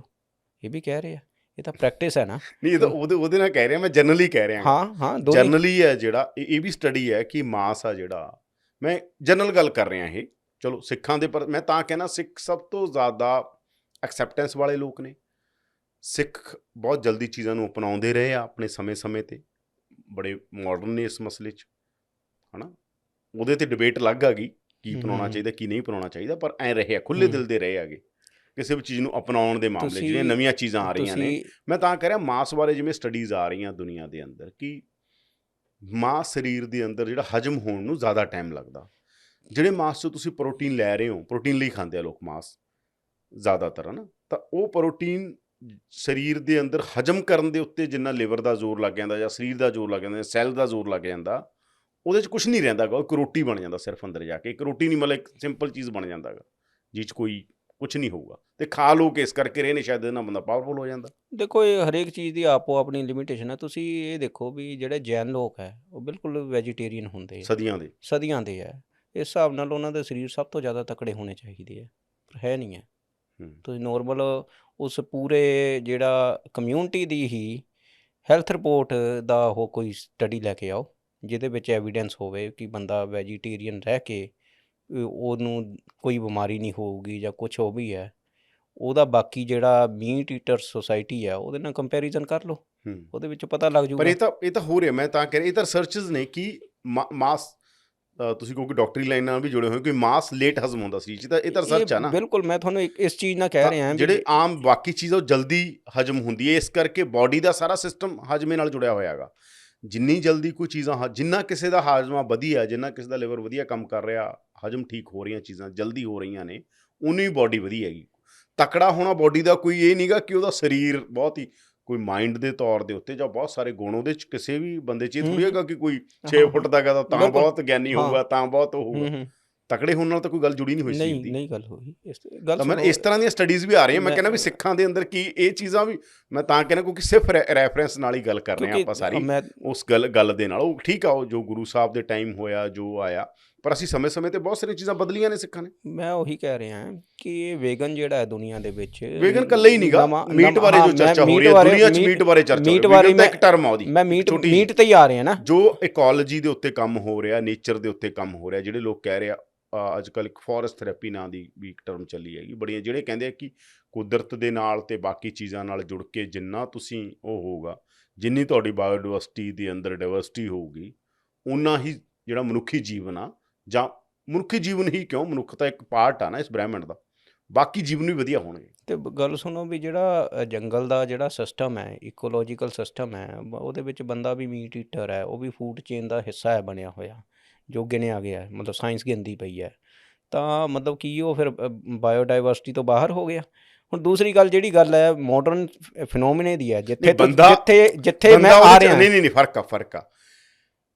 ਇਹ ਵੀ ਕਹਿ ਰਹੇ ਆ, ਇਹ ਤਾਂ ਪ੍ਰੈਕਟਿਸ ਹੈ ਨਾ। ਨਹੀਂ, ਇਹ ਤਾਂ ਉਹਦੇ ਨਾਲ ਕਹਿ ਰਿਹਾ, ਮੈਂ ਜਨਰਲੀ ਕਹਿ ਰਿਹਾ। ਹਾਂ ਜਨਰਲੀ ਹੈ ਜਿਹੜਾ, ਇਹ ਵੀ ਸਟੱਡੀ ਹੈ ਕਿ ਮਾਸ ਆ ਜਿਹੜਾ, ਮੈਂ ਜਨਰਲ ਗੱਲ ਕਰ ਰਿਹਾ ਇਹ। ਚਲੋ ਸਿੱਖਾਂ ਦੇ, ਪਰ ਮੈਂ ਤਾਂ ਕਹਿਣਾ ਸਿੱਖ ਸਭ ਤੋਂ ਜ਼ਿਆਦਾ ਐਕਸੈਪਟੈਂਸ ਵਾਲੇ ਲੋਕ ਨੇ। ਸਿੱਖ ਬਹੁਤ ਜਲਦੀ ਚੀਜ਼ਾਂ ਨੂੰ ਅਪਣਾਉਂਦੇ ਰਹੇ ਆ ਆਪਣੇ ਸਮੇਂ 'ਤੇ, ਬੜੇ ਮਾਡਰਨ ਨੇ ਇਸ ਮਸਲੇ 'ਚ, ਹੈ ਨਾ। ਉਹਦੇ 'ਤੇ ਡਿਬੇਟ ਅਲੱਗ ਆ ਗਈ ਕੀ ਅਪਣਾਉਣਾ ਚਾਹੀਦਾ ਕੀ ਨਹੀਂ ਅਪਣਾਉਣਾ ਚਾਹੀਦਾ, ਪਰ ਐਂ ਰਹੇ ਆ, ਖੁੱਲ੍ਹੇ ਦਿਲ ਦੇ ਰਹੇ ਹੈਗੇ। ਕਿਸੇ ਵੀ ਚੀਜ਼ ਨੂੰ ਅਪਣਾਉਣ ਦੇ ਮਾਮਲੇ 'ਚ, ਜਿਹੜੀਆਂ ਨਵੀਆਂ ਚੀਜ਼ਾਂ ਆ ਰਹੀਆਂ ਨੇ। ਮੈਂ ਤਾਂ ਕਹਿ ਰਿਹਾ ਮਾਸ ਬਾਰੇ ਜਿਵੇਂ ਸਟੱਡੀਜ਼ ਆ ਰਹੀਆਂ ਦੁਨੀਆ ਦੇ ਅੰਦਰ ਕਿ ਮਾਸ ਸਰੀਰ ਦੇ ਅੰਦਰ ਜਿਹੜਾ ਹਜਮ ਹੋਣ ਨੂੰ ਜ਼ਿਆਦਾ ਟਾਈਮ ਲੱਗਦਾ। ਜਿਹੜੇ ਮਾਸ 'ਚੋਂ ਤੁਸੀਂ ਪ੍ਰੋਟੀਨ ਲੈ ਰਹੇ ਹੋ, ਪ੍ਰੋਟੀਨ ਲਈ ਖਾਂਦੇ ਆ ਲੋਕ ਮਾਸ ਜ਼ਿਆਦਾਤਰ, ਹੈ ਨਾ, ਤਾਂ ਉਹ ਪ੍ਰੋਟੀਨ ਸਰੀਰ ਦੇ ਅੰਦਰ ਹਜਮ ਕਰਨ ਦੇ ਉੱਤੇ ਜਿੰਨਾ ਲਿਵਰ ਦਾ ਜ਼ੋਰ ਲੱਗ ਜਾਂਦਾ ਜਾਂ ਸਰੀਰ ਦਾ ਜ਼ੋਰ ਲੱਗ ਜਾਂਦਾ, ਸੈੱਲ ਦਾ ਜ਼ੋਰ ਲੱਗ ਜਾਂਦਾ, ਉਹਦੇ 'ਚ ਕੁਛ ਨਹੀਂ ਰਹਿੰਦਾ ਗਾ। ਇੱਕ ਰੋਟੀ ਬਣ ਜਾਂਦਾ ਸਿਰਫ ਅੰਦਰ ਜਾ ਕੇ, ਇੱਕ ਰੋਟੀ ਨਹੀਂ, ਮਤਲਬ ਇੱਕ ਸਿੰਪਲ ਚੀਜ਼ ਬਣ ਜਾਂਦਾ ਗਾ ਜਿਹ 'ਚ ਕੋਈ ਕੁਛ ਨਹੀਂ ਹੋਊਗਾ। ਤੇ ਖਾ ਲੋ ਕੇ ਇਸ ਕਰਕੇ ਰਹੇ ਨੇ, ਸ਼ਾਇਦ ਇਹਦੇ ਨਾਲ ਬੰਦਾ ਪਾਵਰਫੁਲ ਹੋ ਜਾਂਦਾ। ਦੇਖੋ ਇਹ ਹਰੇਕ ਚੀਜ਼ ਦੀ ਆਪੋ ਆਪਣੀ ਲਿਮਿਟੇਸ਼ਨ ਹੈ। ਤੁਸੀਂ ਇਹ ਦੇਖੋ ਵੀ ਜਿਹੜੇ ਜੈਨ ਲੋਕ ਹੈ ਉਹ ਬਿਲਕੁਲ ਵੈਜੀਟੇਰੀਅਨ ਹੁੰਦੇ, ਸਦੀਆਂ ਦੇ ਹੈ। ਇਸ ਹਿਸਾਬ ਨਾਲ ਉਹਨਾਂ ਦੇ ਸਰੀਰ ਸਭ ਤੋਂ ਜ਼ਿਆਦਾ ਤਕੜੇ ਹੋਣੇ ਚਾਹੀਦੇ ਹੈ, ਪਰ ਹੈ ਨਹੀਂ ਹੈ। ਤੁਸੀਂ ਨੋਰਮਲ ਉਸ ਪੂਰੇ ਜਿਹੜਾ ਕਮਿਊਨਿਟੀ ਦੀ ਹੀ ਹੈਲਥ ਰਿਪੋਰਟ ਦਾ ਉਹ ਕੋਈ ਸਟੱਡੀ ਲੈ ਕੇ ਆਓ ਜਿਹਦੇ ਵਿੱਚ ਐਵੀਡੈਂਸ ਹੋਵੇ ਕਿ ਬੰਦਾ ਵੈਜੀਟੇਰੀਅਨ ਰਹਿ ਕੇ ਉਹਨੂੰ ਕੋਈ ਬਿਮਾਰੀ ਨਹੀਂ ਹੋਊਗੀ ਜਾਂ ਕੁਛ ਉਹ ਵੀ ਹੈ, ਉਹਦਾ ਬਾਕੀ ਜਿਹੜਾ ਮੀਟ ਈਟਰ ਸੋਸਾਇਟੀ ਹੈ ਉਹਦੇ ਨਾਲ ਕੰਪੈਰੀਜ਼ਨ ਕਰ ਲਓ, ਉਹਦੇ ਵਿੱਚ ਪਤਾ ਲੱਗ ਜੂਗਾ। ਪਰ ਇਹ ਤਾਂ ਹੋ ਰਿਹਾ, ਮੈਂ ਤਾਂ ਕਹਿ ਰਿਹਾ ਇਹ ਤਾਂ ਰਿਸਰਚਸ ਨੇ ਕਿ ਮਾਸ, ਤੁਸੀਂ ਕਿਉਂਕਿ ਡਾਕਟਰੀ ਲਾਈਨ ਨਾਲ ਵੀ ਜੁੜੇ ਹੋਏ ਕਿ ਮਾਸ ਲੇਟ ਹਜ਼ਮ ਹੁੰਦਾ ਸਰੀਰ 'ਚ, ਤਾਂ ਇਹ ਤਾਂ ਰਿਸਰਚ ਆ ਨਾ। ਬਿਲਕੁਲ, ਮੈਂ ਤੁਹਾਨੂੰ ਇਸ ਚੀਜ਼ ਨਾਲ ਕਹਿ ਰਿਹਾ ਜਿਹੜੇ ਆਮ ਬਾਕੀ ਚੀਜ਼ਾਂ ਉਹ ਜਲਦੀ ਹਜ਼ਮ ਹੁੰਦੀ ਹੈ, ਇਸ ਕਰਕੇ ਬਾਡੀ ਦਾ ਸਾਰਾ ਸਿਸਟਮ ਹਜ਼ਮੇ ਨਾਲ ਜੁੜਿਆ ਹੋਇਆ ਹੈਗਾ। ਜਿੰਨੀ ਜਲਦੀ ਕੋਈ ਚੀਜ਼ਾਂ, ਜਿੰਨਾ ਕਿਸੇ ਦਾ ਹਾਜ਼ਮਾ ਵਧੀਆ, ਜਿੰਨਾ ਕਿਸੇ ਦਾ ਲਿਵਰ ਵਧੀਆ ਕੰਮ ਕਰ ਰਿਹਾ, ਹਜ਼ਮ ਠੀਕ ਹੋ ਰਹੀਆਂ ਚੀਜ਼ਾਂ ਜਲਦੀ ਹੋ ਰਹੀਆਂ ਨੇ, ਉਨੀ ਹੀ ਬਾਡੀ ਵਧੀਆ ਹੈਗੀ। ਤਕੜਾ ਹੋਣਾ ਬਾਡੀ ਦਾ ਕੋਈ ਇਹ ਨਹੀਂਗਾ ਕਿ ਉਹਦਾ ਸਰੀਰ ਬਹੁਤ ਹੀ ਕੋਈ ਮਾਈਂਡ ਦੇ ਤੌਰ ਦੇ ਉੱਤੇ ਜਾਂ ਬਹੁਤ ਸਾਰੇ ਗੁਣ ਉਹਦੇ 'ਚ ਕਿਸੇ ਵੀ ਬੰਦੇ 'ਚ ਇਹ ਥੋੜ੍ਹੀ ਹੈਗਾ ਕਿ ਕੋਈ 6 ਫੁੱਟ ਦਾ ਹੈਗਾ ਤਾਂ ਬਹੁਤ ਗਿਆਨੀ ਹੋਊਗਾ, ਤਾਂ ਬਹੁਤ ਹੋਊਗਾ। ਤਕੜੇ ਹੋਣ ਨਾਲ ਤਾਂ ਕੋਈ ਗੱਲ ਜੁੜੀ ਨਹੀਂ ਹੋਈ ਸਰੀਰ ਦੀ। ਨਹੀਂ ਗੱਲ ਹੋਈ ਤਾਂ ਮੈਂ ਇਸ ਤਰ੍ਹਾਂ ਦੀਆਂ ਸਟੱਡੀਜ਼ ਵੀ ਆ ਰਹੀਆਂ। ਮੈਂ ਕਹਿੰਦਾ ਵੀ ਸਿੱਖਾਂ ਦੇ ਅੰਦਰ ਕੀ ਇਹ ਚੀਜ਼ਾਂ ਵੀ, ਮੈਂ ਤਾਂ ਕਹਿੰਦਾ ਕਿਉਂਕਿ ਸਿਰਫ ਰੈਫਰੈਂਸ ਨਾਲ ਹੀ ਗੱਲ ਕਰ ਰਹੇ ਹਾਂ ਆਪਾਂ ਸਾਰੀ, ਉਸ ਗੱਲ ਦੇ ਨਾਲ। ਉਹ ਠੀਕ ਆ, ਉਹ ਜੋ ਗੁਰੂ ਸਾਹਿਬ ਦੇ ਟਾਈਮ ਹੋਇਆ, ਜੋ ਆਇਆ, ਪਰ ਅਸੀਂ ਸਮੇਂ-ਸਮੇਂ ਤੇ ਬਹੁਤ ਸਾਰੀਆਂ ਚੀਜ਼ਾਂ ਬਦਲੀਆਂ ਨੇ ਸਿੱਖਾਂ ਨੇ। ਮੈਂ ਉਹੀ ਕਹਿ ਰਿਹਾ ਕਿ ਇਹ ਵੇਗਨ ਜਿਹੜਾ ਹੈ ਦੁਨੀਆ ਦੇ ਵਿੱਚ, ਵੇਗਨ ਇਕੱਲਾ ਹੀ ਨਹੀਂਗਾ, ਮੀਟ ਬਾਰੇ ਜੋ ਚਰਚਾ ਹੋ ਰਹੀ ਹੈ ਦੁਨੀਆ 'ਚ, ਮੀਟ ਬਾਰੇ ਚਰਚਾ ਹੋ ਰਹੀ ਹੈ, ਇੱਕ ਟਰਮ ਆ ਉਹਦੀ। ਮੈਂ ਮੀਟ ਤੇ ਹੀ ਆ ਰਿਹਾ ਨਾ, ਜੋ ਇਕੋਲੋਜੀ ਦੇ ਉੱਤੇ ਕੰਮ ਹੋ ਰਿਹਾ, ਨੇਚਰ ਦੇ ਉੱਤੇ ਕੰਮ ਹੋ ਰਿਹਾ। ਜਿਹੜੇ ਲੋਕ ਕਹਿ ਰਹੇ ਆ ਅੱਜ ਕੱਲ੍ਹ ਇੱਕ ਫੋਰੈਸਟ ਥੈਰੇਪੀ ਨਾਂ ਦੀ ਵੀ ਇੱਕ ਟਰਮ ਚੱਲੀ ਹੈਗੀ ਬੜੀਆਂ, ਜਿਹੜੇ ਕਹਿੰਦੇ ਆ ਕਿ ਕੁਦਰਤ ਦੇ ਨਾਲ ਤੇ ਬਾਕੀ ਚੀਜ਼ਾਂ ਨਾਲ ਜੁੜ ਕੇ ਜਿੰਨਾ ਤੁਸੀਂ ਉਹ ਹੋਊਗਾ, ਜਿੰਨੀ ਤੁਹਾਡੀ ਬਾਇਓਡਾਇਵਰਸਿਟੀ ਦੇ ਅੰਦਰ ਡਾਇਵਰਸਿਟੀ ਹੋਊਗੀ, ਓਨਾ ਹੀ ਜਿਹੜਾ ਮਨੁੱਖੀ ਜੀਵਨ ਆ, ਜਾਂ ਮਨੁੱਖੀ ਜੀਵਨ ਹੀ ਕਿਉਂ, ਮਨੁੱਖ ਤਾਂ ਇੱਕ ਪਾਰਟ ਆ ਨਾ ਇਸ ਬ੍ਰਹਿਮੰਡ ਦਾ, ਬਾਕੀ ਜੀਵਨ ਵੀ ਵਧੀਆ ਹੋਣਗੇ। ਤੇ ਗੱਲ ਸੁਣੋ ਵੀ ਜਿਹੜਾ ਜੰਗਲ ਦਾ ਜਿਹੜਾ ਸਿਸਟਮ ਹੈ, ਇਕੋਲੋਜੀਕਲ ਸਿਸਟਮ ਹੈ, ਉਹਦੇ ਵਿੱਚ ਬੰਦਾ ਵੀ ਮੀਟ ਈਟਰ ਹੈ, ਉਹ ਵੀ ਫੂਡ ਚੇਨ ਦਾ ਹਿੱਸਾ ਹੈ ਬਣਿਆ ਹੋਇਆ, ਜੋ ਗਿਣਿਆ ਗਿਆ ਹੈ, ਮਤਲਬ ਸਾਇੰਸ ਗਿਣਦੀ ਪਈ ਹੈ। ਤਾਂ ਮਤਲਬ ਕੀ ਉਹ ਫਿਰ ਬਾਇਓਡਾਇਵਰਸਿਟੀ ਤੋਂ ਬਾਹਰ ਹੋ ਗਿਆ। ਹੁਣ ਦੂਸਰੀ ਗੱਲ ਜਿਹੜੀ ਗੱਲ ਹੈ ਮਾਡਰਨ ਫਿਨੋਮੀਨੇ ਦੀ ਹੈ, ਜਿੱਥੇ ਮੈਂ ਆ ਰਿਹਾ, ਨਹੀਂ ਫਰਕ ਆ।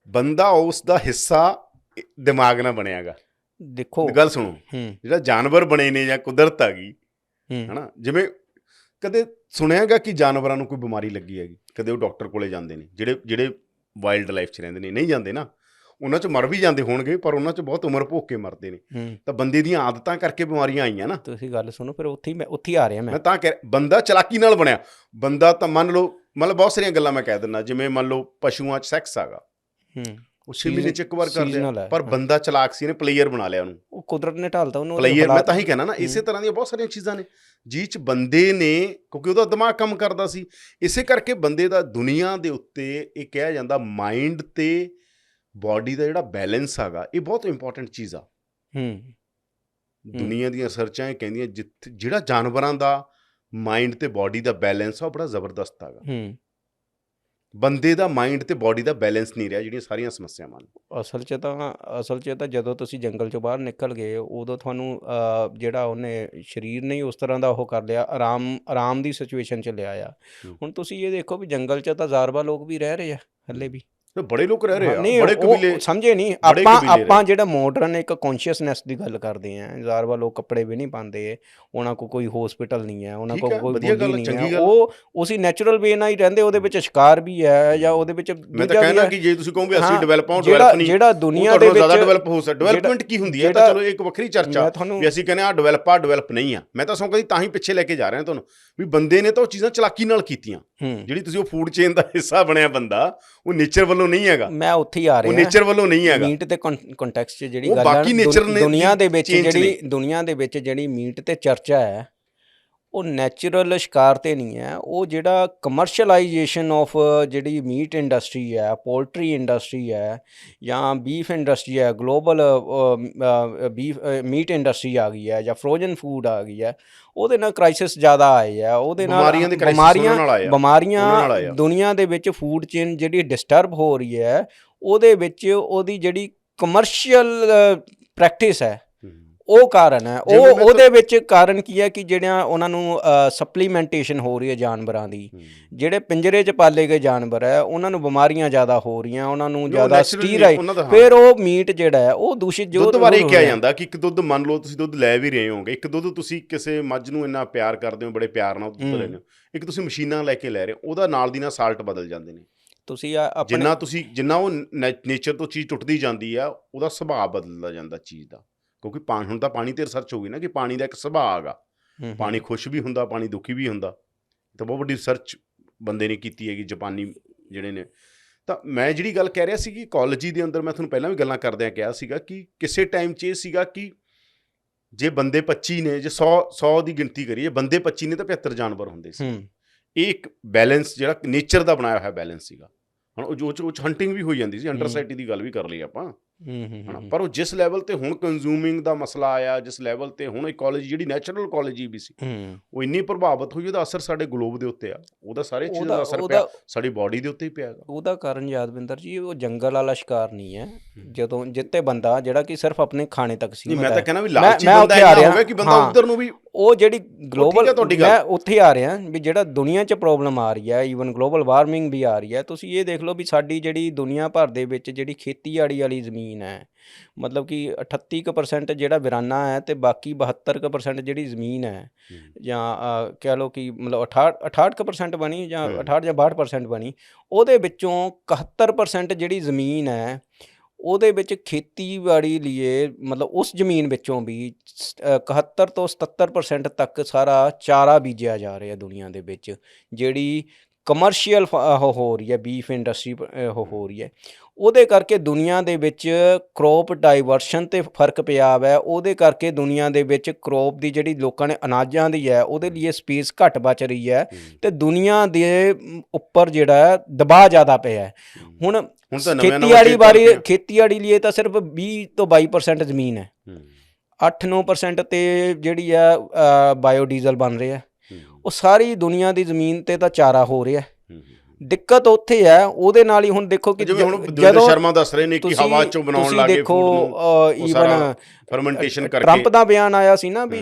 ਬੰਦਾ ਉਸ ਦਾ ਹਿੱਸਾ ਦਿਮਾਗ ਨਾਲ ਬਣਿਆਗਾ। ਦੇਖੋ ਗੱਲ ਸੁਣੋ, ਜਿਹੜਾ ਜਾਨਵਰ ਬਣੇ ਨੇ ਜਾਂ ਕੁਦਰਤ ਆ ਗਈ, ਹੈ ਨਾ, ਜਿਵੇਂ ਕਦੇ ਸੁਣਿਆਗਾ ਕਿ ਜਾਨਵਰਾਂ ਨੂੰ ਕੋਈ ਬਿਮਾਰੀ ਲੱਗੀ ਹੈਗੀ, ਕਦੇ ਉਹ ਡਾਕਟਰ ਕੋਲੇ ਜਾਂਦੇ ਨੇ, ਜਿਹੜੇ ਵਾਈਲਡ ਲਾਈਫ 'ਚ ਰਹਿੰਦੇ ਨੇ, ਨਹੀਂ ਜਾਂਦੇ ਨਾ, ਉਹਨਾਂ 'ਚ ਮਰ ਵੀ ਜਾਂਦੇ ਹੋਣਗੇ, ਪਰ ਉਹਨਾਂ 'ਚ ਬਹੁਤ ਉਮਰ ਭੋਗ ਕੇ ਮਰਦੇ ਨੇ। ਤਾਂ ਬੰਦੇ ਦੀਆਂ ਆਦਤਾਂ ਕਰਕੇ ਬਿਮਾਰੀਆਂ ਆਈਆਂ ਨਾ। ਤੁਸੀਂ ਗੱਲ ਸੁਣੋ, ਫਿਰ ਉੱਥੇ ਆ ਰਿਹਾ ਮੈਂ ਤਾਂ ਕਹਿ, ਬੰਦਾ ਚਲਾਕੀ ਨਾਲ ਬਣਿਆ। ਬੰਦਾ ਤਾਂ ਮੰਨ ਲਓ, ਮਤਲਬ ਬਹੁਤ ਸਾਰੀਆਂ ਗੱਲਾਂ ਮੈਂ ਕਹਿ ਦਿੰਦਾ, ਜਿਵੇਂ ਮੰਨ ਲਓ ਪਸ਼ੂਆਂ 'ਚ ਸੈਕਸ ਹੈਗਾ, ਉਹ 6 ਮਹੀਨੇ 'ਚ ਇੱਕ ਵਾਰ ਕਰ ਲਿਆ, ਪਰ ਬੰਦਾ ਚਲਾਕ ਸੀ, ਇਹਨੇ ਪਲੇਅਰ ਬਣਾ ਲਿਆ ਉਹਨੂੰ, ਉਹ ਕੁਦਰਤ ਨੇ ਢਾਲਤਾ ਉਹਨੂੰ ਪਲੇਅਰ। ਮੈਂ ਤਾਂ ਹੀ ਕਹਿਣਾ ਨਾ, ਇਸੇ ਤਰ੍ਹਾਂ ਦੀਆਂ ਬਹੁਤ ਸਾਰੀਆਂ ਚੀਜ਼ਾਂ ਨੇ ਜਿਹ 'ਚ ਬੰਦੇ ਨੇ, ਕਿਉਂਕਿ ਉਹਦਾ ਦਿਮਾਗ ਕੰਮ ਕਰਦਾ ਸੀ, ਇਸੇ ਕਰਕੇ ਬੰਦੇ ਦਾ ਦੁਨੀਆ ਦੇ ਉੱਤੇ ਇਹ ਕਿਹਾ ਜਾਂਦਾ ਮਾਈਂਡ ਤੇ ਬਾਡੀ ਦਾ ਜਿਹੜਾ ਬੈਲੈਂਸ ਹੈਗਾ, ਇਹ ਬਹੁਤ ਇੰਪੋਰਟੈਂਟ ਚੀਜ਼ ਆ। ਦੁਨੀਆ ਦੀਆਂ ਰਿਸਰਚਾਂ ਇਹ ਕਹਿੰਦੀਆਂ ਜਿਹੜਾ ਜਾਨਵਰਾਂ ਦਾ ਮਾਈਂਡ ਤੇ ਬਾਡੀ ਦਾ ਬੈਲੈਂਸ ਆ ਉਹ ਬੜਾ ਜ਼ਬਰਦਸਤ ਹੈਗਾ। ਬੰਦੇ ਦਾ ਮਾਈਂਡ ਤੇ ਬਾਡੀ ਦਾ ਬੈਲੈਂਸ ਨਹੀਂ ਰਿਹਾ, ਜਿਹੜੀਆਂ ਸਾਰੀਆਂ ਸਮੱਸਿਆਵਾਂ ਨੇ। ਅਸਲ 'ਚ ਤਾਂ ਜਦੋਂ ਤੁਸੀਂ ਜੰਗਲ 'ਚੋਂ ਬਾਹਰ ਨਿਕਲ ਗਏ, ਉਦੋਂ ਤੁਹਾਨੂੰ ਜਿਹੜਾ ਉਹਨੇ ਸਰੀਰ ਨੇ ਉਸ ਤਰ੍ਹਾਂ ਦਾ ਉਹ ਕਰ ਲਿਆ, ਆਰਾਮ ਦੀ ਸਿਚੁਏਸ਼ਨ 'ਚ ਲਿਆ ਆ। ਹੁਣ ਤੁਸੀਂ ਇਹ ਦੇਖੋ ਵੀ ਜੰਗਲ 'ਚ ਤਾਂ ਹਜ਼ਾਰਵਾਂ ਲੋਕ ਵੀ ਰਹਿ ਰਹੇ ਆ ਹਲੇ ਵੀ, ਬੜੇ ਲੋਕ ਰਹਿ ਰਹੇ ਆ, ਬੜੇ ਕਬੀਲੇ, ਸਮਝੇ ਨਹੀਂ ਆਪਾਂ ਜਿਹੜਾ ਮਾਡਰਨ ਇੱਕ ਕੌਨਸ਼ੀਅਸਨੈਸ ਦੀ ਗੱਲ ਕਰਦੇ ਆ। ਹਜ਼ਾਰਵਾਂ ਲੋਕ ਕੱਪੜੇ ਵੀ ਨਹੀਂ ਪਾਉਂਦੇ, ਉਹਨਾਂ ਕੋਲ ਕੋਈ ਹਸਪੀਟਲ ਨਹੀਂ ਹੈ, ਉਹਨਾਂ ਕੋਲ ਕੋਈ ਬੋਲੀ ਨਹੀਂ ਹੈ, ਉਹ ਉਸੇ ਨੈਚੁਰਲ ਵੇ ਨਾਲ ਹੀ ਰਹਿੰਦੇ। ਉਹਦੇ ਵਿੱਚ ਸ਼ਿਕਾਰ ਵੀ ਹੈ ਜਾਂ ਉਹਦੇ ਵਿੱਚ ਮੈਂ ਤਾਂ ਕਹਿਣਾ ਕਿ ਜੇ ਤੁਸੀਂ ਕਹੋਗੇ ਅਸੀਂ ਡਿਵੈਲਪ ਹਾਂ, ਡਿਵੈਲਪ ਨਹੀਂ, ਜਿਹੜਾ ਦੁਨੀਆ ਦੇ ਵਿੱਚ ਜ਼ਿਆਦਾ ਡਿਵੈਲਪ ਹੋ ਸਕਦਾ। ਡਿਵੈਲਪਮੈਂਟ ਕੀ ਹੁੰਦੀ ਹੈ ਤਾਂ ਚਲੋ ਇੱਕ ਵੱਖਰੀ ਚਰਚਾ, ਵੀ ਅਸੀਂ ਕਹਿੰਦੇ ਆ ਡਿਵੈਲਪ ਨਹੀਂ ਆ। ਮੈਂ ਤਾਂ ਸੌਂ ਕਦੀ ਤਾਂ ਹੀ ਪਿੱਛੇ ਲੈ ਕੇ ਜਾ ਰਿਹਾ ਤੁਹਾਨੂੰ, ਵੀ ਬੰਦੇ ਨੇ ਤਾਂ ਉਹ ਚੀਜ਼ਾਂ ਚਲਾਕੀ ਨਾਲ ਕੀਤੀਆਂ। ਜਿਹੜੀ ਤੁਸੀਂ ਉਹ ਫੂਡ ਚੇਨ ਦਾ ਹਿੱਸਾ ਬਣਿਆ ਬੰਦਾ, ਉਹ ਨੇਚਰ ਵੱਲੋਂ ਨਹੀਂ ਹੈਗਾ। ਮੈਂ ਉੱਥੇ ਹੀ ਆ ਰਿਹਾ, ਉਹ ਨੇਚਰ ਵੱਲੋਂ ਨਹੀਂ ਹੈਗਾ। ਮੀਟ ਤੇ ਕੰਟੈਕਸਟ 'ਚ ਜਿਹੜੀ ਗੱਲ ਹੈ, ਦੁਨੀਆ ਦੇ ਵਿੱਚ ਜਿਹੜੀ ਮੀਟ ਤੇ ਚਰਚਾ ਹੈ, ਉਹ ਨੈਚੁਰਲ ਸ਼ਿਕਾਰ ਤੇ ਨਹੀਂ ਹੈ, ਉਹ ਜਿਹੜਾ ਕਮਰਸ਼ੀਅਲਾਈਜੇਸ਼ਨ ਆਫ ਜਿਹੜੀ ਮੀਟ ਇੰਡਸਟਰੀ ਹੈ, ਪੋਲਟਰੀ ਇੰਡਸਟਰੀ ਹੈ, ਜਾਂ ਬੀਫ ਇੰਡਸਟਰੀ ਹੈ, ਗਲੋਬਲ ਬੀਫ ਮੀਟ ਇੰਡਸਟਰੀ ਆ ਗਈ ਹੈ, ਜਾਂ ਫਰੋਜ਼ਨ ਫੂਡ ਆ ਗਈ ਹੈ, ਉਹਦੇ ਨਾਲ ਕ੍ਰਾਈਸਿਸ ਜ਼ਿਆਦਾ ਆਏ ਆ, ਉਹਦੇ ਨਾਲ ਬਿਮਾਰੀਆਂ ਦੁਨੀਆ ਦੇ ਵਿੱਚ ਫੂਡ ਚੇਨ ਜਿਹੜੀ ਡਿਸਟਰਬ ਹੋ ਰਹੀ ਹੈ, ਉਹਦੇ ਵਿੱਚ ਉਹਦੀ ਜਿਹੜੀ ਕਮਰਸ਼ੀਅਲ ਪ੍ਰੈਕਟਿਸ ਹੈ ਉਹ ਕਾਰਨ ਹੈ। ਉਹਦੇ ਵਿੱਚ ਕਾਰਨ ਕੀ ਹੈ ਕਿ ਜਿਹੜਿਆਂ ਉਹਨਾਂ ਨੂੰ ਸਪਲੀਮੈਂਟੇਸ਼ਨ ਹੋ ਰਹੀ ਹੈ ਜਾਨਵਰਾਂ ਦੀ, ਜਿਹੜੇ ਪਿੰਜਰੇ 'ਚ ਪਾਲੇ ਗਏ ਜਾਨਵਰ ਹੈ ਉਹਨਾਂ ਨੂੰ ਬਿਮਾਰੀਆਂ ਜ਼ਿਆਦਾ ਹੋ ਰਹੀਆਂ, ਉਹਨਾਂ ਨੂੰ ਜ਼ਿਆਦਾ ਸਟੀਰਾਇਡ, ਫਿਰ ਉਹ ਮੀਟ ਜਿਹੜਾ ਹੈ ਉਹ ਦੂਸ਼ਿਤ ਜੋ ਦੁੱਧ ਬਾਰੇ ਕਿਹਾ ਜਾਂਦਾ ਕਿ ਇੱਕ ਦੁੱਧ ਮੰਨ ਲਓ ਤੁਸੀਂ ਦੁੱਧ ਲੈ ਵੀ ਰਹੇ ਹੋਗੇ, ਇੱਕ ਦੁੱਧ ਤੁਸੀਂ ਕਿਸੇ ਮੱਝ ਨੂੰ ਇੰਨਾ ਪਿਆਰ ਕਰਦੇ ਹੋ, ਬੜੇ ਪਿਆਰ ਨਾਲ ਦੁੱਧ ਲੈਂਦੇ ਹੋ, ਇੱਕ ਤੁਸੀਂ ਮਸ਼ੀਨਾਂ ਲੈ ਕੇ ਲੈ ਰਹੇ ਹੋ, ਉਹਦਾ ਨਾਲ ਦੀ ਨਾਲ ਸਾਲਟ ਬਦਲ ਜਾਂਦੇ ਨੇ। ਤੁਸੀਂ ਜਿੰਨਾ ਉਹ ਨੇਚਰ ਤੋਂ ਚੀਜ਼ ਟੁੱਟਦੀ ਜਾਂਦੀ ਆ, ਉਹਦਾ ਸੁਭਾਅ ਬਦਲਦਾ ਜਾਂਦਾ ਚੀਜ਼ ਦਾ, ਕਿਉਂਕਿ ਹੁਣ ਤਾਂ ਪਾਣੀ ਤੇ ਰਿਸਰਚ ਹੋ ਗਈ ਨਾ ਕਿ ਪਾਣੀ ਦਾ ਇੱਕ ਸੁਭਾਅ ਹੈਗਾ, ਪਾਣੀ ਖੁਸ਼ ਵੀ ਹੁੰਦਾ, ਪਾਣੀ ਦੁਖੀ ਵੀ ਹੁੰਦਾ, ਤਾਂ ਬਹੁਤ ਵੱਡੀ ਰਿਸਰਚ ਬੰਦੇ ਨੇ ਕੀਤੀ ਹੈਗੀ, ਜਾਪਾਨੀ ਜਿਹੜੇ ਨੇ। ਤਾਂ ਮੈਂ ਜਿਹੜੀ ਗੱਲ ਕਹਿ ਰਿਹਾ ਸੀ ਕਿ ਇਕੋਲੋਜੀ ਦੇ ਅੰਦਰ, ਮੈਂ ਤੁਹਾਨੂੰ ਪਹਿਲਾਂ ਵੀ ਗੱਲਾਂ ਕਰਦਿਆਂ ਕਿਹਾ ਸੀਗਾ ਕਿ ਕਿਸੇ ਟਾਈਮ 'ਚ ਇਹ ਸੀਗਾ ਕਿ ਜੇ ਬੰਦੇ 25 ਨੇ, ਜੇ 100 ਦੀ ਗਿਣਤੀ ਕਰੀਏ, ਬੰਦੇ 25 ਨੇ ਤਾਂ 75 ਜਾਨਵਰ ਹੁੰਦੇ ਸੀ। ਇਹ ਇੱਕ ਬੈਲੈਂਸ ਜਿਹੜਾ ਨੇਚਰ ਦਾ ਬਣਾਇਆ ਹੋਇਆ ਬੈਲੈਂਸ ਸੀਗਾ। ਹੁਣ ਉਹ 'ਚ ਹੰਟਿੰਗ ਵੀ ਹੋਈ ਜਾਂਦੀ ਸੀ, ਅੰਡਰ ਸੋਸਾਇਟੀ ਦੀ ਗੱਲ ਵੀ ਕਰ ਲਈ ਆਪਾਂ, ਪਰ ਉਹ ਜਿਸ ਲੈਵਲ ਤੇ ਹੁਣ ਕੰਜ਼ਿਊਮਿੰਗ ਦਾ ਮਸਲਾ ਆਇਆ, ਜਿਸ ਲੈਵਲ ਤੇ ਹੁਣ ਇਕੋਲੋਜੀ ਜਿਹੜੀ ਨੈਚੁਰਲ ਇਕੋਲੋਜੀ ਵੀ ਸੀ ਉਹ ਇੰਨੀ ਪ੍ਰਭਾਵਿਤ ਹੋਈ, ਉਹਦਾ ਅਸਰ ਸਾਡੇ ਗਲੋਬ ਦੇ ਉੱਤੇ ਆ, ਉਹਦਾ ਸਾਰੇ ਚੀਜ਼ਾਂ ਦਾ ਅਸਰ ਪਿਆ, ਸਾਡੀ ਬਾਡੀ ਦੇ ਉੱਤੇ ਹੀ ਪਿਆ। ਉਹਦਾ ਕਾਰਨ ਯਾਦਵਿੰਦਰ ਜੀ ਉਹ ਜੰਗਲ ਵਾਲਾ ਸ਼ਿਕਾਰ ਨਹੀਂ ਹੈ, ਜਦੋਂ ਜਿੱਤੇ ਬੰਦਾ ਜਿਹੜਾ ਕਿ ਸਿਰਫ ਆਪਣੇ ਖਾਣੇ ਤੱਕ ਸੀ, ਮੈਂ ਤਾਂ ਕਹਿੰਦਾ ਵੀ ਲਾਲਚੀ ਬੰਦਾ ਇੰਨਾ ਹੋ ਗਿਆ ਕਿ ਬੰਦਾ ਉਧਰ ਨੂੰ ਵੀ, ਉਹ ਜਿਹੜੀ ਗਲੋਬਲ, ਮੈਂ ਉੱਥੇ ਆ ਰਿਹਾ ਵੀ ਜਿਹੜਾ ਦੁਨੀਆ 'ਚ ਪ੍ਰੋਬਲਮ ਆ ਰਹੀ ਹੈ, ਈਵਨ ਗਲੋਬਲ ਵਾਰਮਿੰਗ ਵੀ ਆ ਰਹੀ ਹੈ। ਤੁਸੀਂ ਇਹ ਦੇਖ ਲਓ ਵੀ ਸਾਡੀ ਜਿਹੜੀ ਦੁਨੀਆ ਭਰ ਦੇ ਵਿੱਚ ਜਿਹੜੀ ਖੇਤੀਬਾੜੀ ਵਾਲੀ ਜ਼ਮੀਨ ਹੈ, ਮਤਲਬ ਕਿ 38% ਜਿਹੜਾ ਵਿਰਾਨਾ ਹੈ ਅਤੇ ਬਾਕੀ 72% ਜਿਹੜੀ ਜ਼ਮੀਨ ਹੈ, ਜਾਂ ਕਹਿ ਲਓ ਕਿ ਮਤਲਬ 68% ਬਣੀ, ਜਾਂ 68 ਜਾਂ 62% ਬਣੀ, ਉਹਦੇ ਵਿੱਚੋਂ 71% ਜਿਹੜੀ ਜ਼ਮੀਨ ਹੈ ਉਹਦੇ ਵਿੱਚ ਖੇਤੀਬਾੜੀ ਲਈ, ਮਤਲਬ ਉਸ ਜ਼ਮੀਨ ਵਿੱਚੋਂ ਵੀ 71 ਤੋਂ 77% ਤੱਕ ਸਾਰਾ ਚਾਰਾ ਬੀਜਿਆ ਜਾ ਰਿਹਾ ਦੁਨੀਆ ਦੇ ਵਿੱਚ, ਜਿਹੜੀ ਕਮਰਸ਼ੀਅਲ ਹੋ ਰਹੀ ਹੈ, ਬੀਫ ਇੰਡਸਟਰੀ ਹੋ ਰਹੀ ਹੈ। ਉਹਦੇ ਕਰਕੇ ਦੁਨੀਆ ਦੇ ਵਿੱਚ ਕਰੋਪ ਡਾਈਵਰਸ਼ਨ 'ਤੇ ਫਰਕ ਪਿਆ ਹੈ, ਉਹਦੇ ਕਰਕੇ ਦੁਨੀਆ ਦੇ ਵਿੱਚ ਕਰੋਪ ਦੀ ਜਿਹੜੀ ਲੋਕਾਂ ਨੇ ਅਨਾਜਾਂ ਦੀ ਹੈ ਉਹਦੇ ਲਈ ਸਪੇਸ ਘੱਟ ਬਚ ਰਹੀ ਹੈ, ਅਤੇ ਦੁਨੀਆ ਦੇ ਉੱਪਰ ਜਿਹੜਾ ਦਬਾਅ ਜ਼ਿਆਦਾ ਪਿਆ ਹੈ। ਹੁਣ ਖੇਤੀਬਾੜੀ ਲਈ ਤਾਂ ਸਿਰਫ 20 ਤੋਂ 22% ਜ਼ਮੀਨ ਹੈ, 8-9% ਤੇ ਜਿਹੜੀ ਆ ਬਾਇਓਡੀਜ਼ਲ ਬਣ ਰਿਹਾ, ਉਹ ਸਾਰੀ ਦੁਨੀਆ ਦੀ ਜ਼ਮੀਨ ਤੇ ਤਾਂ ਚਾਰਾ ਹੋ ਰਿਹਾ। ਦਿੱਕਤ ਉੱਥੇ ਹੈ, ਉਹਦੇ ਨਾਲ ਹੀ ਹੁਣ ਦੇਖੋ ਕਿ ਜਦੋਂ ਸ਼ਰਮਾ ਦੱਸ ਰਹੇ ਨੇ ਕਿ ਹਵਾ ਚੋਂ ਬਣਾਉਣ ਲੱਗੇ, ਦੇਖੋ ਈਵਨ ਫਰਮੈਂਟੇਸ਼ਨ ਕਰਕੇ ਟਰੰਪ ਦਾ ਬਿਆਨ ਆਇਆ ਸੀ ਨਾ, ਵੀ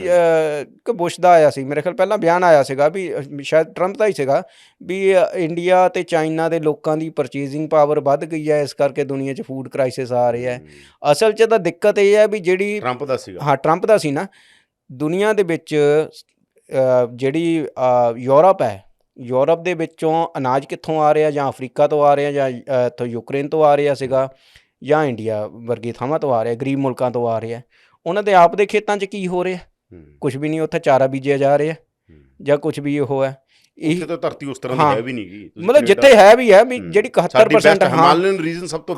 ਕਿ ਬੁਸ਼ ਦਾ ਆਇਆ ਸੀ ਮੇਰੇ ਖਿਆਲ, ਪਹਿਲਾਂ ਬਿਆਨ ਆਇਆ ਸੀਗਾ ਵੀ ਸ਼ਾਇਦ ਟਰੰਪ ਦਾ ਹੀ ਸੀਗਾ, ਵੀ ਇੰਡੀਆ ਤੇ ਚਾਈਨਾ ਦੇ ਲੋਕਾਂ ਦੀ ਪਰਚੇਜ਼ਿੰਗ ਪਾਵਰ ਵੱਧ ਗਈ ਹੈ, ਇਸ ਕਰਕੇ ਦੁਨੀਆ 'ਚ ਫੂਡ ਕ੍ਰਾਈਸਿਸ ਆ ਰਿਹਾ ਹੈ। ਅਸਲ 'ਚ ਤਾਂ ਦਿੱਕਤ ਇਹ ਹੈ ਵੀ ਜਿਹੜੀ ਟਰੰਪ ਦਾ ਸੀਗਾ, ਹਾਂ ਟਰੰਪ ਦਾ ਸੀ ਨਾ, ਦੁਨੀਆ ਦੇ ਵਿੱਚ ਜਿਹੜੀ ਯੂਰਪ ਹੈ, ਯੂਰਪ ਦੇ ਵਿੱਚੋਂ ਅਨਾਜ ਕਿੱਥੋਂ ਆ ਰਿਹਾ, ਜਾਂ ਅਫਰੀਕਾ ਤੋਂ ਆ ਰਿਹਾ, ਜਾਂ ਇੱਥੋਂ ਯੂਕਰੇਨ ਤੋਂ ਆ ਰਿਹਾ ਸੀਗਾ, ਜਾਂ ਇੰਡੀਆ ਵਰਗੀ ਥਾਵਾਂ ਤੋਂ ਆ ਰਿਹਾ, ਗਰੀਬ ਮੁਲਕਾਂ ਤੋਂ ਆ ਰਿਹਾ। ਉਹਨਾਂ ਦੇ ਆਪ ਦੇ ਖੇਤਾਂ 'ਚ ਕੀ ਹੋ ਰਿਹਾ? ਕੁਛ ਵੀ ਨਹੀਂ, ਉੱਥੇ ਚਾਰਾ ਬੀਜਿਆ ਜਾ ਰਿਹਾ, ਜਾਂ ਕੁਛ ਵੀ ਉਹ ਹੈ। ਇਹ ਤਾਂ ਧਰਤੀ ਉਸ ਤਰ੍ਹਾਂ ਦੀ ਹੈ ਵੀ ਨਹੀਂ ਗੀ, ਮਤਲਬ ਜਿੱਥੇ ਹੈ ਵੀ ਹੈ, ਵੀ ਜਿਹੜੀ 71% ਹਿਮਾਲਯਨ ਰੀਜਨ ਸਭ ਤੋਂ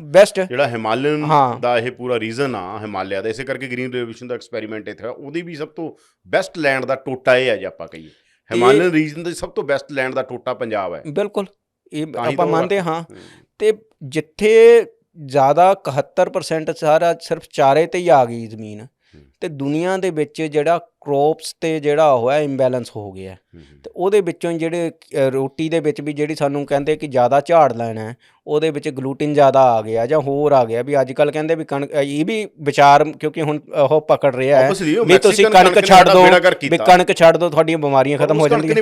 ਬੈਸਟ, ਜਿਹੜਾ ਹਿਮਾਲਯਨ ਦਾ ਇਹ ਪੂਰਾ ਰੀਜਨ ਆ ਹਿਮਾਲਿਆ ਦਾ, ਇਸੇ ਕਰਕੇ ਗ੍ਰੀਨ ਰੈਵੋਲੂਸ਼ਨ ਦਾ ਐਕਸਪੈਰੀਮੈਂਟ ਇੱਥੇ ਉਹਦੀ ਵੀ ਸਭ ਤੋਂ ਬੈਸਟ ਲੈਂਡ ਦਾ ਟੋਟਾ ਇਹ ਹੈ ਜੇ ਆਪਾਂ ਕਹੀਏ, ਹਿਮਾਲਯਨ ਰੀਜਨ ਦਾ ਸਭ ਤੋਂ ਬੈਸਟ ਲੈਂਡ ਦਾ ਟੋਟਾ ਪੰਜਾਬ ਹੈ। ਬਿਲਕੁਲ, ਇਹ ਆਪਾਂ ਮੰਨਦੇ ਹਾਂ। ਅਤੇ ਜਿੱਥੇ ਜ਼ਿਆਦਾ 71% ਸਾਰਾ ਸਿਰਫ ਚਾਰੇ 'ਤੇ ਹੀ ਆ ਗਈ ਜ਼ਮੀਨ, ਅਤੇ ਦੁਨੀਆ ਦੇ ਵਿੱਚ ਜਿਹੜਾ ਕਰੋਪਸ 'ਤੇ ਜਿਹੜਾ ਉਹ ਹੈ ਇੰਬੈਲੈਂਸ ਹੋ ਗਿਆ, ਅਤੇ ਉਹਦੇ ਵਿੱਚੋਂ ਜਿਹੜੇ ਰੋਟੀ ਦੇ ਵਿੱਚ ਵੀ ਜਿਹੜੀ ਸਾਨੂੰ ਕਹਿੰਦੇ ਕਿ ਜ਼ਿਆਦਾ ਝਾੜ ਲੈਣਾ ਹੈ, ਉਹਦੇ ਵਿੱਚ ਗਲੂਟਿਨ ਜ਼ਿਆਦਾ ਆ ਗਿਆ, ਜਾਂ ਹੋਰ ਆ ਗਿਆ। ਵੀ ਅੱਜ ਕੱਲ੍ਹ ਕਹਿੰਦੇ ਵੀ ਕਣਕ, ਇਹ ਵੀ ਵਿਚਾਰ ਕਿਉਂਕਿ ਹੁਣ ਉਹ ਪਕੜ ਰਿਹਾ ਹੈ ਵੀ ਤੁਸੀਂ ਕਣਕ ਛੱਡ ਦਿਓ, ਵੀ ਕਣਕ ਛੱਡ ਦਿਓ, ਤੁਹਾਡੀਆਂ ਬਿਮਾਰੀਆਂ ਖਤਮ ਹੋ ਜਾਂਦੀਆਂ।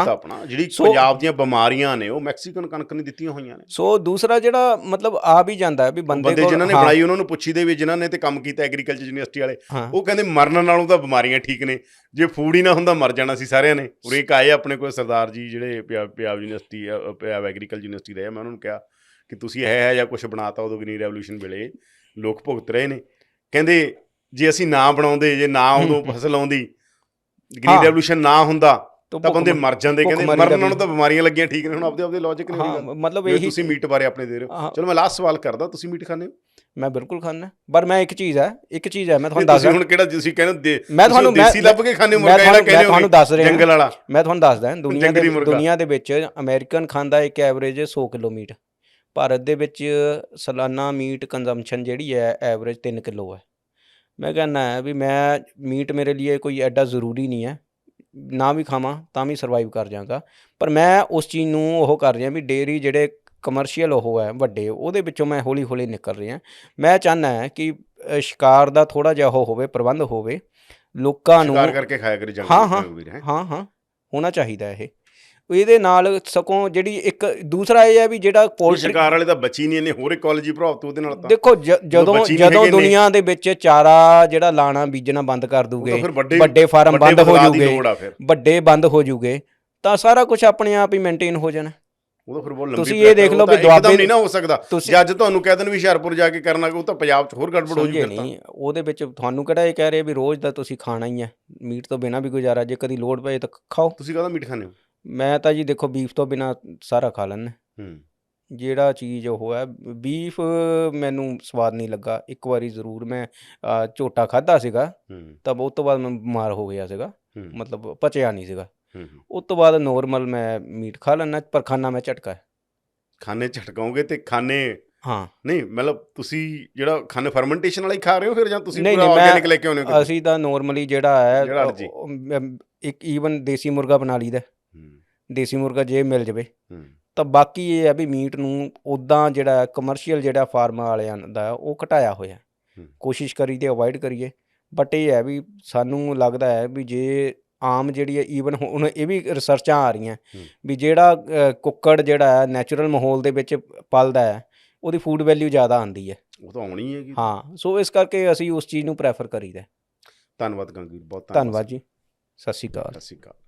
ਆਪਣਾ ਜਿਹੜੀ ਪੰਜਾਬ ਦੀਆਂ ਬਿਮਾਰੀਆਂ ਨੇ ਉਹ ਮੈਕਸੀਕਨ ਕਣਕ ਨੇ ਦਿੱਤੀਆਂ ਹੋਈਆਂ ਨੇ। ਸੋ ਦੂਸਰਾ ਜਿਹੜਾ ਮਤਲਬ ਆ ਵੀ ਜਾਂਦਾ ਵੀ ਬੰਦੇ ਜਿਨ੍ਹਾਂ ਨੇ ਬਣਾਈ ਉਹਨਾਂ ਨੂੰ ਪੁੱਛੀਦੇ ਵੀ, ਜਿਨ੍ਹਾਂ ਨੇ ਤੇ ਕੰਮ ਕੀਤਾ ਐਗਰੀਕਲਚਰ ਯੂਨੀਵਰਸਿਟੀ ਵਾਲੇ, ਉਹ ਕਹਿੰਦੇ ਮਰਨ ਨਾਲੋਂ ਤਾਂ ਬਿਮਾਰੀਆਂ ਠੀਕ ਨੇ, ਜੇ ਫੂਡ ਹੀ ਨਾ ਹੁੰਦਾ ਮਰ ਜਾਣਾ ਸੀ ਸਾਰਿਆਂ ਨੇ। ਉਰੇ ਇੱਕ ਆਏ ਆਪਣੇ ਕੋਲ ਸਰਦਾਰ ਜੀ ਜਿਹੜੇ Punjab university, Punjab agriculture university ਰਹੇ, ਮੈਂ ਉਹਨਾਂ ਨੂੰ ਕਿਹਾ ਕਿ ਤੁਸੀਂ ਇਹ ਜਾਂ ਕੁਛ ਬਣਾਤਾ ਉਦੋਂ ਗ੍ਰੀਨ ਰੈਵੋਲੂਸ਼ਨ ਵੇਲੇ, ਲੋਕ ਭੁਗਤ ਰਹੇ ਨੇ। ਕਹਿੰਦੇ ਜੇ ਅਸੀਂ ਨਾ ਬਣਾਉਂਦੇ, ਜੇ ਨਾ ਉਦੋਂ ਫਸਲ ਆਉਂਦੀ, ਗ੍ਰੀਨ ਰੈਵੋਲੂਸ਼ਨ ਨਾ ਹੁੰਦਾ ਤਾਂ ਬੰਦੇ ਮਰ ਜਾਂਦੇ। ਕਹਿੰਦੇ ਮਰਨ ਨਾਲੋਂ ਤਾਂ ਬਿਮਾਰੀਆਂ ਲੱਗੀਆਂ ਠੀਕ ਨੇ। ਹੁਣ ਆਪਦੇ ਲੌਜਿਕ ਨੇ, ਮਤਲਬ ਤੁਸੀਂ ਮੀਟ ਬਾਰੇ ਆਪਣੇ ਦੇ ਰਹੇ ਹੋ। ਚਲੋ ਮੈਂ ਲਾਸਟ ਸਵਾਲ ਕਰਦਾ, ਤੁਸੀਂ ਮੀਟ ਖਾਂਦੇ ਹੋ? ਮੈਂ ਬਿਲਕੁਲ ਖਾਂਦਾ, ਪਰ ਮੈਂ ਇੱਕ ਚੀਜ਼ ਹੈ ਮੈਂ ਤੁਹਾਨੂੰ ਤੁਸੀਂ ਦੱਸਦਾ। ਹੁਣ ਕਿਹੜਾ ਤੁਸੀਂ ਕਹਿੰਦੇ ਮੈਂ ਤੁਹਾਨੂੰ ਦੇਸੀ ਲੱਭ ਕੇ ਖਾਣੇ ਮੁਰਗਾ ਜਿਹੜਾ ਕਹਿੰਦੇ ਹੋ ਤੁਹਾਨੂੰ ਦੱਸ ਰਿਹਾ, ਜੰਗਲ ਵਾਲਾ, ਮੈਂ ਤੁਹਾਨੂੰ ਦੱਸਦਾ ਜੰਗਲੀ ਮੁਰਗਾ। ਦੁਨੀਆ ਦੇ ਵਿੱਚ ਅਮਰੀਕਨ ਖਾਂਦਾ ਇੱਕ ਐਵਰੇਜ 100 ਕਿਲੋ ਮੀਟ, ਭਾਰਤ ਦੇ ਵਿੱਚ ਸਾਲਾਨਾ ਮੀਟ ਕੰਜ਼ੰਪਸ਼ਨ ਜਿਹੜੀ ਹੈ ਐਵਰੇਜ 3 ਕਿਲੋ ਹੈ। ਮੈਂ ਕਹਿੰਦਾ ਹੈ ਵੀ ਮੈਂ ਮੀਟ ਮੇਰੇ ਲਈ ਕੋਈ ਐਡਾ ਜ਼ਰੂਰੀ ਨਹੀਂ ਹੈ, ਨਾ ਵੀ ਖਾਵਾਂ ਤਾਂ ਵੀ ਸਰਵਾਈਵ ਕਰ ਜਾਵਾਂਗਾ, ਪਰ ਮੈਂ ਉਸ ਚੀਜ਼ ਨੂੰ ਉਹ ਕਰ ਰਿਹਾ ਵੀ ਡੇਅਰੀ ਜਿਹੜੇ ਕਮਰਸ਼ੀਅਲ ਉਹ ਹੈ ਵੱਡੇ, ਉਹਦੇ ਵਿੱਚੋਂ ਮੈਂ ਹੌਲੀ ਹੌਲੀ ਨਿਕਲ ਰਿਹਾ। ਮੈਂ ਚਾਹੁੰਦਾ ਹੈ ਕਿ ਸ਼ਿਕਾਰ ਦਾ ਥੋੜ੍ਹਾ ਜਿਹਾ ਉਹ ਹੋਵੇ, ਪ੍ਰਬੰਧ ਹੋਵੇ ਲੋਕਾਂ ਨੂੰ, ਸ਼ਿਕਾਰ ਕਰਕੇ ਖਾਇਆ ਕਰੇ ਜੰਗਲ ਹਾਂ ਹੋਣਾ ਚਾਹੀਦਾ ਇਹ। ਇਹਦੇ ਨਾਲ ਸਗੋਂ ਜਿਹੜੀ ਇੱਕ ਦੂਸਰਾ ਇਹ ਹੈ ਵੀ ਜਿਹੜਾ ਪੋਲਟਰੀ ਸ਼ਿਕਾਰ ਵਾਲੇ ਤਾਂ ਬਚੀ ਨਹੀਂ, ਇਹਨੇ ਹੋਰ ਇਕੋਲੋਜੀ ਪ੍ਰਭਾਵਿਤ ਉਹਦੇ ਨਾਲ ਤਾਂ ਦੇਖੋ ਜਦੋਂ ਦੁਨੀਆ ਦੇ ਵਿੱਚ ਚਾਰਾ ਜਿਹੜਾ ਲਾਣਾ ਬੀਜਣਾ ਬੰਦ ਕਰ ਦੂਗੇ, ਵੱਡੇ ਫਾਰਮ ਬੰਦ ਹੋ ਜੂਗੇ, ਵੱਡੇ ਬੰਦ ਹੋ ਜੂਗੇ, ਤਾਂ ਸਾਰਾ ਕੁਝ ਆਪਣੇ ਆਪ ਹੀ ਮੇਨਟੇਨ ਹੋ ਜਾਣਾ। ਉਹ ਫਿਰ ਬਹੁਤ ਲੰਬੀ ਤੁਸੀਂ ਇਹ ਦੇਖ ਲਓ ਵੀ ਦੁਆਬੇ ਨਹੀਂ ਨਾ ਹੋ ਸਕਦਾ, ਜੱਜ ਤੁਹਾਨੂੰ ਕਹਿ ਦੇਣ ਵੀ ਹੁਸ਼ਿਆਰਪੁਰ ਜਾ ਕੇ ਕਰਨਾ, ਉਹ ਤਾਂ ਪੰਜਾਬ 'ਚ ਹੋਰ ਗੜਬੜ ਹੋ ਜੂ। ਨਹੀਂ, ਉਹਦੇ ਵਿੱਚ ਤੁਹਾਨੂੰ ਕਿਹੜਾ ਇਹ ਕਹਿ ਰਹੇ ਵੀ ਰੋਜ਼ ਦਾ ਤੁਸੀਂ ਖਾਣਾ ਹੀ ਹੈ, ਮੀਟ ਤੋਂ ਬਿਨਾਂ ਵੀ ਗੁਜ਼ਾਰਾ, ਜੇ ਕਦੀ ਲੋੜ ਪਏ ਤਾਂ ਖਾਓ। ਤੁਸੀਂ ਕਾਹਦਾ ਮੀਟ ਖਾਂਦੇ ਹੋ? ਮੈਂ ਤਾਂ ਜੀ ਦੇਖੋ ਬੀਫ ਤੋਂ ਬਿਨਾਂ ਸਾਰਾ ਖਾ ਲੈਂਦਾ, ਜਿਹੜਾ ਚੀਜ਼ ਉਹ ਹੈ। ਬੀਫ ਮੈਨੂੰ ਸਵਾਦ ਨਹੀਂ ਲੱਗਾ, ਇੱਕ ਵਾਰੀ ਜ਼ਰੂਰ ਮੈਂ ਝੋਟਾ ਖਾਧਾ ਸੀਗਾ, ਤਾਂ ਉਸ ਤੋਂ ਬਾਅਦ ਮੈਂ ਬਿਮਾਰ ਹੋ ਗਿਆ ਸੀਗਾ, ਮਤਲਬ ਪਚਿਆ ਨਹੀਂ ਸੀਗਾ। ਉਸ ਤੋਂ ਬਾਅਦ ਨੋਰਮਲ ਮੈਂ ਮੀਟ ਖਾ ਲੈਂਦਾ, ਪਰ ਖਾਣਾ ਮੈਂ ਝਟਕਾ। ਖਾਣੇ ਝਟਕਾਓਗੇ ਤੇ ਖਾਣੇ ਹਾਂ ਨਹੀਂ, ਮਤਲਬ ਤੁਸੀਂ ਜਿਹੜਾ ਖਾਣੇ ਫਰਮੈਂਟੇਸ਼ਨ ਵਾਲਾ ਹੀ ਖਾ ਰਹੇ ਹੋ ਫਿਰ, ਜਾਂ ਤੁਸੀਂ ਪੂਰਾ ਆਰਗੈਨਿਕ ਲੈ ਕੇ ਆਉਂਦੇ ਹੋ? ਅਸੀਂ ਤਾਂ ਨੋਰਮਲੀ ਜਿਹੜਾ ਹੈ ਇੱਕ ਈਵਨ ਦੇਸੀ ਮੁਰਗਾ ਬਣਾ ਲਈਦਾ, ਦੇਸੀ ਮੁਰਗਾ ਜੇ ਮਿਲ ਜਾਵੇ ਤਾਂ। ਬਾਕੀ ਇਹ ਹੈ ਵੀ ਮੀਟ ਨੂੰ ਉੱਦਾਂ ਜਿਹੜਾ ਕਮਰਸ਼ੀਅਲ ਜਿਹੜਾ ਫਾਰਮ ਵਾਲਿਆਂ ਦਾ ਉਹ ਘਟਾਇਆ ਹੋਇਆ, ਕੋਸ਼ਿਸ਼ ਕਰੀ ਤੇ ਅਵੋਇਡ ਕਰੀਏ। ਬਟ ਇਹ ਹੈ ਵੀ ਸਾਨੂੰ ਲੱਗਦਾ ਹੈ ਵੀ ਜੇ ਆਮ ਜਿਹੜੀ ਹੈ, ਈਵਨ ਹੁਣ ਇਹ ਵੀ ਰਿਸਰਚਾਂ ਆ ਰਹੀਆਂ ਵੀ ਜਿਹੜਾ ਕੁੱਕੜ ਜਿਹੜਾ ਹੈ ਨੈਚੁਰਲ ਮਾਹੌਲ ਦੇ ਵਿੱਚ ਪਲਦਾ ਹੈ, ਉਹਦੀ ਫੂਡ ਵੈਲਿਊ ਜ਼ਿਆਦਾ ਆਉਂਦੀ ਹੈ। ਉਹ ਤਾਂ ਆਉਣੀ ਹੈਗੀ। ਹਾਂ, ਸੋ ਇਸ ਕਰਕੇ ਅਸੀਂ ਉਸ ਚੀਜ਼ ਨੂੰ ਪ੍ਰੈਫਰ ਕਰੀਦਾ। ਧੰਨਵਾਦ ਗੰਗਵੀਰ, ਬਹੁਤ ਧੰਨਵਾਦ ਜੀ, ਸਤਿ ਸ਼੍ਰੀ ਅਕਾਲ।